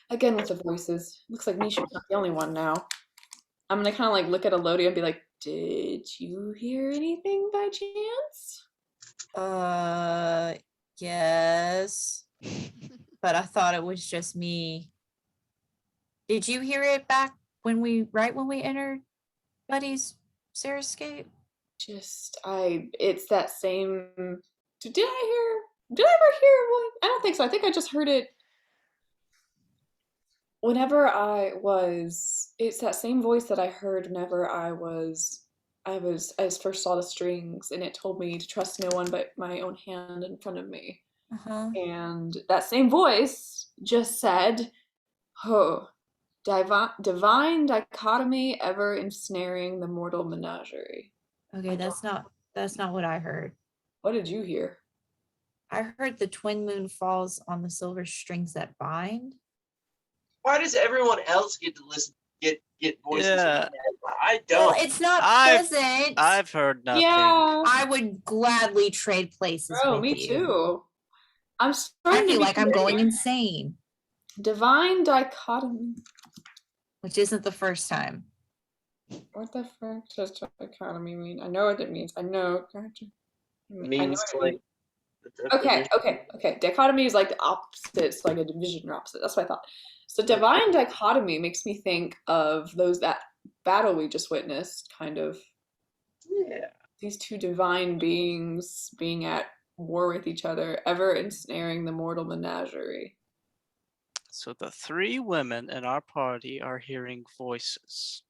again with the voices. Looks like Nisha's not the only one now. I'm gonna kind of like look at Elodie and be like, did you hear anything by chance? Yes. But I thought it was just me. Did you hear it back when we entered Buddy's Cerescape? It's that same. Did I ever hear one? I don't think so. I think I just heard it whenever it's that same voice that I heard whenever I first saw the strings, and it told me to trust no one but my own hand in front of me. And that same voice just said, oh, divine dichotomy ever ensnaring the mortal menagerie. Okay, that's not what I heard. What did you hear? I heard the twin moon falls on the silver strings that bind. Why does everyone else get to listen? Get voices? In Yeah. their head? I don't. Well, it's not pleasant. I've heard nothing. Yeah. I would gladly trade places Oh, with me you. too. I'm I starting to feel be like I'm going insane, divine dichotomy. which isn't the first time. What the frick does dichotomy mean? I know what it means. I know. It means like. Okay. Dichotomy is like the opposite. It's like a division or opposite. That's what I thought. So divine dichotomy makes me think of that battle we just witnessed, kind of. Yeah. These two divine beings being at war with each other, ever ensnaring the mortal menagerie. So the three women in our party are hearing voices.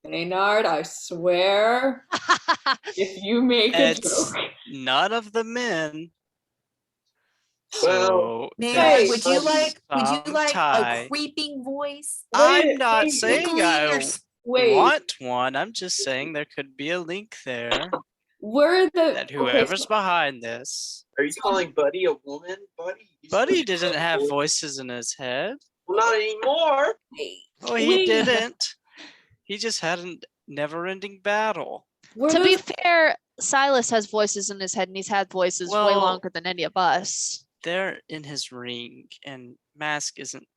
Maynard, I swear, if you make a It's joke. none of the men. Well, So Maynard, there's would you like some a tie. creeping voice? I'm not wait, saying Tickling I your want one. I'm just saying there could be a link there. That whoever's behind this. Are you calling Buddy a woman? Buddy didn't have voices in his head. Well, not anymore. Oh, he didn't. He just had a never-ending battle. To be fair, Silas has voices in his head, and he's had voices way Well, longer than any of us. They're in his ring, and Mask isn't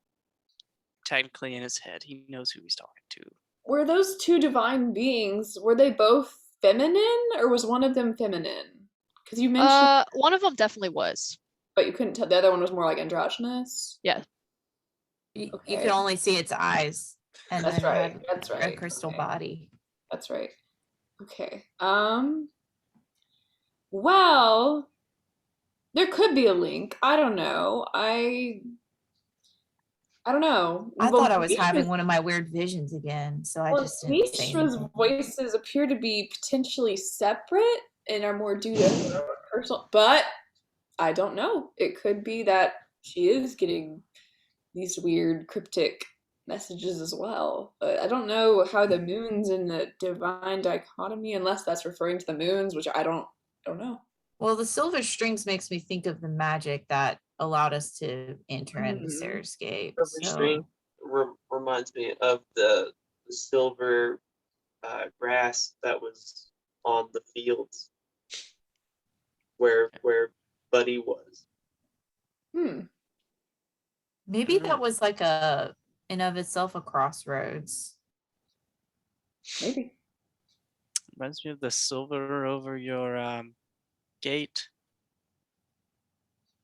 technically in his head. He knows who he's talking to. Were those two divine beings, were they both feminine, or was one of them feminine? Because you mentioned one of them definitely was. But you couldn't tell the other one was more like androgynous. Yeah. You can only see its eyes. And That's then right. had That's right. a crystal Okay. body. That's right. Okay. Well, there could be a link. I don't know. I don't know. I thought I was having one of my weird visions again, so I just didn't say Mishra's anything. voices appear to be potentially separate and are more due to her personal, but I don't know. It could be that she is getting these weird cryptic messages as well. But I don't know how the moon's in the divine dichotomy, unless that's referring to the moons, which I don't know. Well, the silver strings makes me think of the magic that allowed us to enter into Cerescape. Silver string reminds me of the silver grass that was on the fields where Buddy was. Maybe that was like a in of itself a crossroads. Maybe. Reminds me of the silver over your gate,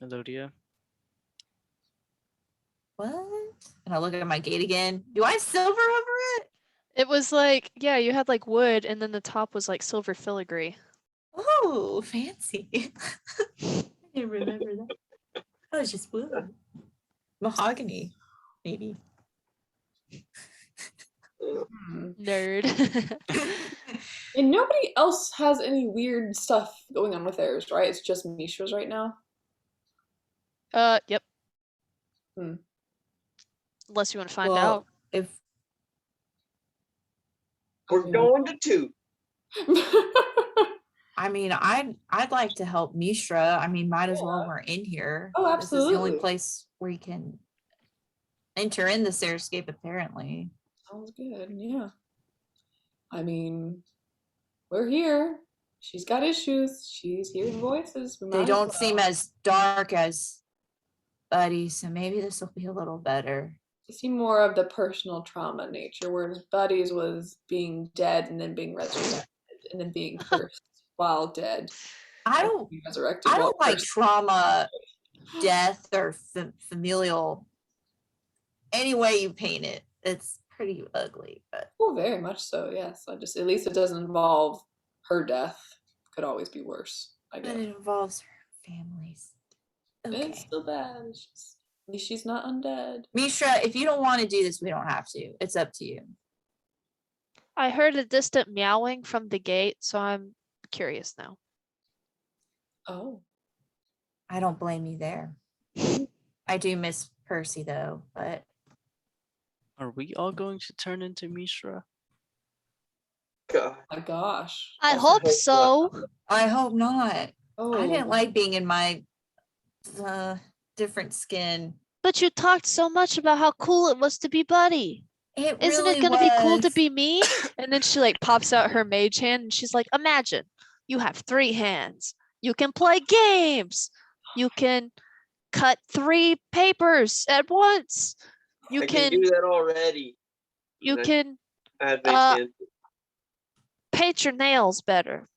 Melodia. What? And I look at my gate again. Do I have silver over it? It was like, yeah, you had like wood, and then the top was like silver filigree. Oh, fancy. I didn't remember that. Oh, it's just wood. Mahogany, maybe. Hmm. Nerd. And nobody else has any weird stuff going on with theirs, right? It's just Mishra's right now. Yep. Hmm. Unless you want to find Well, out. if We're going to 2. I mean, I'd like to help Mishra. I mean, might as well. Yeah. We're in here. Oh, This is the only absolutely. place where you can enter in the Cerescape, apparently. Sounds good. Yeah. I mean, we're here. She's got issues. She's hearing voices. We They might as don't well. seem as dark as Buddy, so maybe this will be a little better. They seem more of the personal trauma nature, whereas Buddy's was being dead and then being resurrected and then being cursed while dead. I and don't being resurrected I while don't like cursed. trauma, death, or familial. Any way you paint it, it's pretty ugly. But Oh, very much so. Yes. I just at least it doesn't involve her death. Could always be worse. I but guess. it involves families. It's Okay, still bad. It's just, at least she's not undead. Mishra, if you don't want to do this, we don't have to. It's up to you. I heard a distant meowing from the gate, so I'm curious now. Oh. I don't blame you there. I do miss Percy though, but Are we all going to turn into Mishra? God. My gosh. I That's hope hope so. I hope not. Oh. I didn't like being in my different skin. But you talked so much about how cool it was to be Buddy. It Isn't really it gonna be cool to was. be me? And then she like pops out her mage hand and she's like, imagine you have 3 hands. You can play games. You can cut 3 papers at once. You I can do that already. you I- can I had mage uh, hand. paint your nails better.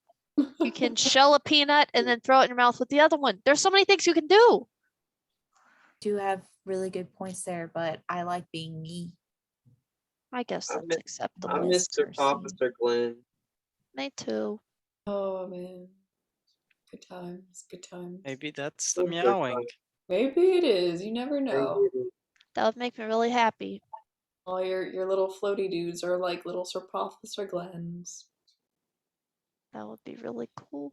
You can shell a peanut and then throw it in your mouth with the other one. There's so many things you can do. Do have really good points there, but I like being me. I guess I that's miss- acceptable. I miss miss Sir Percy. Officer Glenn. Me too. Oh man. Good times. Good times. Maybe that's the Those are meowing. fun. Maybe it is. You never know. That would make me really happy. All your little floaty dudes are like little Sir Officer Glens. That would be really cool.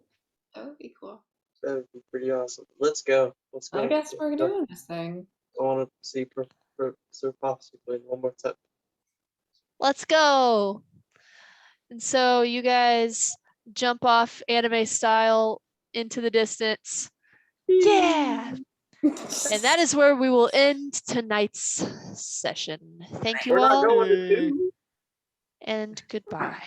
That would be cool. That would be pretty awesome. Let's go. Let's go. I guess we're Let's go. doing this thing. I want to see Sir Officer Glenn one more time. Let's go. And so you guys jump off anime style into the distance. Yeah. And that is where we will end tonight's session. Thank you We're not all going to 2. and goodbye.